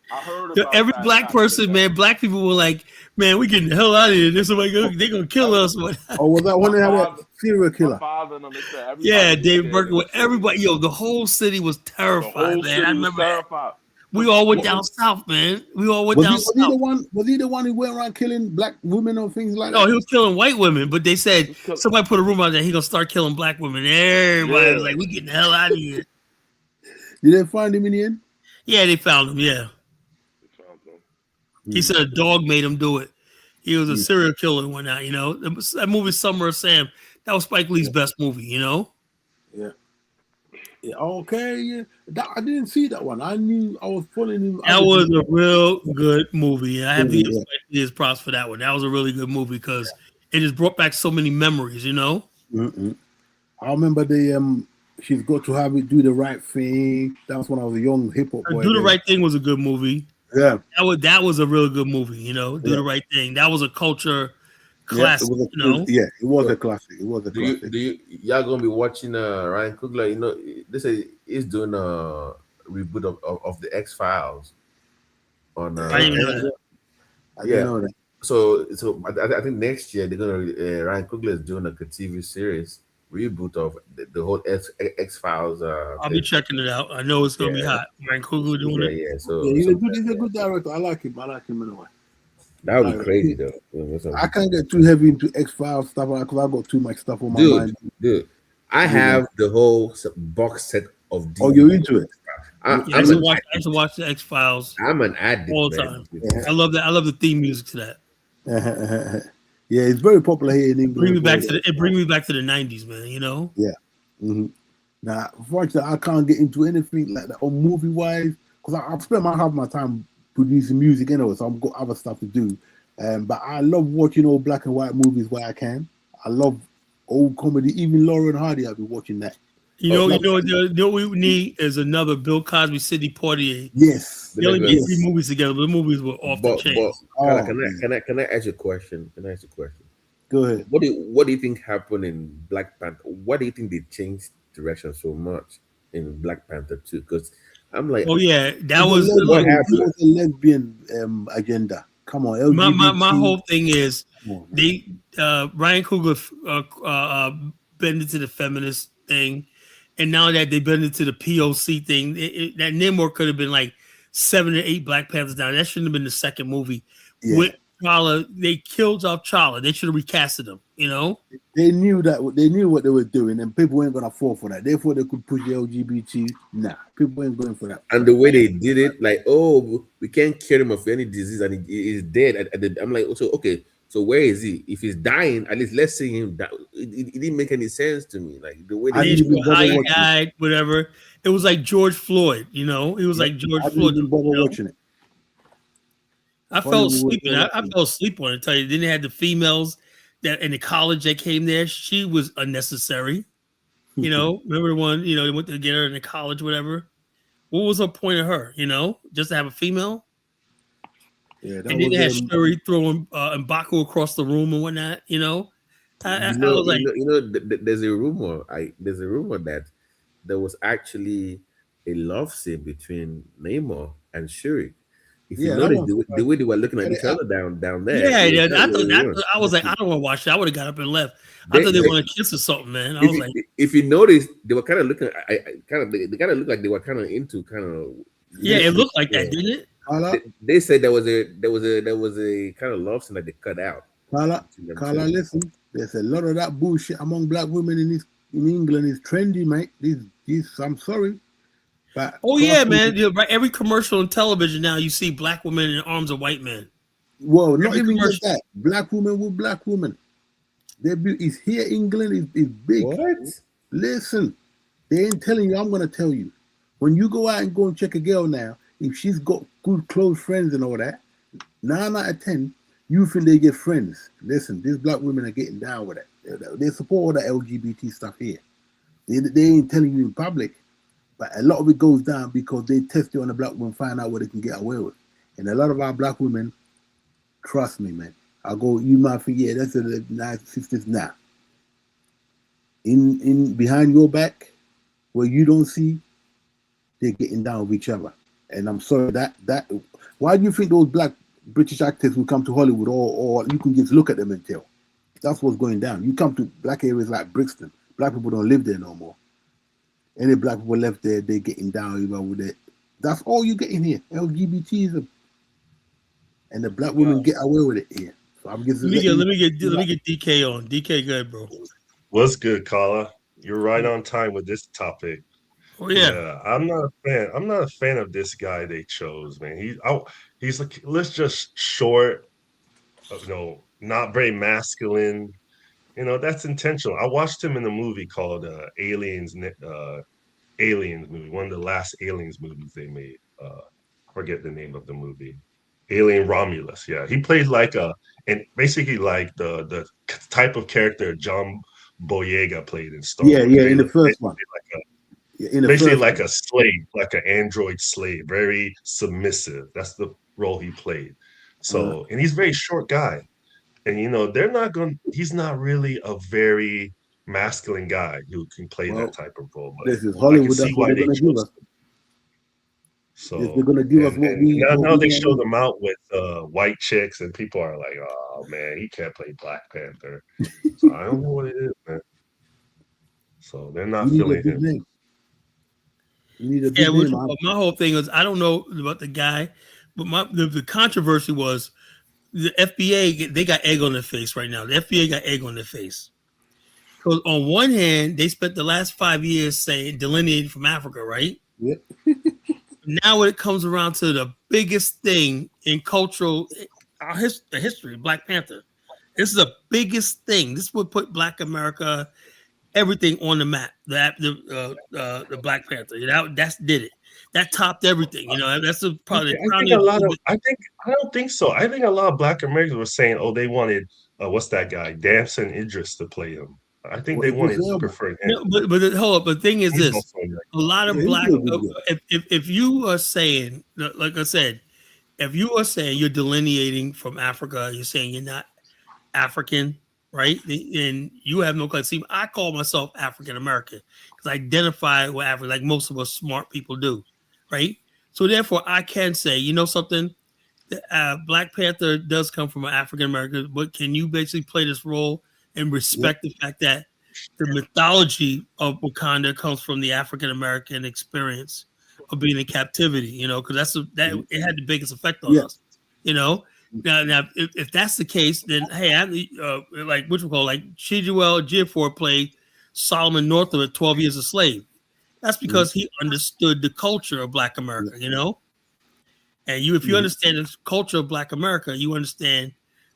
S3: I heard
S1: To
S3: about
S1: every
S3: that
S1: black
S3: back in the
S1: person,
S3: day.
S1: man, black people were like, "Man, we getting the hell out of here. This somebody they gonna kill
S3: Every,
S1: us."
S2: Or was that
S3: my
S2: one that had a
S3: father,
S2: serial
S3: my
S2: killer?
S3: father and them, they said
S1: Yeah,
S3: everybody was
S1: David
S3: scared in the
S1: Berkowitz,
S3: city.
S1: everybody, the whole city was
S3: The
S1: terrified,
S3: whole
S1: man. I
S3: city was
S1: remember that.
S3: terrified.
S1: We
S3: Cause,
S1: all went
S2: What,
S1: down south, man. We all went
S2: was
S1: down
S2: he? Was he
S1: south.
S2: the one? Was he the one who went around killing black women or things like
S1: No,
S2: that?
S1: he was killing white women, but they said
S3: it's 'cause-
S1: somebody put a rumor out there he gonna start killing black women. Everybody was
S3: yeah,
S1: like, "We getting the hell out of here."
S2: Did they find him in the end?
S1: Yeah, they found him. Yeah, he
S2: Mm,
S1: said a dog made him do it. He was a
S2: mm,
S1: serial killer and whatnot. That movie Summer of Sam. That was Spike Lee's
S2: yeah,
S1: best movie.
S2: yeah, yeah. Okay, yeah. I didn't see that one. I knew I was following him.
S1: That
S2: Other
S1: was
S2: people.
S1: a real good movie. I have to give
S2: Yeah.
S1: Spike Lee his props for that one. That was a really good movie because it just brought back so many memories.
S2: Mm-mm. I remember she's got to have it, do the right thing. That's when I was a young hip hop boy.
S1: Do the
S2: Then.
S1: Right Thing was a good movie.
S2: Yeah,
S1: that was a real good movie. You know, Do
S2: yeah,
S1: the Right Thing. That was a culture
S2: yeah. It
S1: classic.
S2: was
S1: You know,
S2: it was a
S5: So
S2: classic. It was a
S5: do you
S2: classic.
S5: y'all gonna be watching Ryan Coogler? You know, they say he's doing a reboot of the X Files on
S1: I didn't even know that.
S2: I didn't
S5: yeah.
S2: know that.
S5: So I think next year they're gonna Ryan Coogler is doing a TV series reboot of the whole X Files
S1: I'll be
S5: thing.
S1: checking it out. I know it's gonna be
S5: Yeah,
S1: hot. Ryan Coogler doing it.
S5: yeah.
S2: Yeah,
S5: So so
S2: he's a good director. I like him. I like him anyway.
S5: that would be
S2: I,
S5: crazy though. That's
S2: I
S5: something.
S2: can't get too heavy into X Files stuff because I got too much stuff on my
S5: Dude,
S2: mind.
S5: dude, I
S2: You know.
S5: have the whole box set of
S2: Oh, you're
S5: DVD.
S2: into it.
S1: Yeah, I
S5: I'm
S1: used to
S5: an
S1: watch. I used to
S5: addict.
S1: watch the X Files
S5: I'm an addict,
S1: all the
S5: man.
S1: time. I love that. I love the theme music to that.
S2: Yeah, it's very popular here in England
S1: Bring me
S2: as well.
S1: back to the. It bring me back to the '90s, man. You know.
S2: Yeah. hmm Now, unfortunately, I can't get into anything like that or movie wise because I've spent half my time producing music anyway, so I've got other stuff to do. But I love watching old black and white movies where I can. I love old comedy, even Laura and Hardy. I'll be watching that.
S1: You
S5: Oh,
S1: know.
S2: Like,
S1: You know what we need is another Bill Cosby, Sidney Poitier.
S2: yes,
S1: They only made three
S2: yes.
S1: movies together, but the movies were off the chain.
S5: but Carla,
S2: Oh, man.
S5: can I ask you a question? Can I ask you a question?
S2: Go ahead.
S5: What do you think happened in Black Panther? What do you think they changed direction so much in Black Panther 2? Because I'm like,
S1: Oh yeah, that
S2: It's a
S1: was
S5: what
S1: like
S2: lesbian, it
S5: happened?
S2: was a lesbian agenda. Come on,
S1: my
S2: LGBT.
S1: whole thing is
S2: Come on, man.
S1: they Ryan Coogler bend into the feminist thing, and now that they bend into the POC thing, that Namor could have been like 7 or 8 Black Panthers down. That shouldn't have been the second movie
S2: Yeah.
S1: with T'Challa. They killed off T'Challa. They should have recasted him. You know.
S2: They knew what they were doing, and people weren't gonna fall for that. Therefore, they could push the LGBT. Nah, people ain't going for that.
S5: And the way they did it, like, oh, we can't cure him of any disease, and he is dead. I'm like, so okay, so where is he? If he's dying, at least let's see him die. It didn't make any sense to me, like the way
S1: They
S2: I
S5: they.
S2: didn't
S1: didn't
S2: even
S1: show how
S2: bother
S1: he
S2: watching it.
S1: died, whatever. It was like George Floyd, you know. It was like George
S2: I didn't
S1: Floyd.
S2: even bother
S1: You know?
S2: watching it.
S1: I fell
S2: Hollywood
S1: asleep.
S2: was
S1: I fell asleep on it. Tell you, then they had the females that in the college that came there. She was unnecessary. You know, remember the one? You know, they went to get her in the college, whatever. What was the point of her? You know, just to have a female.
S2: Yeah, that
S1: And then
S2: was
S1: they had Shuri throwing M'Baku across the room and whatnot. You know, I was like,
S5: There's a rumor that there was actually a love scene between Namor and Shuri. If you
S2: yeah, that
S5: notice
S2: one.
S5: the way they were looking at
S2: Cut it
S5: each
S2: out.
S5: other down there,
S1: yeah,
S5: it was
S1: yeah.
S5: kind of
S1: I was like, I don't want to watch that. I would have got up and left. I
S5: they,
S1: thought they were
S5: they,
S1: going to kiss or something, man. I
S5: if
S1: was like,
S5: if you notice, they were kind of looking. Kind of they kind of looked like they were kind of into kind of.
S1: yeah, it
S2: Listen,
S1: looked like that,
S5: Yeah.
S1: didn't it?
S2: Carla,
S5: They said there was a kind of love scene that they cut out
S2: Carla,
S5: between them
S2: Carla.
S5: two.
S2: Listen, there's a lot of that bullshit among black women in England is trendy, mate. These. I'm sorry, but
S1: Oh yeah,
S2: trust me.
S1: man. Yeah, right. Every commercial on television now, you see black women in the arms of white men.
S2: Well, not
S1: Every
S2: even just
S1: commercial.
S2: that. Black women with black women. Is here. England is big.
S5: What?
S2: Listen, they ain't telling you. I'm gonna tell you. When you go out and go and check a girl now, if she's got good close friends and all that, 9 out of 10, you think they get friends. Listen, these black women are getting down with it. They support all the LGBT stuff here. They ain't telling you in public, but a lot of it goes down because they test it on the black woman, find out what they can get away with. And a lot of our black women, trust me, man. I go, you might think, yeah, that's a nice sisters. Nah. In behind your back, where you don't see, they're getting down with each other. And I'm sorry that why do you think those black British actors will come to Hollywood or you can just look at them and tell? That's what's going down. You come to black areas like Brixton, black people don't live there no more. Any black people left there, they're getting down even with it. That's all you get in here. LGBTism. And the black women get away with it here. So I'm just
S1: Let me get DK on. DK, good, bro.
S6: What's good, Carla? You're right on time with this topic.
S1: Oh yeah.
S6: Yeah, I'm not a fan. I'm not a fan of this guy they chose, man. He's like, let's just short, not very masculine. That's intentional. I watched him in a movie called Aliens. Aliens movie, one of the last Aliens movies they made. Forget the name of the movie. Alien Romulus. Yeah, he played and basically like the type of character John Boyega played in Star
S2: Yeah,
S6: Wars.
S2: yeah, in the first one.
S6: Basically like a slave, like an android slave, very submissive. That's the role he played. So, and he's a very short guy. And he's not really a very masculine guy who can play that type of role.
S2: This is
S6: But I can
S2: Hollywood.
S6: see
S2: That's what
S6: why
S2: they're
S6: they
S2: gonna give
S6: chose
S2: us.
S6: him.
S2: They're
S6: So
S2: gonna give us what we
S6: now they show
S2: want.
S6: them out with white chicks, and people are like, "Oh man, he can't play Black Panther." So I don't know what it is, man. So they're not
S2: You need a
S6: feeling
S2: big
S6: him.
S2: name. You need a big name.
S1: My whole thing is I don't know about the guy, but the controversy was the FBA. They got egg on their face right now. The FBA got egg on their face. Because on one hand, they spent the last 5 years saying delineating from Africa, right?
S2: Yep.
S1: Now when it comes around to the biggest thing in cultural the history of Black Panther, this is the biggest thing. This would put Black America, everything on the map. The Black Panther, that's did it. That topped everything. That's probably.
S6: I don't think so. I think a lot of Black Americans were saying, "Oh, they wanted what's that guy, Damson Idris, to play him." I think they preferred him.
S1: No, but hold up. The thing is this: a lot of Black. If you are saying, like I said, if you are saying you're delineating from Africa, you're saying you're not African, right? And you have no class. See, I call myself African American because I identify with Africa, like most of us smart people do, right? So therefore, I can say, something. Black Panther does come from an African American, but can you basically play this role and respect the fact that the mythology of Wakanda comes from the African American experience of being in captivity? Because it had the biggest effect on us. Now if that's the case, then hey, like Chijuel Ejiofor played Solomon Northup at 12 Years a Slave. That's because he understood the culture of Black America. And if you understand the culture of Black America, you understand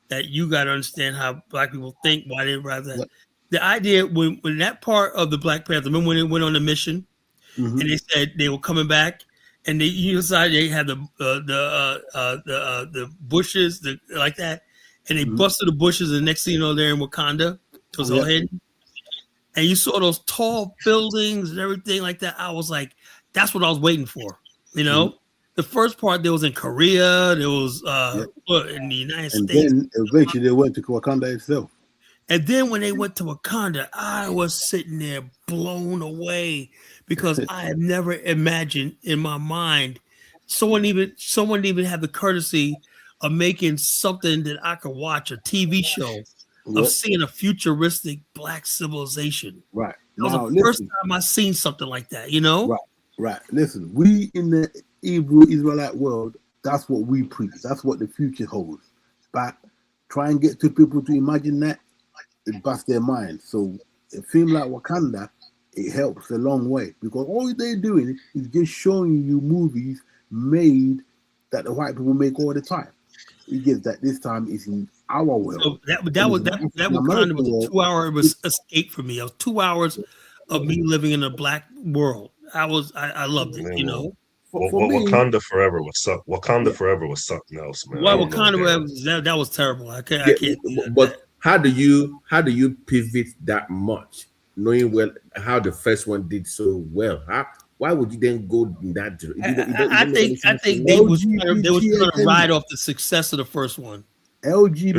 S1: that you got to understand how Black people think, why they rather. The idea when that part of the Black Panther, remember when they went on a mission and they said they were coming back, and they decided they had the bushes like that, and they busted the bushes, and the next thing you know, they're in Wakanda. It was all hidden, and you saw those tall buildings and everything like that. I was like, that's what I was waiting for, The first part there was in Korea, there was in the United States.
S2: And then eventually they went to Wakanda itself.
S1: And then when they went to Wakanda, I was sitting there blown away because I had never imagined in my mind someone even had the courtesy of making something that I could watch, a TV show of seeing a futuristic Black civilization.
S2: Right.
S1: That was the first time I seen something like that,
S2: Right. Listen, we in the Hebrew Israelite world, that's what we preach. That's what the future holds. But try and get to people to imagine that, it busts their mind. So a film like Wakanda, it helps a long way because all they're doing is just showing you movies made that the white people make all the time. It gets that this time is in our world.
S1: So that Wakanda was a 2-hour escape for me. It was 2 hours of me living in a Black world. I loved it,
S6: Wakanda Forever was something. Wakanda Forever was something else, man.
S1: Well, Wakanda that was terrible. I can't.
S5: But how do you pivot that much, knowing how the first one did so well? Why would you then go in that direction?
S1: I think they was trying to ride off the success of the first one.
S2: LGBT.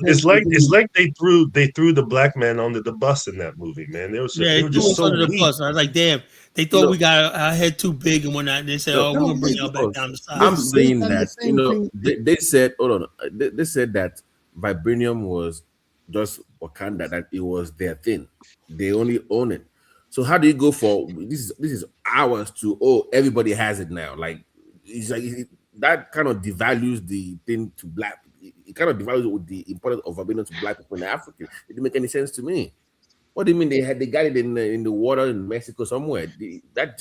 S6: It's like they threw the Black man under the bus in that movie, man. They were just so under the bus.
S1: I was like, damn, they thought we got our head too big and whatnot. And they said, we're gonna bring y'all back down the side.
S5: I'm saying that they said, hold on, they said that vibranium was just Wakanda, that it was their thing. They only own it. So how do you go for this is ours to everybody has it now? Like it's like that kind of devalues the thing to Black. It kind of devalues the importance of vibranium to Black people in Africa. It didn't make any sense to me. What do you mean they got it in the water in Mexico somewhere?
S6: But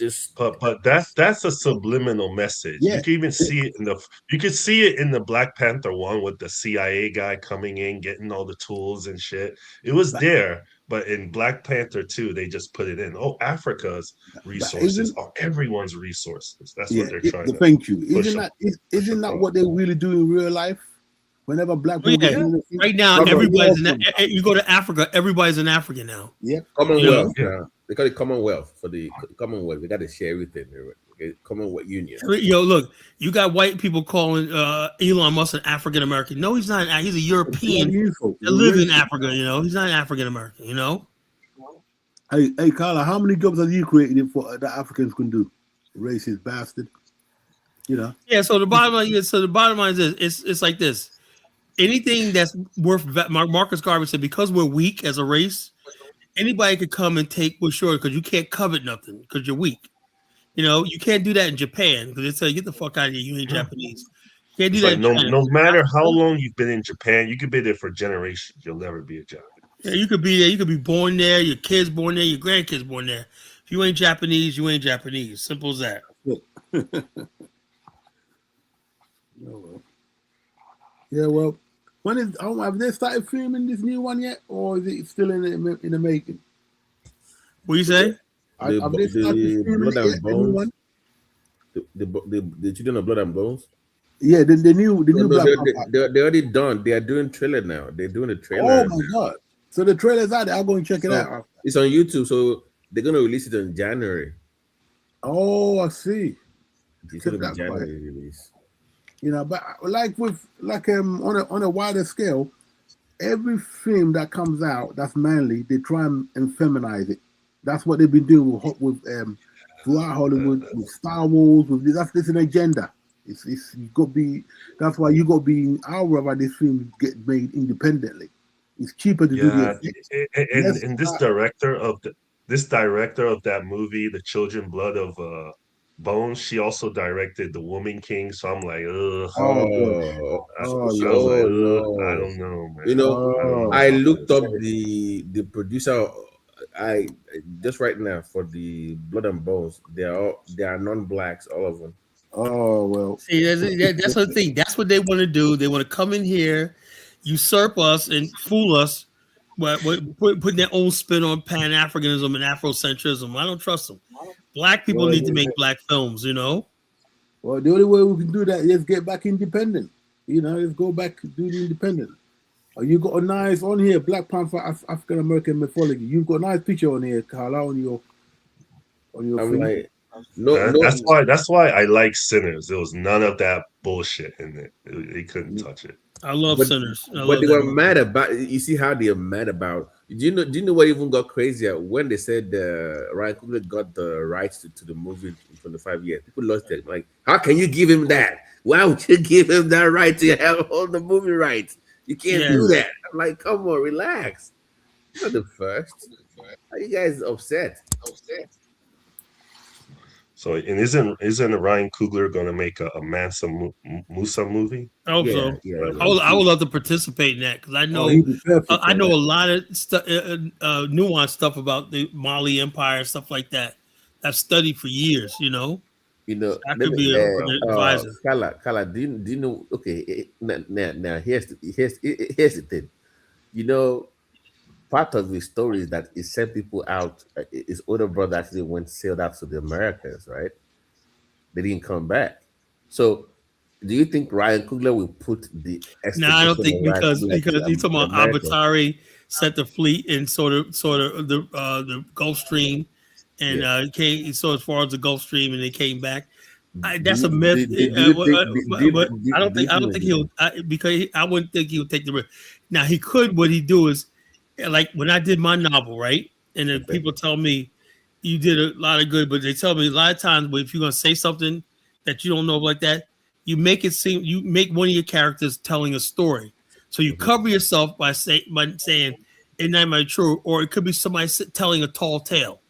S6: that's a subliminal message. Yeah. You can even see it in the Black Panther one with the CIA guy coming in, getting all the tools and shit. It was there, but in Black Panther 2, they just put it in. Oh, Africa's resources are everyone's resources. That's what they're trying to.
S2: Thank you. Isn't that what they really do in real life? Whenever black
S1: Oh,
S2: people get
S1: yeah.
S2: together,
S1: Right now, everybody's you go to Africa, everybody's in Africa now.
S2: Yeah.
S5: Commonwealth.
S6: Yeah.
S5: Now they call it Commonwealth for the Commonwealth. We got to share everything. Okay? Commonwealth Union.
S1: Yo, look, you got white people calling Elon Musk an African American. No, he's not. He's a European that live in Africa. You know, he's not African American. You know.
S2: Hey, Carla, how many jobs have you created for that Africans can do? Racist bastard. You know.
S1: Yeah. So the bottom line is, it's like this. Anything that's worth Marcus Garvey said, because we're weak as a race, anybody could come and take what's yours because you can't covet nothing because you're weak. You know, you can't do that in Japan because they say, get the fuck out of here. You ain't Japanese. You can't do
S6: It's
S1: that
S6: like
S1: in
S6: no,
S1: China.
S6: no matter how long you've been in Japan, you could be there for generations. You'll never be a Japanese.
S1: Yeah, you could be there. You could be born there. Your kids born there. Your grandkids born there. If you ain't Japanese, you ain't Japanese. Simple as that.
S2: Yeah, well, when is have they started filming this new one yet, or is it still in the making?
S1: What you say?
S2: Have they started filming
S5: Blood
S2: it yet,
S5: and
S2: the new
S5: Bones.
S2: one?
S5: The Children of Blood and Bones.
S2: Yeah, the new
S5: No,
S2: Black Panther.
S5: they're already done. They are doing trailer now. They're doing a trailer.
S2: Oh my god! So the trailer's out there. I'll go and check it out.
S5: It's on YouTube, so they're gonna release it in January.
S2: Oh, I see.
S5: It's gonna be January release.
S2: You know, but on a wider scale, every film that comes out that's manly, they try and feminize it. That's what they've been doing with throughout Hollywood, with Star Wars. This an agenda. It's you got to be. That's why you got to be. I'd rather this film get made independently. It's cheaper to do the effects.
S6: And this director of that movie, The Children Blood of Bones, she also directed The Woman King. So I'm like, ugh. I don't know, man.
S5: You know, I looked up the producer. I just right now for the Blood and Bones. They are non-blacks, all of them.
S2: Oh well.
S1: See, that's the thing. That's what they want to do. They want to come in here, usurp us, and fool us, but putting their own spin on Pan Africanism and Afrocentrism. I don't trust them. Black people need to make black films. You know.
S2: Well, the only way we can do that is get back independent. You know, let's go back to do the independent. You got a nice on here, Black Panther, African American mythology. You've got a nice picture on here, Carla, on your
S5: I'm like,
S6: that's why I like Sinners. There was none of that bullshit in it. They couldn't touch it.
S1: I love Sinners.
S5: But they were mad about. You see how they are mad about. Do you know what even got crazier when they said Ryan Coogler got the rights to the movie in 25 years? People lost it. Like, how can you give him that? Why would you give him that right to have all the movie rights? You can't do that. I'm like, come on, relax. You're not the first. Are you guys upset?
S6: So, and isn't Ryan Coogler going to make a Mansa Musa movie?
S1: I hope so. Yeah. I would love to participate in that because I know a lot of nuanced stuff about the Mali Empire and stuff like that. I've studied for years. You know. I could be an advisor.
S5: Kala, do you know? Okay, now here's the thing. You know, part of the story is that he sent people out. His older brother actually sailed out to the Americas, right? They didn't come back. So, do you think Ryan Coogler will put the?
S1: No, I don't think because he's talking about Abatari set the fleet in sort of the Gulf Stream. And came so as far as the Gulf Stream, and they came back. That's a myth. But I don't think he'll because I wouldn't think he would take the risk. Now he could. What he do is like when I did my novel, right? And then people tell me you did a lot of good, but they tell me a lot of times, if you're gonna say something that you don't know like that, you make one of your characters telling a story. So you cover yourself by saying it might be true, or it could be somebody telling a tall tale.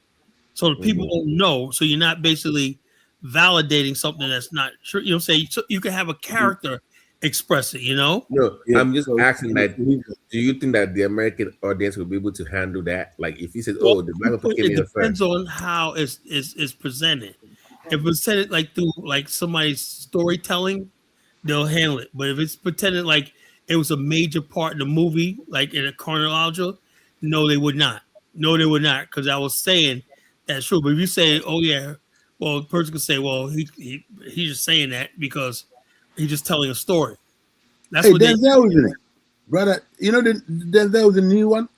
S1: So the people won't know. So you're not basically validating something that's not true. You know what I'm saying? So you can have a character express it, you know?
S5: No, I'm just asking that. Do you think that the American audience will be able to handle that? Like if he says, "Oh, the black people came in first." It
S1: depends on how it's presented. If it's presented like through like somebody's storytelling, they'll handle it. But if it's pretended like it was a major part in the movie, like in a chronological, no, they would not. No, they would not, because I was saying that's true. But if you say, "Oh yeah," well, the person could say, "Well, he's just saying that because he's just telling a story." That's
S2: Hey,
S1: what they.
S2: Denzel was in it, brother. You know Denzel was in the new one,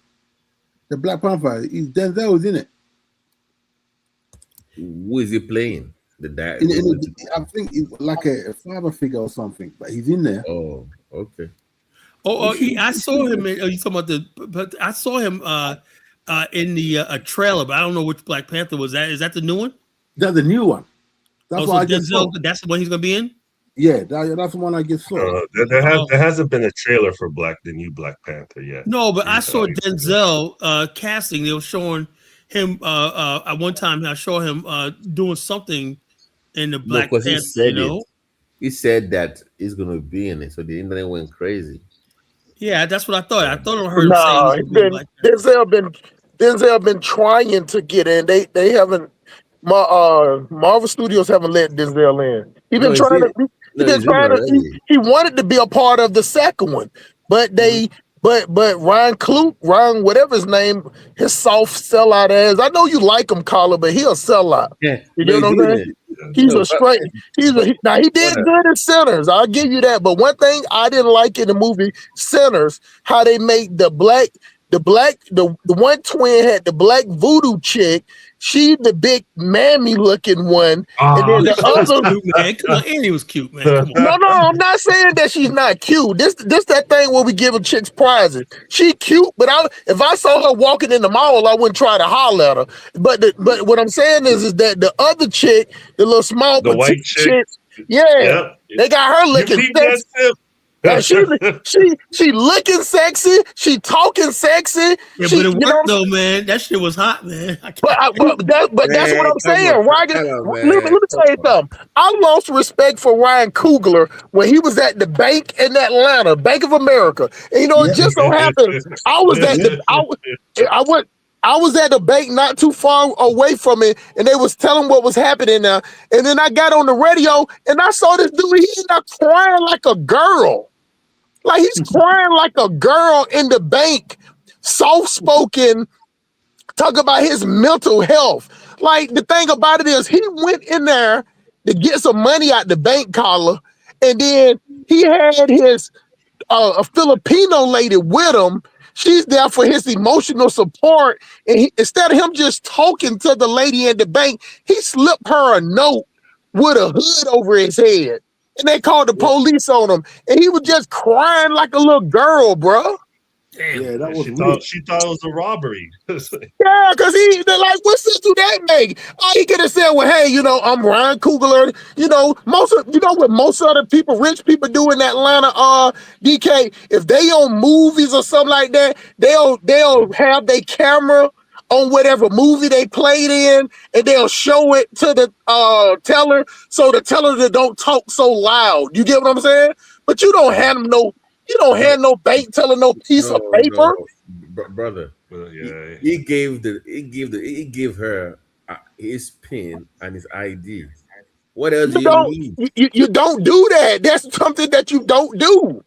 S2: the Black Panther. Denzel was in it.
S5: Who is he playing? The dad.
S2: I think he's like a father figure or something, but he's in there.
S5: Oh, okay.
S1: I saw him. You talking about But I saw him in the a trailer, but I don't know which Black Panther was that. Is that the new one?
S2: That's the new one. That's
S1: So
S2: what I just saw.
S1: Denzel. That's the one he's gonna be in.
S2: Yeah, that's the one I just saw.
S6: There hasn't been a trailer for the new Black Panther yet.
S1: No, but I saw Denzel casting. They were showing him at one time. I saw him doing something in the
S5: No,
S1: Black
S5: because he
S1: Panther.
S5: said it. He said that he's gonna be in it, so the internet went crazy.
S1: Yeah, that's what I thought. I thought I heard him
S7: Nah,
S1: saying Black
S7: Denzel been trying to get in. They haven't. Marvel Studios haven't let Denzel in. He's been
S5: No,
S7: trying to. He
S5: no,
S7: been
S5: he's in
S7: trying to.
S5: already.
S7: He wanted to be a part of the second one, but but Ryan, whatever his name, his soft sellout ass. I know you like him, Carla, but he a sellout.
S5: Yeah,
S7: You
S5: no,
S7: get what
S5: he's
S7: I'm
S5: doing
S7: saying?
S5: it.
S7: He's
S5: No,
S7: a straight. Now he did good in Sinners. I'll give you that. But one thing I didn't like in the movie Sinners, how they made the one twin had the black voodoo chick. She the big mammy looking one, and then the other.
S1: Cute, man. Come on, Annie was cute, man. Come on.
S7: No, I'm not saying that she's not cute. This that thing where we giving chicks prizes. She cute, but if I saw her walking in the mall, I wouldn't try to holler at her. But what I'm saying is that the other chick, the little small
S6: the white chick,
S7: yeah, they got her looking sexy. She looking sexy. She talking sexy.
S1: Yeah, but it worked though, man. That shit was hot, man.
S7: But that's what I'm saying. Let me tell you something. I lost respect for Ryan Coogler when he was at the bank in Atlanta, Bank of America. And it just so happened I was at the bank not too far away from it, and they was telling what was happening now. And then I got on the radio and I saw this dude. He's not crying like a girl. Like he's crying like a girl in the bank, soft-spoken, talk about his mental health. Like the thing about it is he went in there to get some money out the bank collar, and then he had his a Filipino lady with him. She's there for his emotional support, and instead of him just talking to the lady in the bank, he slipped her a note with a hood over his head. And they called the police on him, and he was just crying like a little girl, bro.
S1: Damn.
S2: Yeah, that was
S6: she thought it was a robbery.
S7: Yeah, because they're like, what sense do that make? Oh, he could have said, well, hey, I'm Ryan Coogler. What most other people, rich people do in Atlanta, DK, if they on movies or something like that, they'll have their camera on whatever movie they played in, and they'll show it to the teller, so the teller that don't talk so loud. You get what I'm saying? But you don't hand no bank teller no piece of paper.
S5: Brother.
S6: Yeah.
S5: He gave her his pin and his ID. What else do you need?
S7: You don't do that. That's something that you don't do.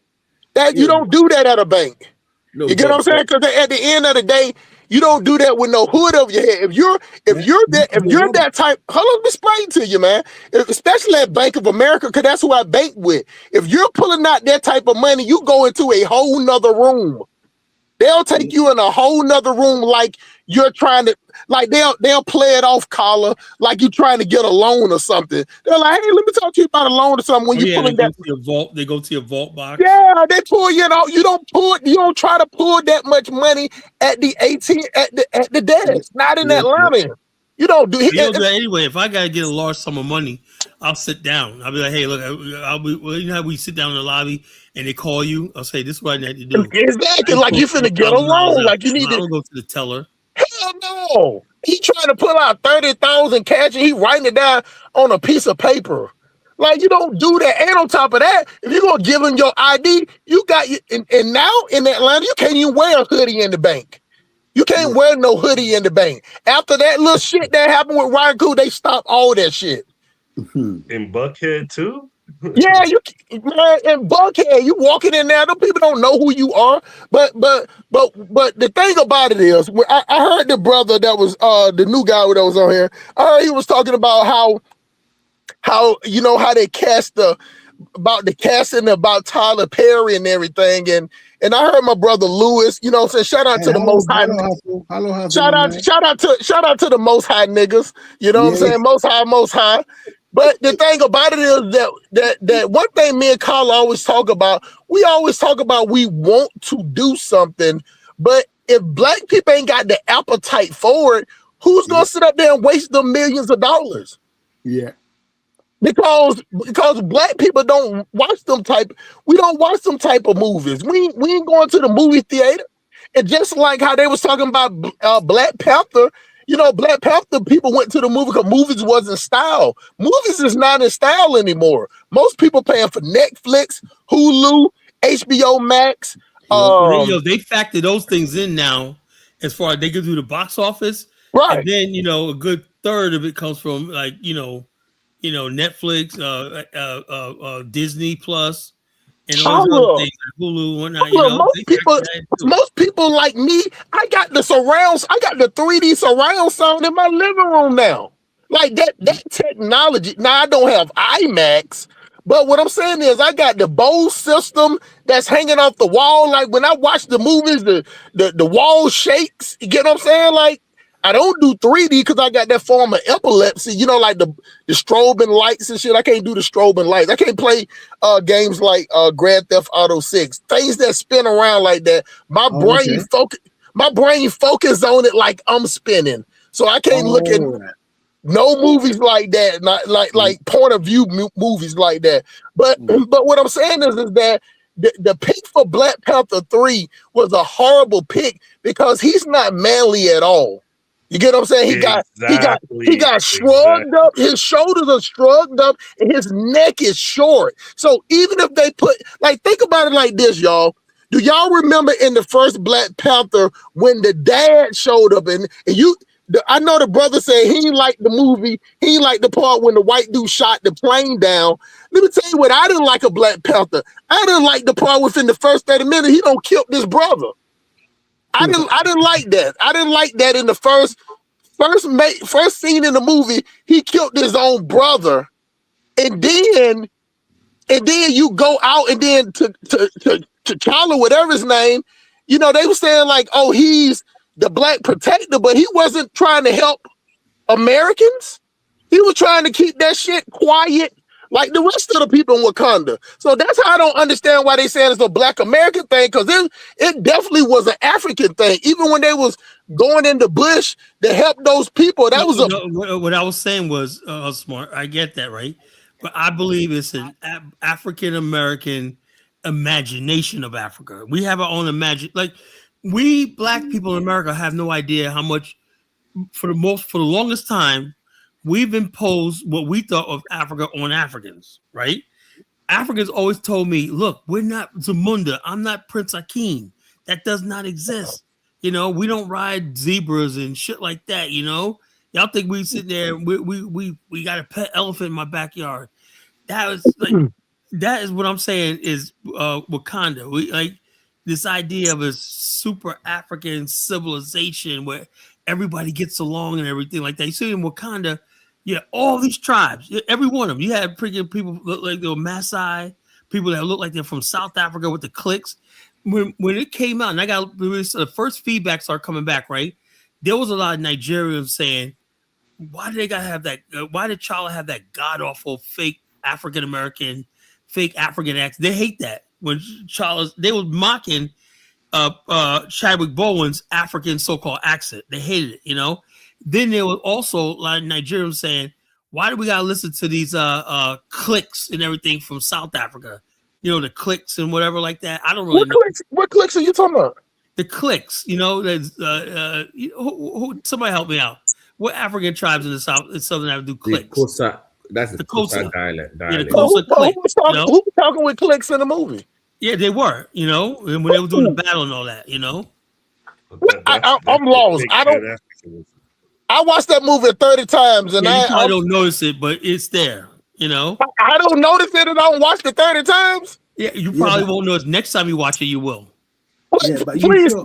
S7: You don't do that at a bank. No, you get what I'm saying? Because at the end of the day, you don't do that with no hood over your head. If you're that type, hold on, let me explain to you, man. Especially at Bank of America, because that's who I bank with. If you're pulling out that type of money, you go into a whole nother room. They'll take you in a whole nother room like you're trying to, like they'll play it off, collar, like you're trying to get a loan or something. They're like, hey, let me talk to you about a loan or something. When you pulling that,
S1: they go to your vault box.
S7: Yeah, they pull you out. You don't try to pull that much money at the ATM at the desk. Not in Atlanta. You don't do
S1: it. Anyway, if I gotta get a large sum of money, I'll sit down. I'll be like, hey, look, you know how we sit down in the lobby and they call you? I'll say, this is what I need to do.
S7: Exactly, like you finna get a loan. Like you need to
S1: go to the teller.
S7: Hell no. He trying to pull out 30,000 cash and he writing it down on a piece of paper. Like you don't do that. And on top of that, if you're gonna give him your ID, you got you. And now in Atlanta, you can't even wear a hoodie in the bank. You can't wear no hoodie in the bank. After that little shit that happened with Ryan Coogler, they stopped all that shit.
S6: In Buckhead too?
S7: Yeah, man, in Buckhead, you walking in there, them people don't know who you are. But the thing about it is, I heard the brother that was the new guy that was on here. I heard he was talking about how they cast the the casting, about Tyler Perry and everything, and I heard my brother Lewis, you know what I'm saying? Shout out to the Most High. Shout out to the Most High niggas. You know what I'm saying? Most High. But the thing about it is that one thing me and Kyle always talk about, we want to do something, but if black people ain't got the appetite for it, who's gonna sit up there and waste the millions of dollars?
S2: Yeah.
S7: Because black people don't watch them type of movies. We ain't going to the movie theater. And just like how they was talking about Black Panther, you know, Black Panther people went to the movie because movies wasn't style. Movies is not in style anymore. Most people paying for Netflix, Hulu, HBO Max.
S1: They factor those things in now as far as they go through the box office.
S7: Right.
S1: And then, you know, a good third of it comes from like, Netflix, Disney Plus, and all those other things like Hulu, whatnot.
S7: Most people like me, I got the 3D surround sound in my living room now. Like that technology. Now I don't have IMAX, but what I'm saying is I got the Bose system that's hanging off the wall. Like when I watch the movies, the wall shakes. You get what I'm saying? Like I don't do 3D because I got that form of epilepsy, you know, like the strobing lights and shit. I can't do the strobing lights. I can't play games like Grand Theft Auto 6. Things that spin around like that. My brain focus on it like I'm spinning. So I can't look at no movies like that, not like point of view movies like that. But what I'm saying is that the pick for Black Panther 3 was a horrible pick because he's not manly at all. You get what I'm saying? He got shrugged up. His shoulders are shrugged up, and his neck is short. So even if they think about it like this, y'all. Do y'all remember in the first Black Panther when the dad showed up I know the brother said he didn't like the movie. He didn't like the part when the white dude shot the plane down. Let me tell you what I didn't like a Black Panther. I didn't like the part within the first 30 minutes he don't kill this brother. I didn't like that. I didn't like that in the first scene in the movie. He killed his own brother, and then you go out and then to T'Challa, whatever his name, you know, they were saying like, oh, he's the Black Protector, but he wasn't trying to help Americans. He was trying to keep that shit quiet like the rest of the people in Wakanda. So that's how I don't understand why they saying it's a Black American thing, because it definitely was an African thing. Even when they was going in the bush to help those people, that was
S1: what I was saying was smart. I get that, right? But I believe it's an African American imagination of Africa. We have our own like we Black people in America have no idea how much for the longest time we've imposed what we thought of Africa on Africans, right? Africans always told me, look, we're not Zamunda. I'm not Prince Hakeem. That does not exist. You know, we don't ride zebras and shit like that, you know? Y'all think we sit there and we got a pet elephant in my backyard. That is what I'm saying is Wakanda. We like this idea of a super African civilization where everybody gets along and everything like that. You see in Wakanda, yeah, all these tribes, every one of them. You had freaking people look like they were Maasai, people that look like they're from South Africa with the cliques. When it came out, and the first feedback started coming back, right? There was a lot of Nigerians saying, why did they gotta have that? Why did T'Challa have that god awful fake African American, fake African accent? They hate that. When they were mocking Chadwick Boseman's African so-called accent. They hated it, you know. Then there was also a lot of Nigerians saying, why do we gotta listen to these cliques and everything from South Africa? You know, the cliques and whatever like that. I don't really know.
S7: What cliques are you talking about?
S1: The cliques, you know, somebody help me out. What African tribes in the South and Southern Africa do cliques?
S5: That's the Kosa dialect.
S1: Yeah, the Kosa clique.
S7: Who was talking with cliques in the movie?
S1: Yeah, they were, you know, when they were doing the battle and all that, you know.
S7: I'm lost. I watched that movie 30 times, and
S1: I don't notice it, but it's there, you know.
S7: I don't notice it, and I don't watch it 30 times.
S1: Yeah, you probably won't notice. Next time you watch it, you will.
S2: Yeah, but please,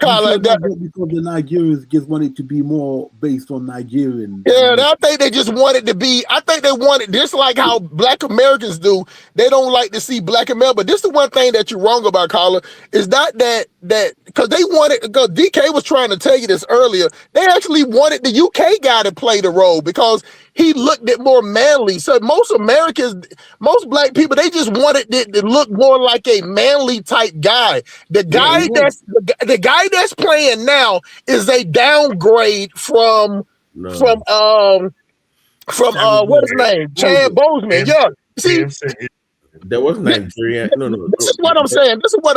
S7: Carla,
S2: because the Nigerians just want it to be more based on Nigerian.
S7: Yeah, I think they just wanted to be. I think they wanted just like how Black Americans do. They don't like to see Black America. But this is the one thing that you're wrong about, Carla, is not that because they wanted. Because DK was trying to tell you this earlier. They actually wanted the UK guy to play the role because he looked it more manly. So most Americans, most Black people, they just wanted it to look more like a manly type guy. The guy the guy that's playing now is a downgrade from what is his name? Chad Boseman. Yeah. See,
S5: there was Nigerian. No.
S7: This is what I'm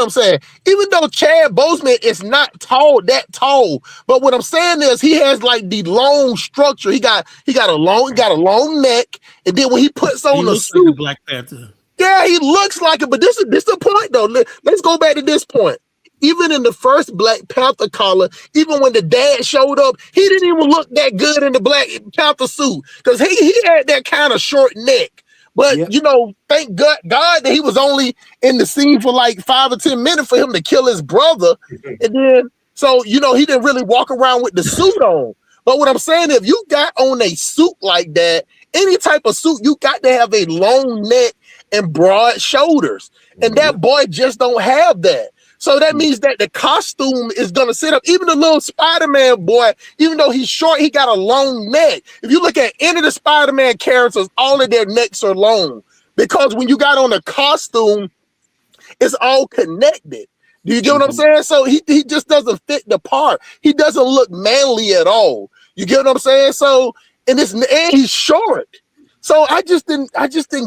S7: saying. Even though Chad Boseman is not that tall, but what I'm saying is he has like the long structure. He got a long neck, and then when he puts on a suit,
S1: like Black Panther.
S7: Yeah, he looks like it. But this is the point though. Let's go back to this point. Even in the first Black Panther collar, even when the dad showed up, he didn't even look that good in the Black Panther suit because he had that kind of short neck. But, thank God that he was only in the scene for like 5 or 10 minutes for him to kill his brother. And then, so, he didn't really walk around with the suit on. But what I'm saying, if you got on a suit like that, any type of suit, you got to have a long neck and broad shoulders. And that boy just don't have that. So that means that the costume is going to sit up. Even the little Spider-Man boy, even though he's short, he got a long neck. If you look at any of the Spider-Man characters, all of their necks are long. Because when you got on a costume, it's all connected. Do you get what I'm saying? So he just doesn't fit the part. He doesn't look manly at all. You get what I'm saying? So, and he's short. So I just didn't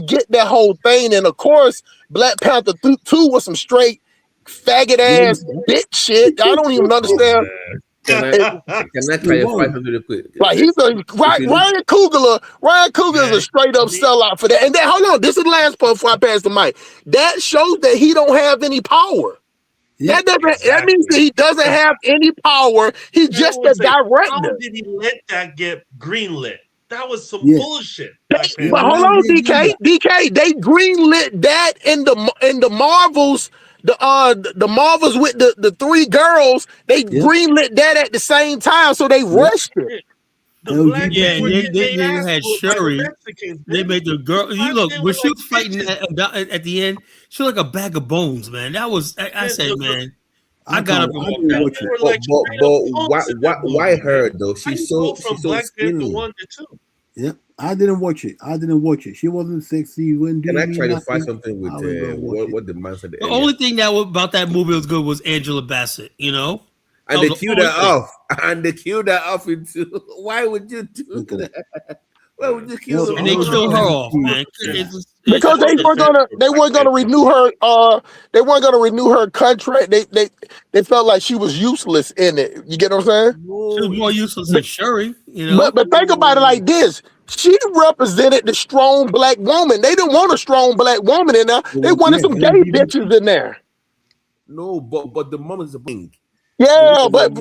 S7: get that whole thing. And of course, Black Panther 2 was some straight faggot ass bitch shit. I don't even understand.
S5: Can I clarify something real quick?
S7: Like Ryan Coogler. Ryan Coogler is a straight up sellout for that. And then hold on, this is the last part before I pass the mic. That shows that he don't have any power. Yeah, that means that he doesn't have any power. He's just a director.
S6: How did he let that get greenlit? That was some bullshit.
S7: But hold on, DK. They greenlit that in the Marvels. The Marvels with the 3 girls, they greenlit that at the same time, so they rushed it.
S1: They had Shuri. They made the girl. You look when she was fighting at the end. She was like a bag of bones, man. That was I said, man. I got up and walked out.
S5: But why her though? She's so skinny.
S2: Yeah, I didn't watch it. She wasn't sexy.
S5: Can I try to find something with what the man said?
S1: The only thing about that movie was good was Angela Bassett, And
S5: they killed her off. Into why would you do that? Why would you kill her?
S1: And they killed her off, man.
S7: Because they weren't gonna renew her. They weren't gonna renew her contract. They felt like she was useless in it. You get what I'm saying?
S1: She was more useless than Shuri,
S7: But think about it like this: she represented the strong Black woman. They didn't want a strong Black woman in there. They wanted some gay bitches in there.
S5: No, but the mom is a thing.
S7: Yeah, but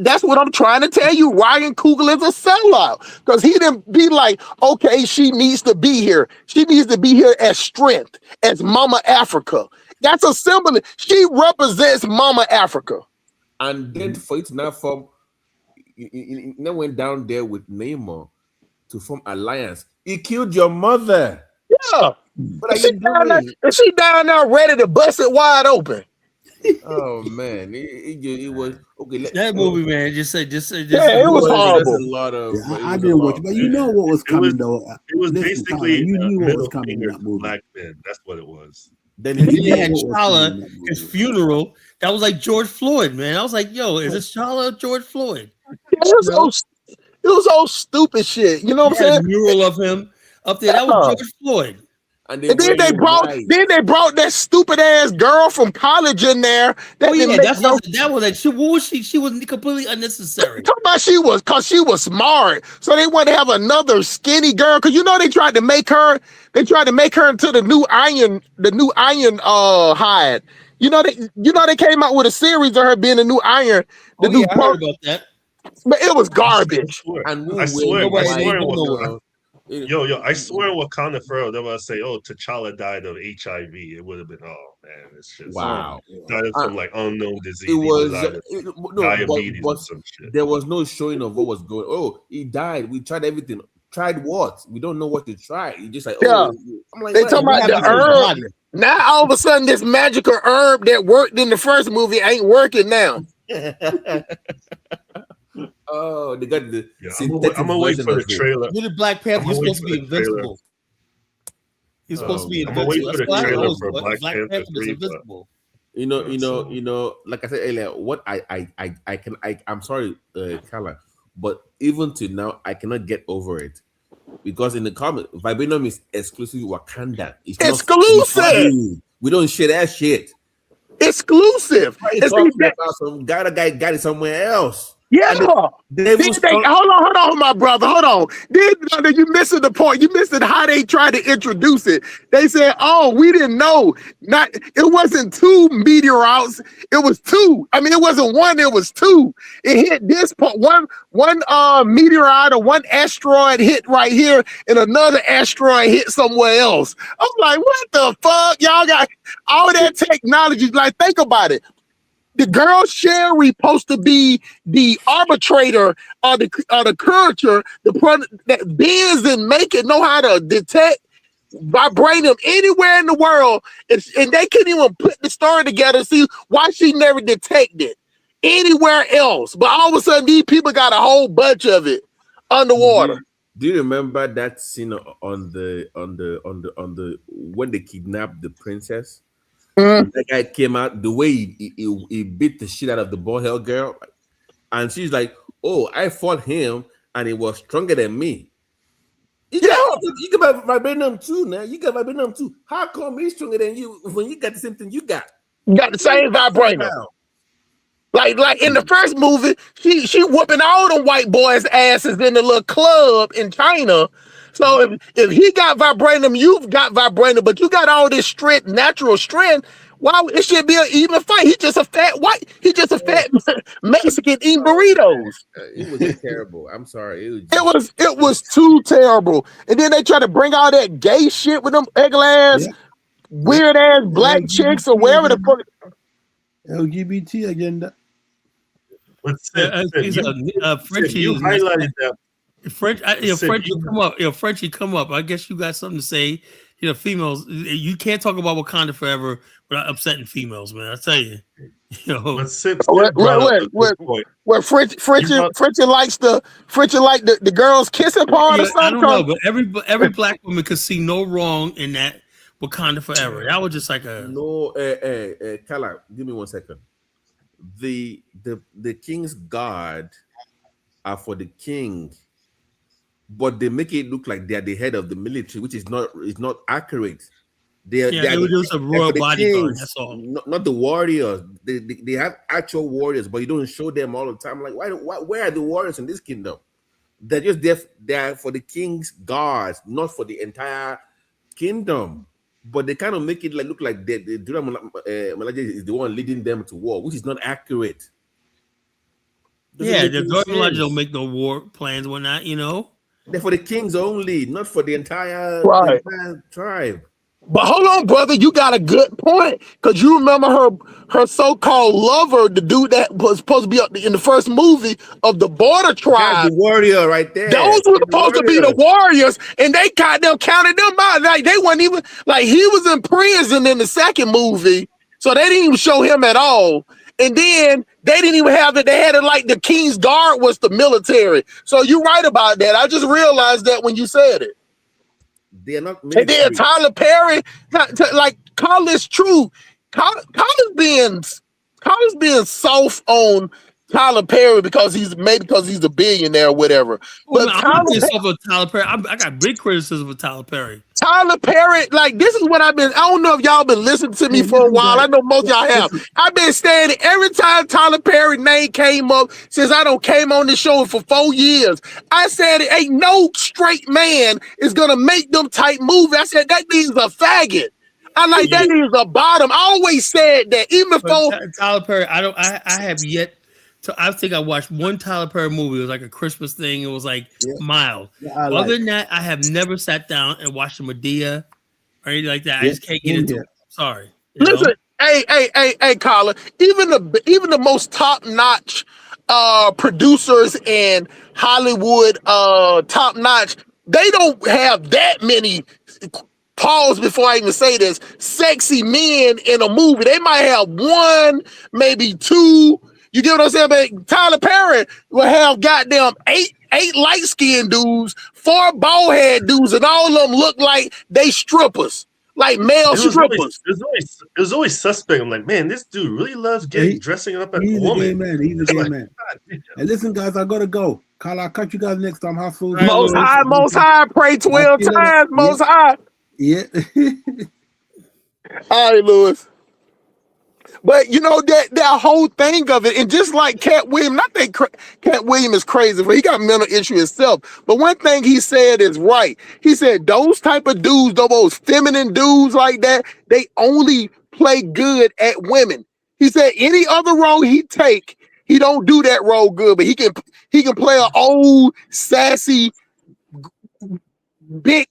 S7: that's what I'm trying to tell you. Ryan Coogler is a sellout because he didn't be like, okay, she needs to be here. She needs to be here as strength, as Mama Africa. That's a symbol. She represents Mama Africa.
S5: And then for it to not form, you went down there with Neymar to form alliance. He killed your mother.
S7: Yeah,
S5: what are you doing?
S7: She down there ready to bust it wide open.
S5: Oh man, it was okay.
S1: That movie, man, just
S7: it was horrible.
S5: A lot of.
S2: I didn't watch it, but you know what was coming though.
S6: It was basically
S2: you knew what was coming in that movie.
S6: Black men. That's what it was.
S1: Then he had T'Challa, his funeral. That was like George Floyd, man. I was like, yo, is this T'Challa or George Floyd?
S7: It was all stupid shit. You know what I'm saying?
S1: A mural of him up there. That was George Floyd.
S7: And then they brought that stupid ass girl from college in there.
S1: She was completely unnecessary.
S7: Talking about she was smart, so they wanted to have another skinny girl because they tried to make her into the new Iron Hide. They came out with a series of her being the new Iron.
S1: I heard about that.
S7: But it was garbage.
S6: I swear it was. Yo, I swear Wakanda Forever, they were say, oh, T'Challa died of HIV. It would have been, oh man, it's just
S8: wow.
S6: died of some like unknown disease.
S8: It was
S6: diabetes
S8: but
S6: or some shit.
S8: there was no showing of what was going. Oh, he died. We tried everything. Tried what? We don't know what to try. You just like, oh, I'm like,
S7: they talking about the herb. Now all of a sudden, this magical herb that worked in the first movie ain't working now.
S8: Oh, they got the.
S6: I'm gonna wait for the trailer.
S9: You're the Black Panther. You're supposed to be invincible. You're supposed to be invincible.
S6: I'm gonna wait for the trailer for Black Panther 3.
S9: Invincible.
S8: You know, like I said earlier, what I'm sorry, Kala, but even to now, I cannot get over it because in the comic, Vibranium is exclusive Wakanda. It's exclusive. We don't share that shit.
S7: Exclusive.
S8: It's talking about some guy got it somewhere else.
S7: Yeah. Hold on, my brother. Hold on. Then you missing the point. You missing how they tried to introduce it. They said, "Oh, we didn't know. It wasn't 2 meteorites. It was 2. I mean, it wasn't 1. It was 2. It hit this point. One meteorite or one asteroid hit right here, and another asteroid hit somewhere else. I'm like, what the fuck? Y'all got all that technology. Like, think about it. The girl Sherry supposed to be the arbitrator or the curator, that bends and make it know how to detect vibranium anywhere in the world, and they couldn't even put the story together to see why she never detected anywhere else. But all of a sudden, these people got a whole bunch of it underwater.
S8: Do you remember that scene on the when they kidnapped the princess? That guy came out, the way he beat the shit out of the bald-headed girl, and she's like, "Oh, I fought him, and he was stronger than me." You got vibranium too, now. You got vibranium too. How come he's stronger than you when you got the same thing you got?
S7: You got the same vibranium. Like in the first movie, she whooping all them white boys' asses in the little club in China. So if he got vibranium, you've got vibranium, but you got all this strength, natural strength. Wow, it should be an even fight. He's just a fat white. He's just a fat Mexican eating burritos.
S8: It was terrible. I'm sorry.
S7: It was too terrible. And then they try to bring all that gay shit with them ugly ass, weird ass black chicks or wherever the fuck.
S2: LGBT agenda.
S1: Frenchie,
S6: you highlighted that.
S1: Frenchie, come up. I guess you got something to say. You know, females. You can't talk about Wakanda forever without upsetting females, man. I tell you. You know.
S7: Wait. Frenchie likes the girls kissing part or something.
S1: I don't know, but every black woman could see no wrong in that Wakanda forever. That was just like a
S8: Kala, give me 1 second. The king's guard are for the king, but they make it look like they are the head of the military, which is not accurate. They were
S1: just a royal bodyguard. That's all.
S8: Not the warriors. They have actual warriors, but you don't show them all the time. Like, where are the warriors in this kingdom? They're just there. They're for the king's guards, not for the entire kingdom. But they kind of make it look like the Malaje is the one leading them to war, which is not accurate.
S1: The Malaje don't make no war plans, whatnot, you know.
S8: They're for the kings only, not for the entire tribe.
S7: But hold on, brother, you got a good point, because you remember her so-called lover, the dude that was supposed to be up in the first movie of the border tribe.
S8: The warrior right there.
S7: Those were supposed to be the warriors, and they counted them out. Like, they weren't even, like, he was in prison in the second movie, so they didn't even show him at all. And then they didn't even have it. They had it like the King's Guard was the military. So you're right about that. I just realized that when you said it.
S8: They're not.
S7: And then Tyler Perry, like, call this true. Collar's being soft on Tyler Perry because he's a billionaire or whatever.
S1: But Tyler Perry, I got big criticism of Tyler Perry.
S7: Tyler Perry, like, this is what I don't know if y'all been listening to me for a while. I know most of y'all have. I've been saying it every time Tyler Perry name came up since I came on this show for 4 years. I said it ain't no straight man is gonna make them type movies. I said that means a faggot. I like that means a bottom. I always said that even before
S1: Tyler Perry. I have yet I think I watched one Tyler Perry movie. It was like a Christmas thing. It was like mild.
S2: Yeah,
S1: Other than that, I have never sat down and watched a Medea or anything like that. I just can't get into it. Sorry.
S7: Listen, hey, Colin. Even the most top notch producers in Hollywood, top notch, they don't have that many. Pause before I even say this. Sexy men in a movie, they might have one, maybe two. You get what I'm saying? But Tyler Perry will have goddamn eight light skinned dudes, 4 bald head dudes, and all of them look like they strippers. Like male strippers.
S6: It was always suspect. I'm like, man, this dude really loves dressing up as a woman.
S2: He's a gay man. And listen, guys, I gotta go. Carl, I'll catch you guys next time.
S7: Most high, pray 12 times. Most high.
S2: Yeah.
S7: All right, Lewis. But you know that whole thing of it, and just like Cat Williams, I think Cat Williams is crazy, but he got mental issue himself. But one thing he said is right. He said those type of dudes, those feminine dudes like that, they only play good at women. He said any other role he take, he don't do that role good, but he can play an old sassy, big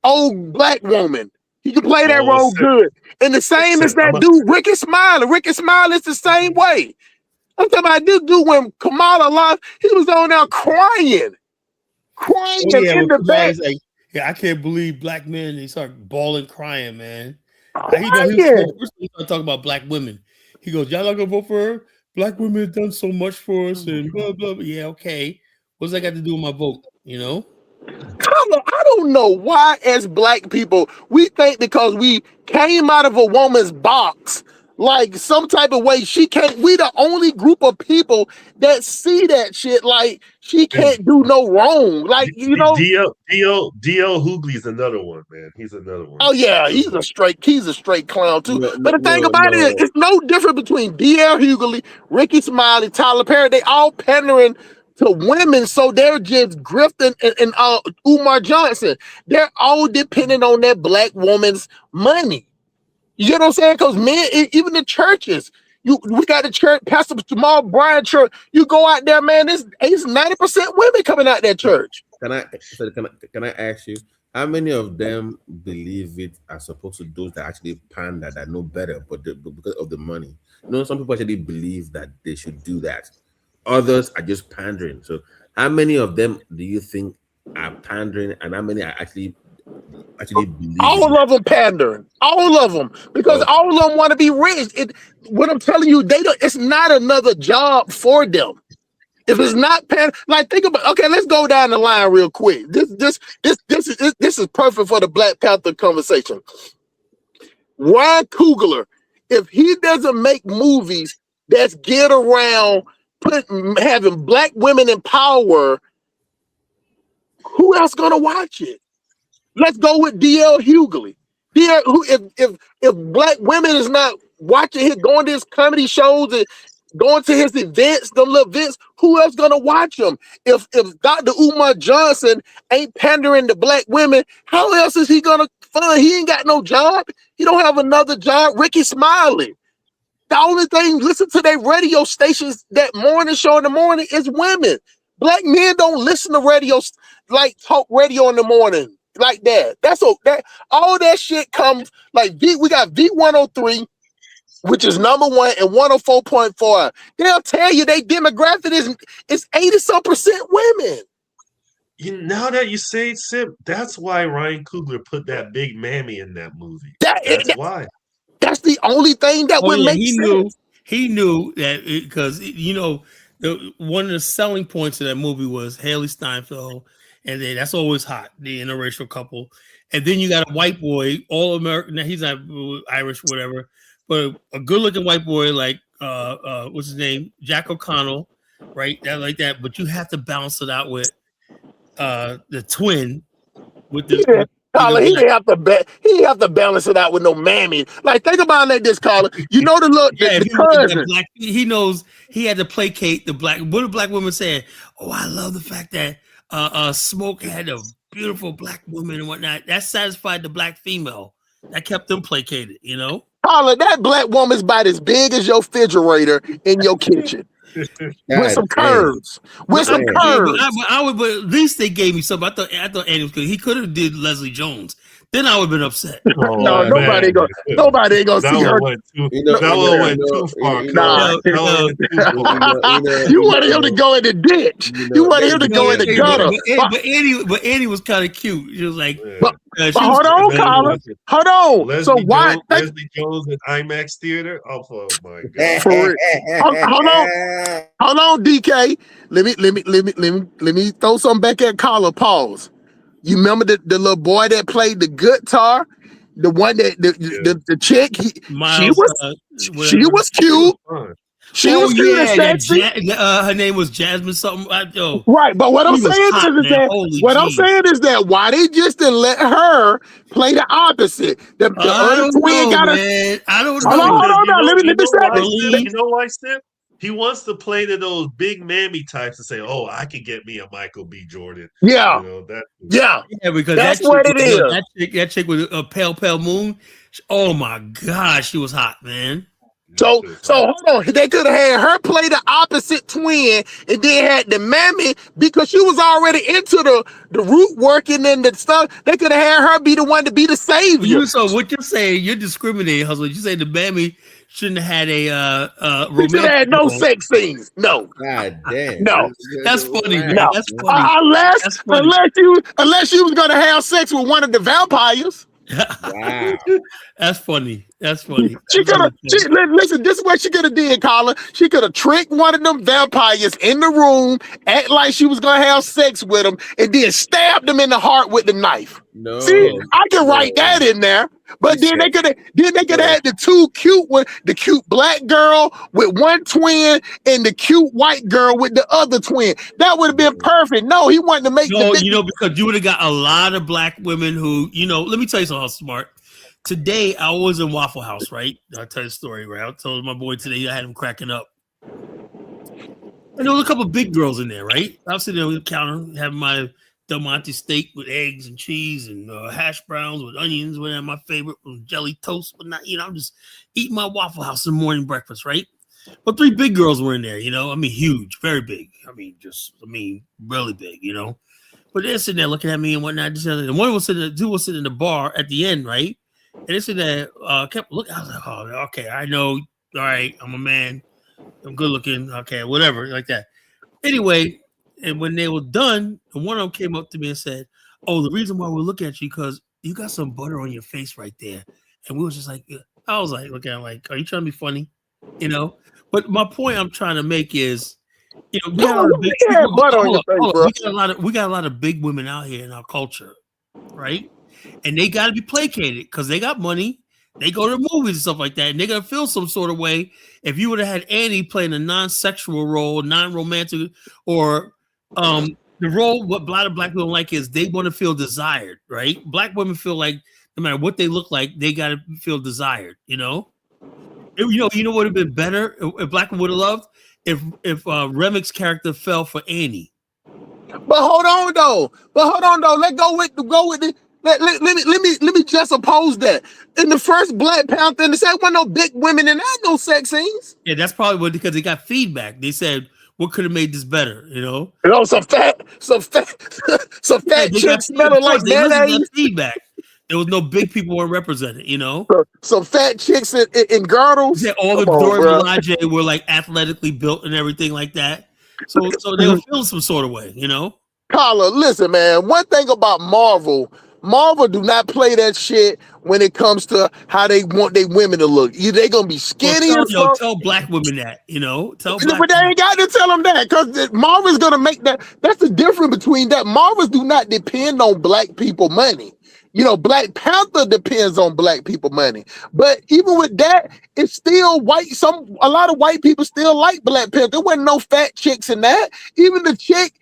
S7: old black woman. He can play that role good. And the same as that dude, Ricky Smiley. Ricky Smiley is the same way. I'm talking about this dude when Kamala lost, he was on there crying in the back.
S1: Like, I can't believe black men. They start bawling, crying, man. He started talking about black women. He goes, y'all not gonna vote for her? Black women have done so much for us, and blah blah blah. Yeah, okay. What's that got to do with my vote? You know?
S7: I don't know why, as black people, we think because we came out of a woman's box, like some type of way she can't. We the only group of people that see that shit. Like she can't do no wrong. Like you know,
S6: D.L. Hughley's another one, man. He's another one.
S7: Oh yeah, he's a straight clown too. But the thing about it is, it's no different between D.L. Hughley, Ricky Smiley, Tyler Perry. They all pandering to women, so they're just grifting, and Umar Johnson. They're all dependent on that black woman's money. You get what I'm saying? Because men, even the churches, we got the church, Pastor Jamal Bryant church. You go out there, man. It's 90% women coming out that church.
S8: Can I ask you, how many of them believe it as opposed to those that actually pander, that know better, but because of the money? You know, some people actually believe that they should do that. Others are just pandering. So how many of them do you think are pandering, and how many are actually believe?
S7: All of them pandering. All of them. Because all of them want to be rich. What I'm telling you, it's not another job for them. If it's not like think about, okay, let's go down the line real quick. This is perfect for the Black Panther conversation. Ryan Coogler, if he doesn't make movies that's geared around having black women in power, who else gonna watch it? Let's go with D.L. Hughley. If black women is not watching him, going to his comedy shows and going to his events, them little events, who else gonna watch him? If Dr. Umar Johnson ain't pandering to black women, how else is he gonna fund? He ain't got no job. He don't have another job. Ricky Smiley. The only thing, listen to their radio stations, that morning show in the morning, is women. Black men don't listen to radio, like talk radio in the morning like that. All that shit comes like we got V103, which is number 1, and 104.4. They'll tell you they demographic is 80-some% women.
S6: Now that you say it, Sip, that's why Ryan Coogler put that big mammy in that movie. That's why.
S7: That's the only thing that would make sense.
S1: He knew that because you know one of the selling points of that movie was Haley Steinfeld, and then that's always hot, the interracial couple, and then you got a white boy, all American. Now he's not Irish, whatever, but a good-looking white boy like what's his name, Jack O'Connell, right? That like that, but you have to balance it out with the twin with this.
S7: Yeah. Colin, he didn't have to balance it out with no mammy. Like, think about it like this, Colin. You know the cousin.
S1: He knows he had to placate the black. What did black women say? Oh, I love the fact that Smoke had a beautiful black woman and whatnot. That satisfied the black female. That kept them placated, you know?
S7: Colin, that black woman's about as big as your refrigerator in your kitchen. with some curves. With some curves.
S1: But at least they gave me something. I thought Andy was good. He could have did Leslie Jones. Then I would have been upset.
S7: No, nobody ain't gonna see her.
S6: That one went too far.
S7: Nah, you wanted him to go in the ditch. You wanted him to go in the gutter.
S1: But Andy was kind of cute. She was like,
S7: but hold on, Colin. Hold on.
S6: Leslie Leslie Jones at IMAX theater. Oh my god!
S7: For real. Hold on, DK. Let me throw something back at Colin. Pause. You remember the little boy that played the guitar, the one that the chick? She was cute. She was cute and sexy.
S1: Her name was Jasmine something.
S7: Right, but what I'm saying is that why they just didn't let her play the opposite? The other twin got a.
S1: I don't
S7: know. Hold on. Let me say.
S6: You know why, Steph? He wants to play to those big mammy types and say, "Oh, I could get me a Michael B. Jordan."
S7: Yeah,
S1: yeah, because
S7: that's what it is.
S1: That chick with a pale moon. Oh my gosh, she was hot, man.
S7: So hold on. They could have had her play the opposite twin, and then had the mammy because she was already into the root working and the stuff. They could have had her be the one to be the savior.
S1: So what you're saying? You're discriminating, hustle. You say the mammy shouldn't have had a romantic.
S7: She had no sex scenes. No.
S8: God damn.
S7: No.
S1: That's funny. Man.
S7: No.
S1: That's funny.
S7: Unless you was gonna have sex with one of the vampires.
S8: Wow.
S1: That's funny.
S7: She could have listen, this is what she could have did, Colin. She could have tricked one of them vampires in the room, act like she was gonna have sex with him, and then stabbed them in the heart with the knife.
S8: No.
S7: See, I can write that in there. But then they could have had the two cute one, the cute black girl with one twin and the cute white girl with the other twin. That would have been perfect. No, he wanted to make
S1: because you would have got a lot of black women who, let me tell you something, Smart. Today I was in Waffle House, right? I'll tell you a story, right? I told my boy today, I had him cracking up. And there was a couple of big girls in there, right? I was sitting there with the counter, having my Del Monte steak with eggs and cheese and hash browns with onions, whatever my favorite, was jelly toast, but not, I'm just eating my Waffle House in the morning breakfast, right? But three big girls were in there, I mean, huge, very big. Really big, But they're sitting there looking at me and whatnot. And one was sitting, two was sitting in the bar at the end, right? And they sitting there, kept looking. I was like, oh, okay, I know. All right, I'm a man. I'm good looking. Okay, whatever, like that. Anyway, and when they were done, one of them came up to me and said, "Oh, the reason why we're looking at you because you got some butter on your face right there." And we was just like, I was like, looking at like, are you trying to be funny? But my point I'm trying to make is, we got a lot of big women out here in our culture, right? And they got to be placated because they got money. They go to movies and stuff like that, and they're gonna feel some sort of way. If you would have had Annie playing a non-sexual role, non-romantic, or the role, what a lot of black people like is they want to feel desired, right? Black women feel like no matter what they look like, they got to feel desired. You know what would have been better if black women would have loved if Remic's character fell for Annie.
S7: But hold on though. Let's go with the. Let me just oppose that. In the first Black Panther, there wasn't no big women and no sex scenes.
S1: Yeah, that's probably because they got feedback. They said, "What could have made this better?"
S7: Some fat chicks smelling like mayonnaise.
S1: Feedback. There was no big people were represented.
S7: Some fat chicks in girdles.
S1: Yeah, all the Dora Milaje were like athletically built and everything like that. So they were feeling some sort of way.
S7: Carla, listen, man. One thing about Marvel do not play that shit when it comes to how they want their women to look. They gonna be skinny.
S1: Tell black women that,
S7: but they ain't got to tell them that because Marvel's gonna make that. That's the difference between that. Marvels do not depend on black people money. Black Panther depends on black people money. But even with that, it's still white. A lot of white people still like Black Panther. There wasn't no fat chicks in that. Even the chick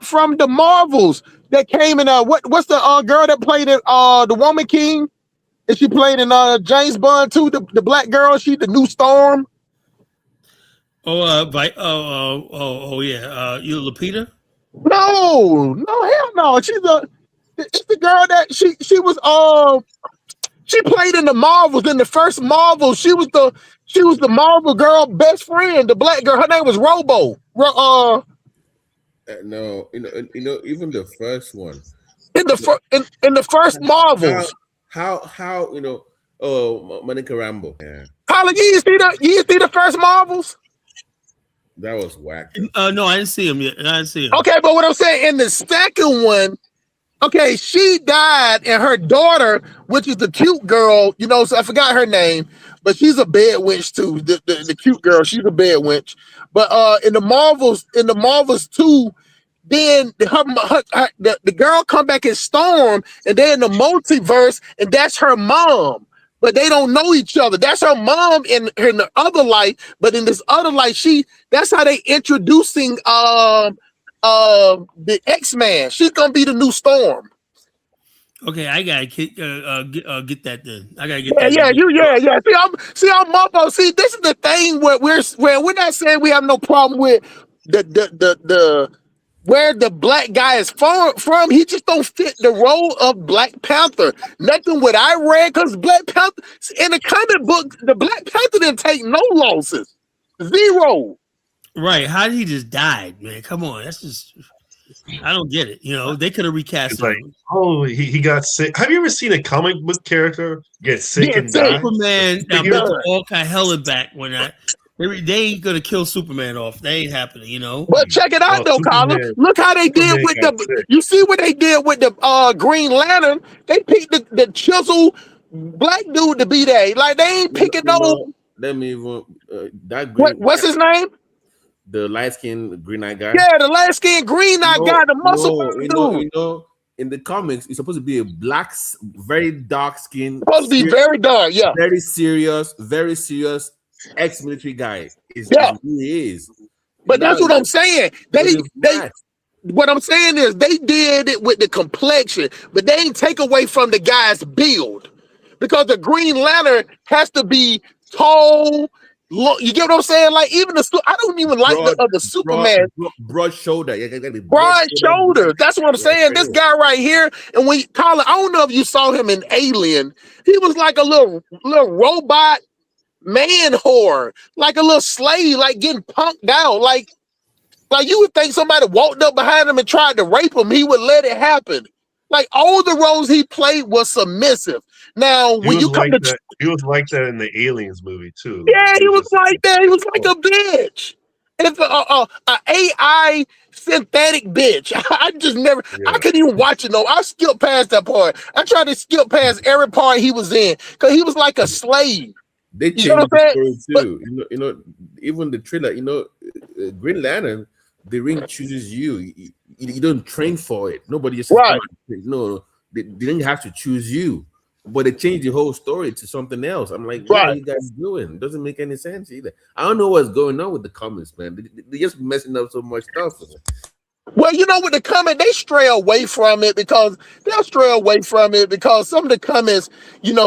S7: from the Marvels that came in what's the girl that played in the Woman King? And she played in James Bond too, the black girl, she the new Storm.
S1: Yeah. You Lupita?
S7: No, hell no. It's the girl that she was she played in the Marvels. In the first Marvel, she was She was the Marvel girl best friend, the black girl. Her name was Robo.
S8: No, even the first one.
S7: In the first Marvels.
S8: How oh, Monica Rambo. Yeah.
S7: Colin, you didn't see the first Marvels?
S8: That was whack.
S1: No, I didn't see him yet. I didn't see him.
S7: Okay, but what I'm saying, in the second one, okay, she died, and her daughter, which is the cute girl, so I forgot her name, but she's a bed wench too. The cute girl, she's a bed wench. But in the Marvels 2, then the girl come back and Storm, and they're in the multiverse, and that's her mom. But they don't know each other. That's her mom in the other life, but in this other life, that's how they introducing the X-Man. She's gonna be the new Storm.
S1: Okay, I gotta get that then. I gotta get that.
S7: Yeah. See, I'm Mumbo. See, this is the thing where we're not saying we have no problem with the where the black guy is from. He just don't fit the role of Black Panther. Nothing what I read, because Black Panther in the comic book, the Black Panther didn't take no losses, 0.
S1: Right? How did he just die, man? Come on, that's just. I don't get it. They could have recast him.
S6: Oh, he got sick. Have you ever seen a comic book character get sick and die?
S1: Superman, all kind of hell it back when they ain't gonna kill Superman off. They ain't happening,
S7: But check it out though, Colin. Look how they did with you see what they did with the Green Lantern. They picked the chisel black dude to be there. Like they ain't picking no.
S8: Let me even that green.
S7: What's his name?
S8: The light-skinned green-eyed guy.
S7: Yeah, the light-skinned green-eyed guy, the muscle dude.
S8: In the comics, it's supposed to be a black, very dark skin.
S7: Supposed to be very dark, yeah.
S8: Very serious ex-military guy. Is who he is.
S7: But that's what I'm saying. What I'm saying is they did it with the complexion, but they ain't take away from the guy's build. Because the Green Lantern has to be tall. You get what I'm saying? Like even I don't even like the Superman
S8: broad shoulder.
S7: Broad shoulder. That's what I'm saying. This guy right here, and when Colin, I don't know if you saw him in Alien. He was like a little robot man whore, like a little slave, like getting punked out. Like you would think somebody walked up behind him and tried to rape him, he would let it happen. Like all the roles he played was submissive. Now, when you come to
S6: he was like that in the Aliens movie too.
S7: Yeah, he was like that. He was like a bitch. It's a AI synthetic bitch. I just never. Yeah. I couldn't even watch it. No, I skipped past that part. I tried to skip past every part he was in because he was like a slave.
S8: They changed the story too. But, even the trailer. Green Lantern, the ring chooses you. You don't train for it. Nobody just
S7: right.
S8: No, they didn't have to choose you. But they changed the whole story to something else. I'm like, what are you guys doing? It doesn't make any sense either. I don't know what's going on with the comments, man. They're just messing up so much stuff.
S7: Well, with the comment, they stray away from it because some of the comments,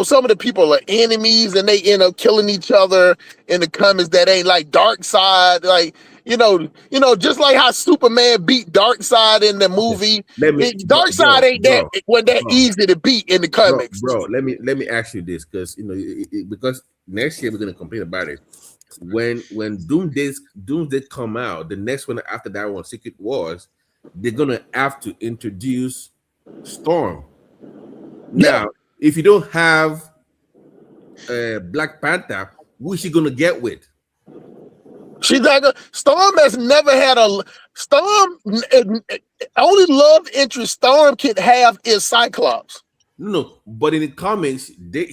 S7: some of the people are enemies and they end up killing each other in the comments that ain't like Dark Side, like just like how Superman beat Darkseid in the movie. Darkseid wasn't that easy to beat in the comics.
S8: Bro, let me ask you this, because because next year we're gonna complain about it. When Doomsday come out, the next one after that one, Secret Wars, they're gonna have to introduce Storm. Now, if you don't have Black Panther, who is she gonna get with?
S7: She's like Storm has never had Storm. Only love interest Storm could have is Cyclops.
S8: No, but in the comics,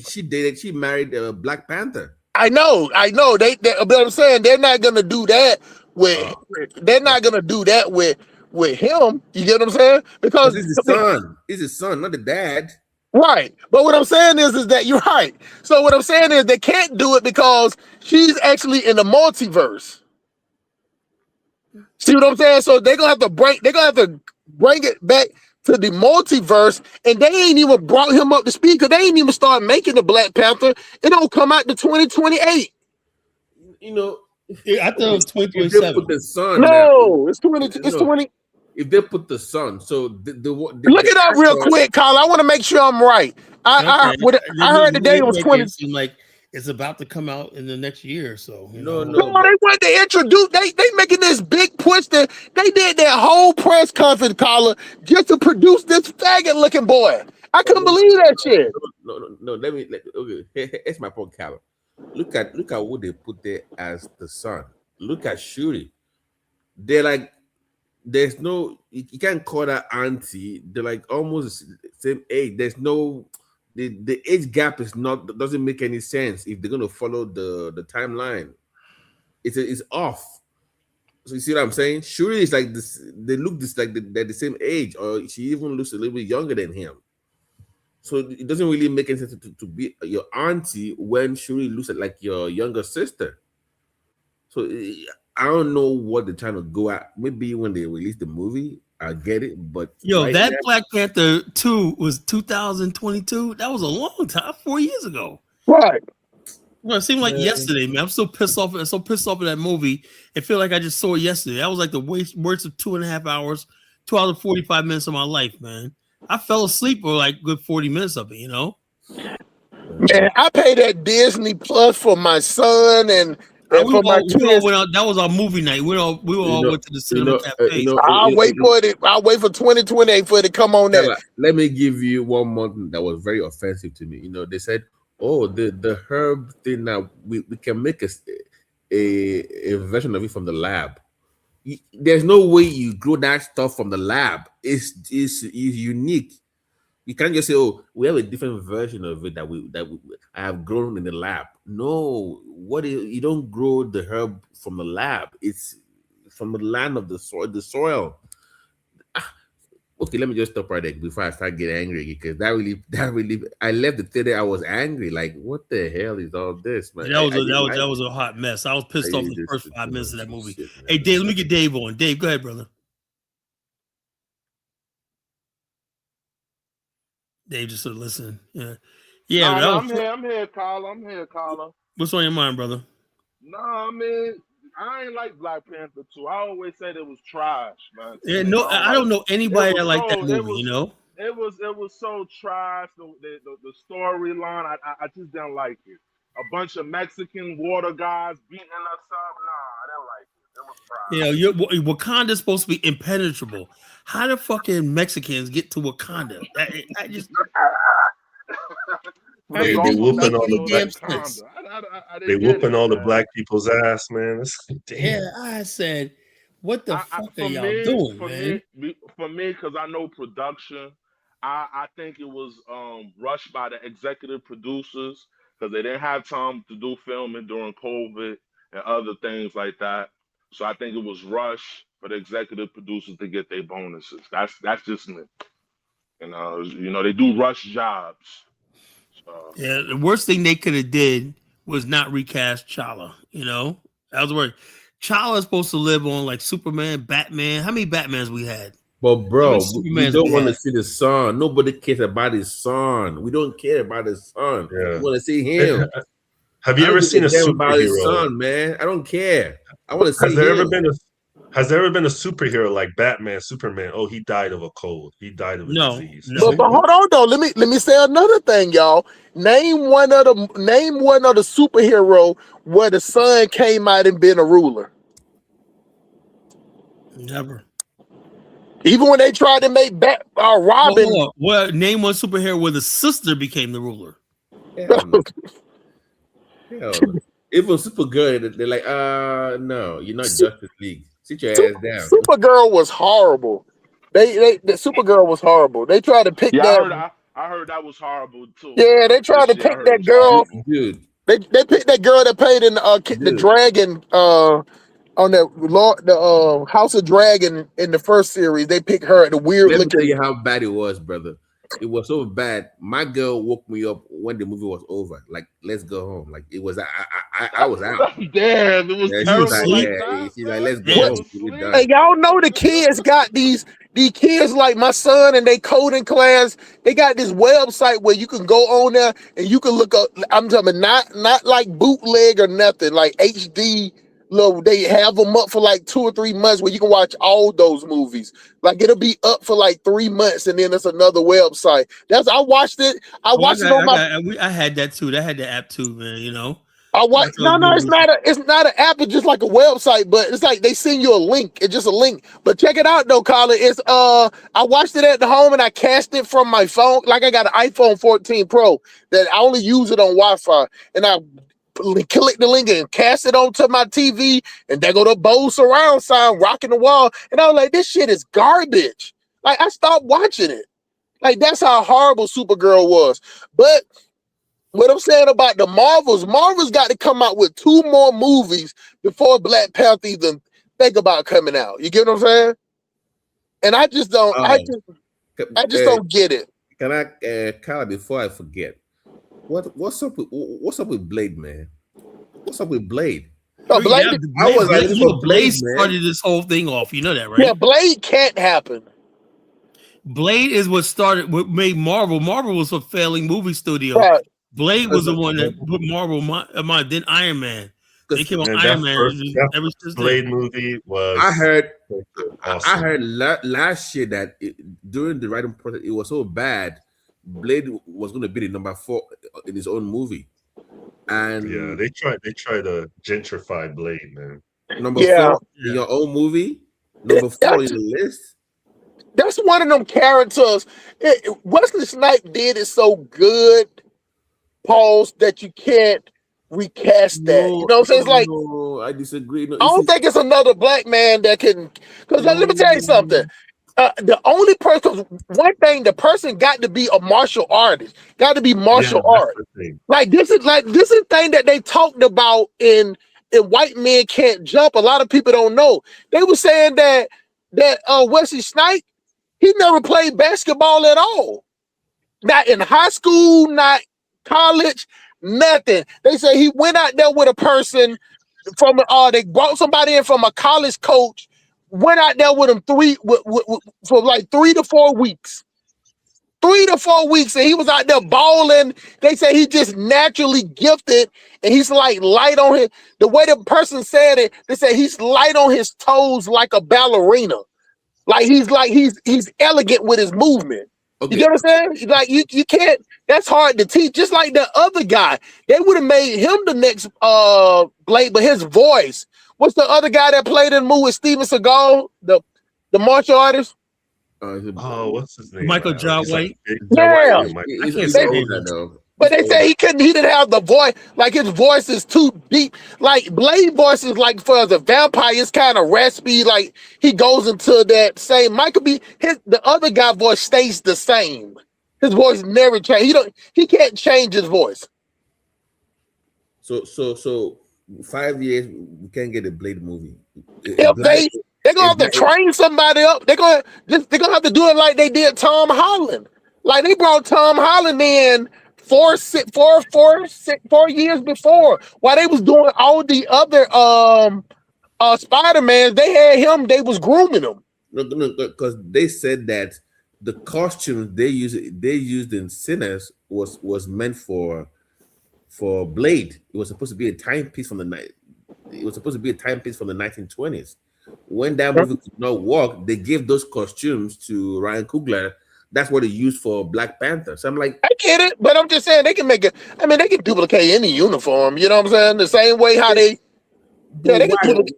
S8: she married Black Panther.
S7: I know. But I'm saying they're not gonna do that with. They're not gonna do that with him. You get what I'm saying? Because
S8: it's the son. It's his son, not the dad.
S7: Right. But what I'm saying is that you're right. So what I'm saying is they can't do it because she's actually in the multiverse. See what I'm saying? So they're gonna have to bring it back to the multiverse, and they ain't even brought him up to speed because they ain't even started making the Black Panther. It don't come out to 2028.
S1: I thought it was 2027.
S8: Put the sun.
S7: No, it's 20. It's 20.
S8: If they put the sun, so the
S7: look it up real quick, Kyle. I want to make sure I'm right. I heard today it was 20.
S1: Seem like it's about to come out in the next year or so.
S8: No,
S7: No,
S8: no,
S7: they went to introduce. They making this big push. That they did their whole press conference, caller, just to produce this faggot looking boy. I couldn't believe that shit.
S8: no. Okay, here's my point, Callum. Look at what they put there as the son. Look at Shuri. They're like, there's no, you can't call that auntie. They're like almost the same age. There's no, the age gap is not, doesn't make any sense if they're gonna follow the timeline. It's off. So you see what I'm saying? Shuri is like this. They look this like they're the same age, or she even looks a little bit younger than him. So it doesn't really make any sense to be your auntie when Shuri looks like your younger sister. So I don't know what they're trying to go at. Maybe when they release the movie, I get it. But
S1: Yo, that Black Panther 2 was 2022. That was a long time, 4 years ago.
S7: Right.
S1: Well, it seemed like yesterday, man. I'm so pissed off. I'm so pissed off of that movie. It feel like I just saw it yesterday. That was like the worst of 2.5 hours, 2 hours and 45 minutes of my life, man. I fell asleep for like good 40 minutes of it, you know?
S7: Man, I pay that Disney Plus for my son and for my kids.
S1: That was our movie night. We all went to the cinema cafe.
S7: I'll wait for it. I'll wait for 2028 for it to come on there.
S8: Let me give you one more thing that was very offensive to me. They said, oh, the herb thing now, we can make a version of it from the lab. There's no way you grow that stuff from the lab. It's unique. You can't just say, oh, we have a different version of it that I have grown in the lab. No, you don't grow the herb from the lab. It's from the land of the soil. Okay, let me just stop right there before I start getting angry, because that really I left the theater. I was angry. Like, what the hell is all this, man?
S1: That was a hot mess. I was pissed off the first 5 minutes of that movie. Hey, Dave, let me get Dave on. Dave, go ahead, brother. Dave just sort of listening. Yeah.
S3: I'm here, caller. I'm here, caller.
S1: What's on your mind, brother?
S3: No, I mean, I ain't like Black Panther 2. I always said it was trash, man.
S1: Yeah, no, I don't know anybody that liked that movie, you know?
S3: It was so trash. The storyline, I just didn't like it. A bunch of Mexican water guys beating us up. Nah, I didn't like it. It was trash.
S1: Yeah, Wakanda's supposed to be impenetrable. How the fucking Mexicans get to Wakanda? I just
S6: they whooping all the black people's ass, man. Damn.
S1: Yeah, I said, what the fuck are y'all doing, man?
S3: For me, because I know production, I think it was rushed by the executive producers because they didn't have time to do filming during COVID and other things like that. So I think it was rushed for the executive producers to get their bonuses. That's just me. They do rush jobs. So.
S1: Yeah, the worst thing they could have did was not recast T'Challa. That was the word. T'Challa is supposed to live on like Superman, Batman. How many Batmans we had?
S8: But bro, we don't want to see the son. Nobody cares about his son. We don't care about his son. Yeah. We want to see him.
S6: Have you ever seen a superhero?
S8: Son, man, I don't care. I want to see.
S6: Has there ever been a superhero like Batman, Superman? Oh, he died of a cold. He died of a disease.
S7: No. But hold on though. Let me say another thing, y'all. Name one of the superhero where the son came out and been a ruler.
S1: Never.
S7: Even when they tried to make Robin.
S1: Well, name one superhero where the sister became the ruler.
S8: Hell no. Even Supergirl, they're like, no, you're not Justice League. Sit your ass down.
S7: Supergirl was horrible. The Supergirl was horrible. They tried to pick that.
S3: I heard that was horrible too.
S7: Yeah, they tried to pick that girl.
S8: Dude.
S7: They picked that girl that played in the Dragon on the House of Dragon in the first series. They picked her at the weird.
S8: Let me tell you how bad it was, brother. It was so bad. My girl woke me up when the movie was over. Like, let's go home. Like, it was. I was out.
S3: Damn, it was terrible.
S8: She's like, let's go home.
S7: Hey, y'all know the kids got these kids like my son and they coding class. They got this website where you can go on there and you can look up. I'm talking not like bootleg or nothing. Like HD Look, they have them up for like 2 or 3 months where you can watch all those movies. Like it'll be up for like 3 months, and then it's another website. I watched it. I watched it on my.
S1: I had that too. I had the app too, man. You know.
S7: No, it's not an app. It's just like a website, but it's like they send you a link. It's just a link. But check it out though, Colin. It's I watched it at the home and I cast it from my phone. Like I got an iPhone 14 Pro that I only use it on Wi-Fi, and I click the link and cast it onto my TV, and there go the Bose surround sound rocking the wall, and I was like, this shit is garbage. Like I stopped watching it. Like that's how horrible Supergirl was. But what I'm saying about the Marvel's got to come out with 2 more movies before Black Panther even think about coming out. You get what I'm saying? And I just don't. I just don't get it.
S8: Can I, Kyle? Before I forget, what's up with Blade, man? What's up with Blade?
S7: No, Blade.
S8: I was like,
S1: Blade started this whole thing off. You know that, right?
S7: Yeah, Blade can't happen.
S1: Blade is what made Marvel. Marvel was a failing movie studio.
S7: Right.
S1: Blade was the one that put Marvel then Iron Man. They came on Iron Man.
S6: That Blade movie was.
S8: I heard.
S6: Awesome.
S8: I heard last year that during the writing process, it was so bad. Blade was going to be the number 4 in his own movie, and
S6: yeah, they tried to gentrify Blade, man.
S8: Number 4 in your own movie, number 4 on your list.
S7: That's one of them characters. Wesley Snipes did it so good, Pauls, that you can't recast that. You know what I'm saying? It's like,
S8: no, I disagree. No,
S7: I don't think it's another black man that can. Because let me tell you something. The only person, one thing, the person got to be a martial artist, got to be martial art. Like this is thing that they talked about in White Men Can't Jump. A lot of people don't know. They were saying that Wesley Snipes, he never played basketball at all. Not in high school, not college, nothing. They say he went out there with a person from they brought somebody in from a college coach, went out there with him for like 3 to 4 weeks. 3 to 4 weeks, and he was out there balling. They say he just naturally gifted, and he's like light on his. The way the person said it, they say he's light on his toes like a ballerina. Like he's elegant with his movement. Okay. You get what I'm saying? Like you can't. That's hard to teach. Just like the other guy, they would have made him the next Blade, but his voice. What's the other guy that played in the movie with Steven Seagal, the martial artist?
S6: What's his name?
S1: Michael John White.
S7: Yeah, but they say he didn't have the voice. Like his voice is too deep. Like Blade voice is like for the vampire, it's kind of raspy. Like he goes into that same. The other guy voice stays the same. His voice never change. He can't change his voice.
S8: So 5 years we can't get a Blade movie.
S7: If they're gonna have to train somebody up. They're gonna have to do it like they did Tom Holland. Like they brought Tom Holland in 4 years before, while they was doing all the other Spider-Man. They had him. They was grooming him.
S8: No, because they said that the costumes they used in Sinners was meant for Blade. It was supposed to be a timepiece from the night. It was supposed to be a timepiece from the 1920s. When that movie could not work, they gave those costumes to Ryan Coogler. That's what they used for Black Panther. So I'm like,
S7: I get it, but I'm just saying they can make it. I mean, they can duplicate any uniform. You know what I'm saying? The same way how they. Yeah,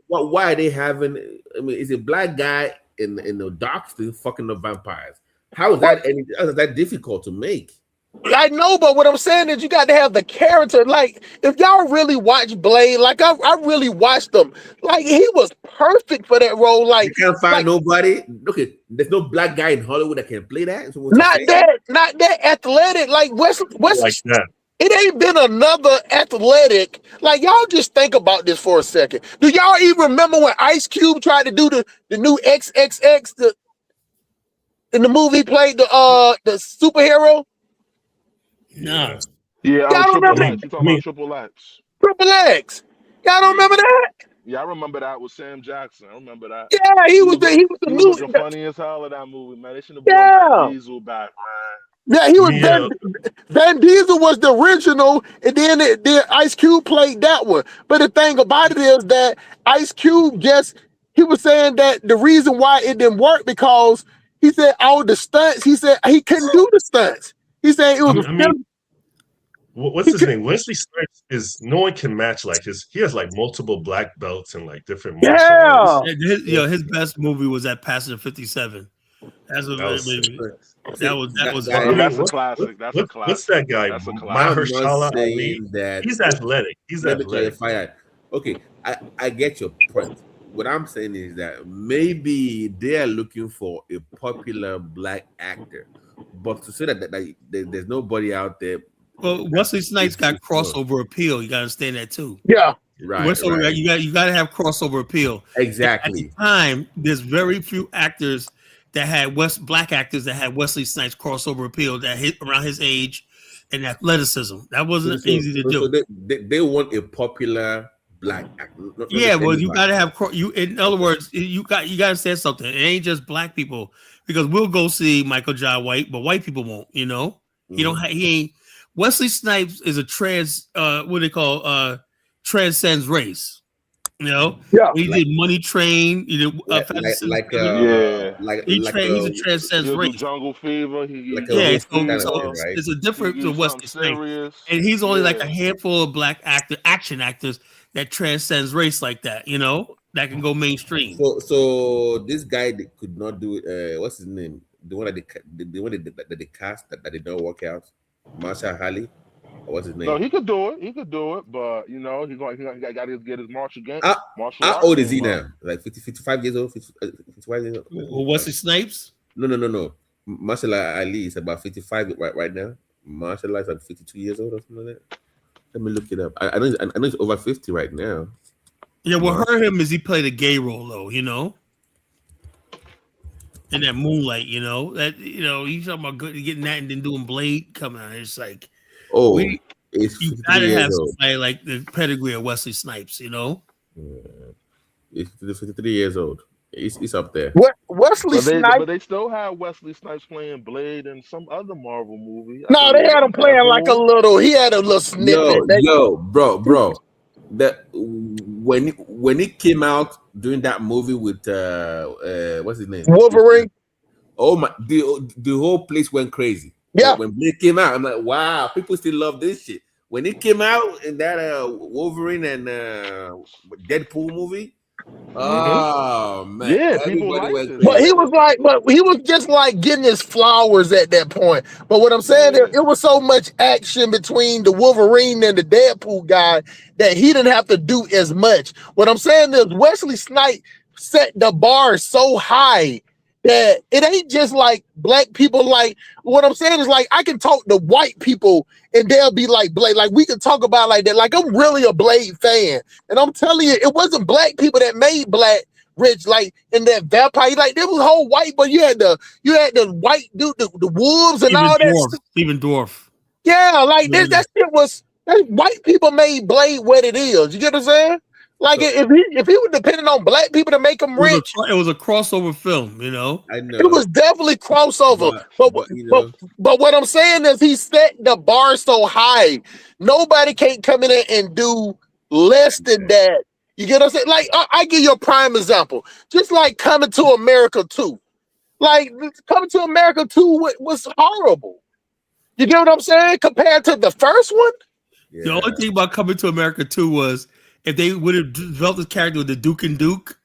S8: why are they having? I mean, is a black guy in the dark still fucking the vampires? How is that difficult to make?
S7: I know, but what I'm saying is you got to have the character. Like, if y'all really watch Blade, like I really watched him. Like, he was perfect for that role. Like,
S8: you can't find nobody. Look, there's no black guy in Hollywood that can play that. So
S7: not that athletic. Like Wesley like that. It ain't been another athletic. Like, y'all just think about this for a second. Do y'all even remember when Ice Cube tried to do the new XXX? In the movie, he played the superhero.
S1: No.
S3: Yeah, Triple X. You talking about Triple X?
S7: Triple X. Y'all don't remember that?
S3: Yeah, I remember that with Sam Jackson. I remember that.
S7: Yeah, he was the
S3: funny as hell of that movie, man. They should have brought Diesel back,
S7: Yeah, he was
S6: Mia.
S7: Van Diesel was the original, and then Ice Cube played that one. But the thing about it is that Ice Cube he was saying that the reason why it didn't work because he said all the stunts. He said he couldn't do the stunts. He said it was.
S6: I mean, what's his name? Wesley Snipes is no one can match like his. He has like multiple black belts and like different martial arts.
S1: His best movie was that Passenger 57. That's what that was.
S3: I mean, that's a classic. That's a classic.
S6: What's that guy?
S3: That's a classic.
S6: Mahershala Ali. He's athletic.
S8: Let me clarify. Okay, I get your point. What I'm saying is that maybe they are looking for a popular black actor, but to say that there's nobody out there.
S1: Well, Wesley Snipes got crossover appeal. You got to understand that too.
S7: Yeah,
S1: right. You got to have crossover appeal.
S8: Exactly.
S1: At the time, there's very few actors that had black actors that had Wesley Snipes crossover appeal that hit around his age and athleticism. That wasn't easy to do.
S8: So they want a popular black actor.
S1: Yeah, well, you got to have in other words, you got to say something. It ain't just black people because we'll go see Michael Jai White, but white people won't. You know, he ain't. Wesley Snipes is a what they call transcends race. You know, he did Money Train. He's a transcends race.
S3: Jungle Fever.
S1: It's a different to Wesley Snipes, and he's only like a handful of black action actors that transcends race like that. You know, that can go mainstream.
S8: So this guy could not do it. What's his name? The one that they cast that did not work out. Marshall Ali. What's his name?
S3: No, he could do it, but you know, he got to get his martial game.
S8: How old is he now? Like 55 years old? 55 years old?
S1: Well, Wesley Snipes?
S8: No. Marshall Ali is about 55 right now. Marshall Ali is like 52 years old or something like that. Let me look it up. I know he's over 50 right now.
S1: Yeah, what hurt him is he played a gay role though, you know? In that Moonlight, you know, you talking about getting that and then doing Blade coming out. It's like, you gotta have somebody like the pedigree of Wesley Snipes, you know.
S8: He's 53 years old. He's up there.
S7: Wesley Snipes?
S3: But they still have Wesley Snipes playing Blade in some other Marvel movie.
S7: No, they had him playing like he had a little snippet.
S8: Bro. That when it came out during that movie with what's his name?
S7: Wolverine.
S8: Oh my! The whole place went crazy.
S7: Yeah.
S8: When Blade came out, I'm like, wow, people still love this shit. When it came out in that Wolverine and Deadpool movie, oh man,
S3: yeah, people liked it.
S7: But he was just like getting his flowers at that point. But what I'm saying, it was so much action between the Wolverine and the Deadpool guy that he didn't have to do as much. What I'm saying is Wesley Snipes set the bar so high that it ain't just like black people. Like what I'm saying is like I can talk to white people and they'll be like Blade. Like we can talk about like that. Like I'm really a Blade fan, and I'm telling you, it wasn't black people that made Black Rich. Like in that vampire, like there was whole white, but you had the white dude, the wolves and
S1: Stephen
S7: all
S1: Dwarf,
S7: that.
S1: Stephen Dwarf.
S7: Yeah, like that shit was. White people made Blade what it is. You get what I'm saying? Like if he was depending on black people to make him rich,
S1: it was a crossover film, you know.
S8: I know
S7: it was definitely crossover. But what I'm saying is he set the bar so high, nobody can't come in there and do less than that. You get what I'm saying? Like I give you a prime example, just like Coming to America 2. Like Coming to America 2 was horrible. You get what I'm saying? Compared to the first one.
S1: Yeah. The only thing about Coming to America 2 was if they would have developed this character with the Duke and Duke,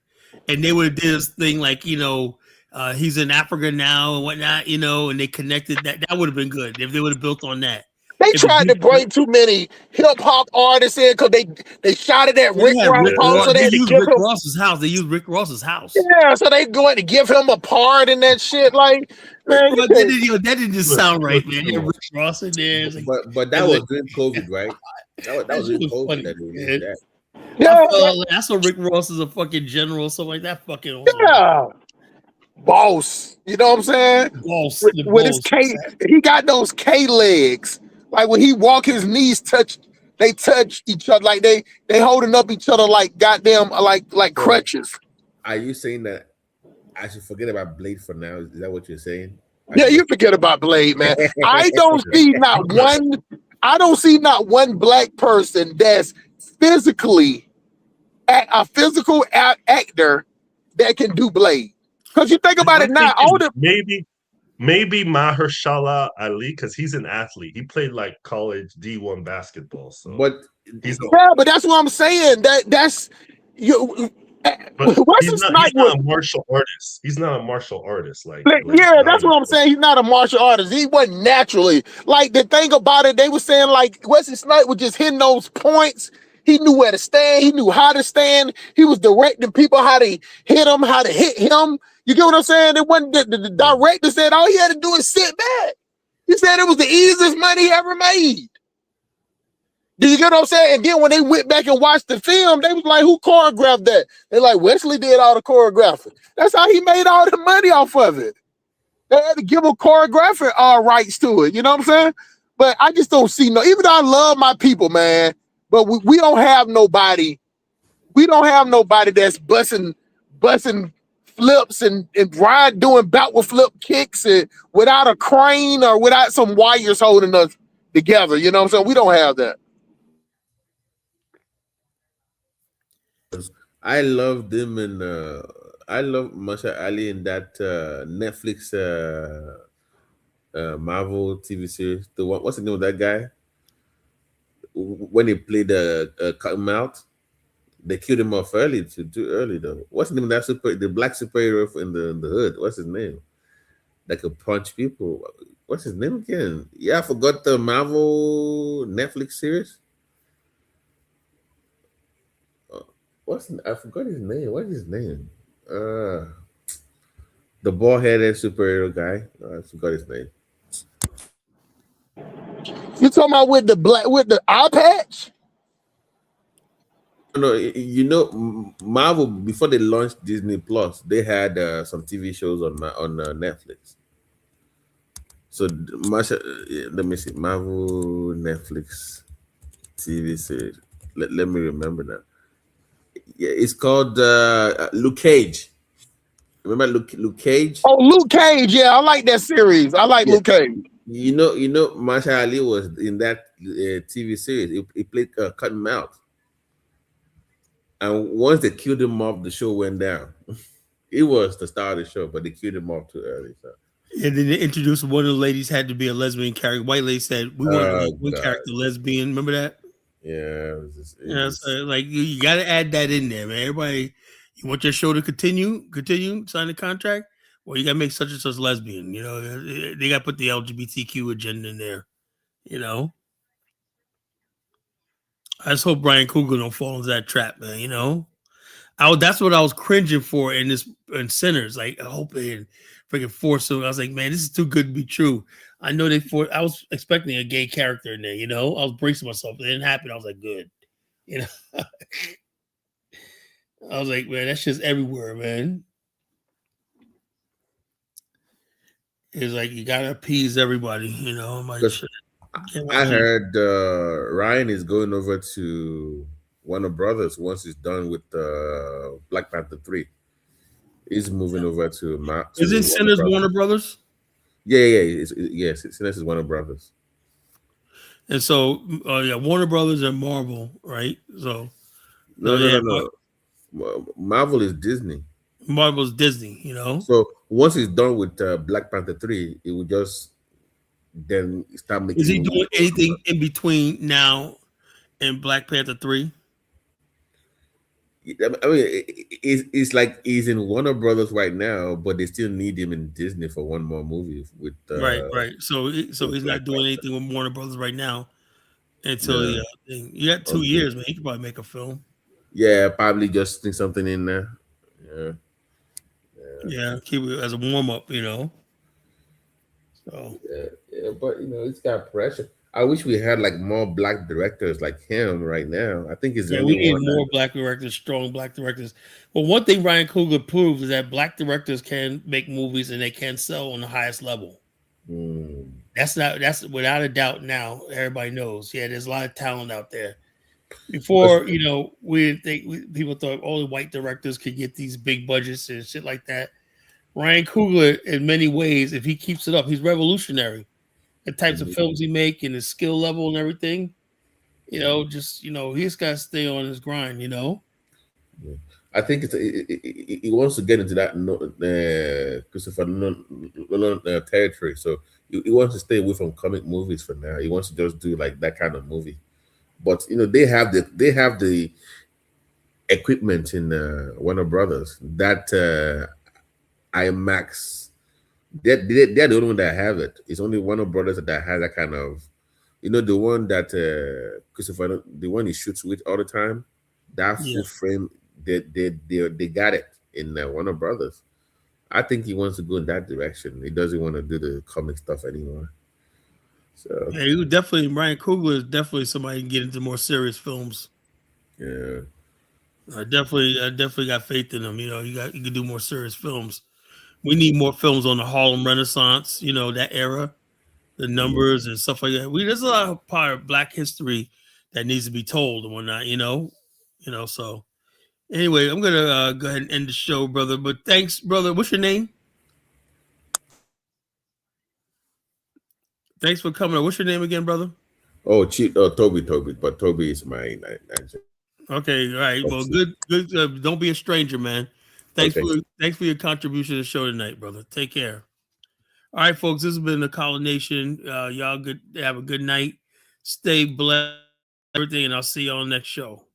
S1: and they would have did this thing like, you know, he's in Africa now and whatnot, you know, and they connected that would have been good if they would have built on that.
S7: They tried to bring too many hip hop artists in because they shot it at Rick Ross. So
S1: they used Rick Ross's house. They used Rick Ross's house.
S7: Yeah, so they going to give him a part in that shit. Like, man,
S1: that didn't just sound right, man. Rick Ross in there. Like,
S8: but that was during COVID, right? That was during COVID. That
S7: yeah,
S1: I saw Rick Ross as a fucking general, something like that. Fucking
S7: yeah, boss. You know what I'm saying?
S1: Boss
S7: with his K, he got those K legs. Like when he walk, his knees touch each other. Like they holding up each other like goddamn like crutches.
S8: Are you saying that I should forget about Blade for now? Is that what you're saying?
S7: Yeah, you forget about Blade, man. I don't see not one black person that's physically a physical actor that can do Blade. Because you think about
S6: I'm
S7: it now, all
S6: thinking
S7: the
S6: maybe Mahershala Ali, because he's an athlete. He played like college D1 basketball, so
S8: But
S6: he's
S7: yeah, but that's what I'm saying. That's you.
S6: but
S7: What's his
S6: he's
S7: snipe
S6: not
S7: was
S6: a martial artist. He's not a martial artist like
S7: yeah, that's
S6: Ryan.
S7: what I'm saying. He's not a martial artist. He wasn't naturally. Like the thing about it, they were saying like Wesley Snipes was just hitting those points. He knew where to stand. He knew how to stand. He was directing people how to hit him, how to hit him. You get what I'm saying? It wasn't the director said all he had to do is sit back. He said it was the easiest money he ever made. Do you get what I'm saying? And then when they went back and watched the film, they was like, who choreographed that? They're like, Wesley did all the choreographing. That's how he made all the money off of it. They had to give him choreographic rights to it. You know what I'm saying? But I just don't see even though I love my people, man, but we don't have nobody. We don't have nobody that's busting flips and doing backward flip kicks and without a crane or without some wires holding us together. You know what I'm saying? We don't have that.
S8: I love them and I love Masha Ali in that Netflix Marvel TV series. What's the name of that guy? When he played cut him out, they killed him off early, too early though. What's the name of that the black superhero in the hood? What's his name? That could punch people. What's his name again? Yeah, I forgot the Marvel Netflix series. I forgot his name. What is his name? The bald-headed superhero guy. I forgot his name.
S7: You talking about with the eye patch?
S8: No, you know, Marvel before they launched Disney Plus, they had some TV shows on Netflix. So, let me see, Marvel Netflix TV series. Let me remember that. Yeah, it's called Luke Cage. Remember Luke Cage?
S7: Oh, Luke Cage. Yeah, I like that series. I like
S8: Yeah.
S7: Luke Cage.
S8: You know, Marsha Ali was in that TV series. He played cut him out, and once they killed him off, the show went down. It was the star of the show, but they killed him off too early. So.
S1: And then they introduced one of the ladies had to be a lesbian character. White lady said, "We want one character lesbian." Remember that?
S8: Yeah,
S1: So like you got to add that in there, man. Everybody, you want your show to continue, sign the contract. Well, you got to make such and such lesbian. You know, they got to put the LGBTQ agenda in there. You know, I just hope Brian Coogler don't fall into that trap, man. You know, that's what I was cringing for in Sinners. Like, I hope they didn't freaking force him. I was like, man, this is too good to be true. I know I was expecting a gay character in there. You know, I was bracing myself. It didn't happen. I was like, good. You know, I was like, man, that's just everywhere, man. It's like you gotta appease everybody, you know. Like,
S8: I heard Ryan is going over to Warner Brothers once he's done with Black Panther 3. He's moving over to
S1: Isn't Sinners Warner Brothers?
S8: Yeah. Yes, Sinners is Warner Brothers.
S1: And so, Warner Brothers and Marvel, right? So,
S8: no. Marvel is Disney.
S1: Marvel's Disney, you know.
S8: So once he's done with Black Panther 3, it will just then start making.
S1: Is he doing anything in between now and Black Panther 3?
S8: I mean, it's like he's in Warner Brothers right now, but they still need him in Disney for one more movie with.
S1: Right. So he's not doing anything with Warner Brothers right now until you got 2 years, man. He could probably make a film.
S8: Yeah, probably just stick something in there.
S1: Yeah, keep it as a warm up, you know. So
S8: yeah, but you know, it's got pressure. I wish we had like more black directors like him right now. I think it's
S1: we need more black directors, strong black directors. Well, one thing Ryan Coogler proved is that black directors can make movies and they can sell on the highest level. That's without a doubt. Now everybody knows. Yeah, there's a lot of talent out there. Before, you know, people thought only white directors could get these big budgets and shit like that. Ryan Coogler, in many ways, if he keeps it up, he's revolutionary. The types of films he make and his skill level and everything. You know, just he's got to stay on his grind.
S8: Yeah. I think he wants to get into that Christopher Nolan territory. So he wants to stay away from comic movies for now. He wants to just do like that kind of movie. But they have the equipment in Warner Brothers that IMAX. They're the only one that have it. It's only Warner Brothers that has that kind of, the one that Christopher, the one he shoots with all the time, that
S1: Yeah.
S8: full frame. They got it in Warner Brothers. I think he wants to go in that direction. He doesn't want to do the comic stuff anymore. So
S1: Yeah, he would definitely. Ryan Coogler is definitely somebody who can get into more serious films.
S8: yeah,
S1: I definitely got faith in him. You can do more serious films. We need more films on the Harlem Renaissance. That era, the numbers and stuff like that. There's a lot of part of Black history that needs to be told and whatnot. So anyway, I'm gonna go ahead and end the show, brother. But thanks, brother. What's your name? Thanks for coming. What's your name again, brother?
S8: Toby, but Toby is my answer.
S1: Okay, all right. Well, good. Don't be a stranger, man. Thanks for your contribution to the show tonight, brother. Take care. All right, folks. This has been the Collar Nation. Y'all have a good night. Stay blessed, everything, and I'll see you on the next show.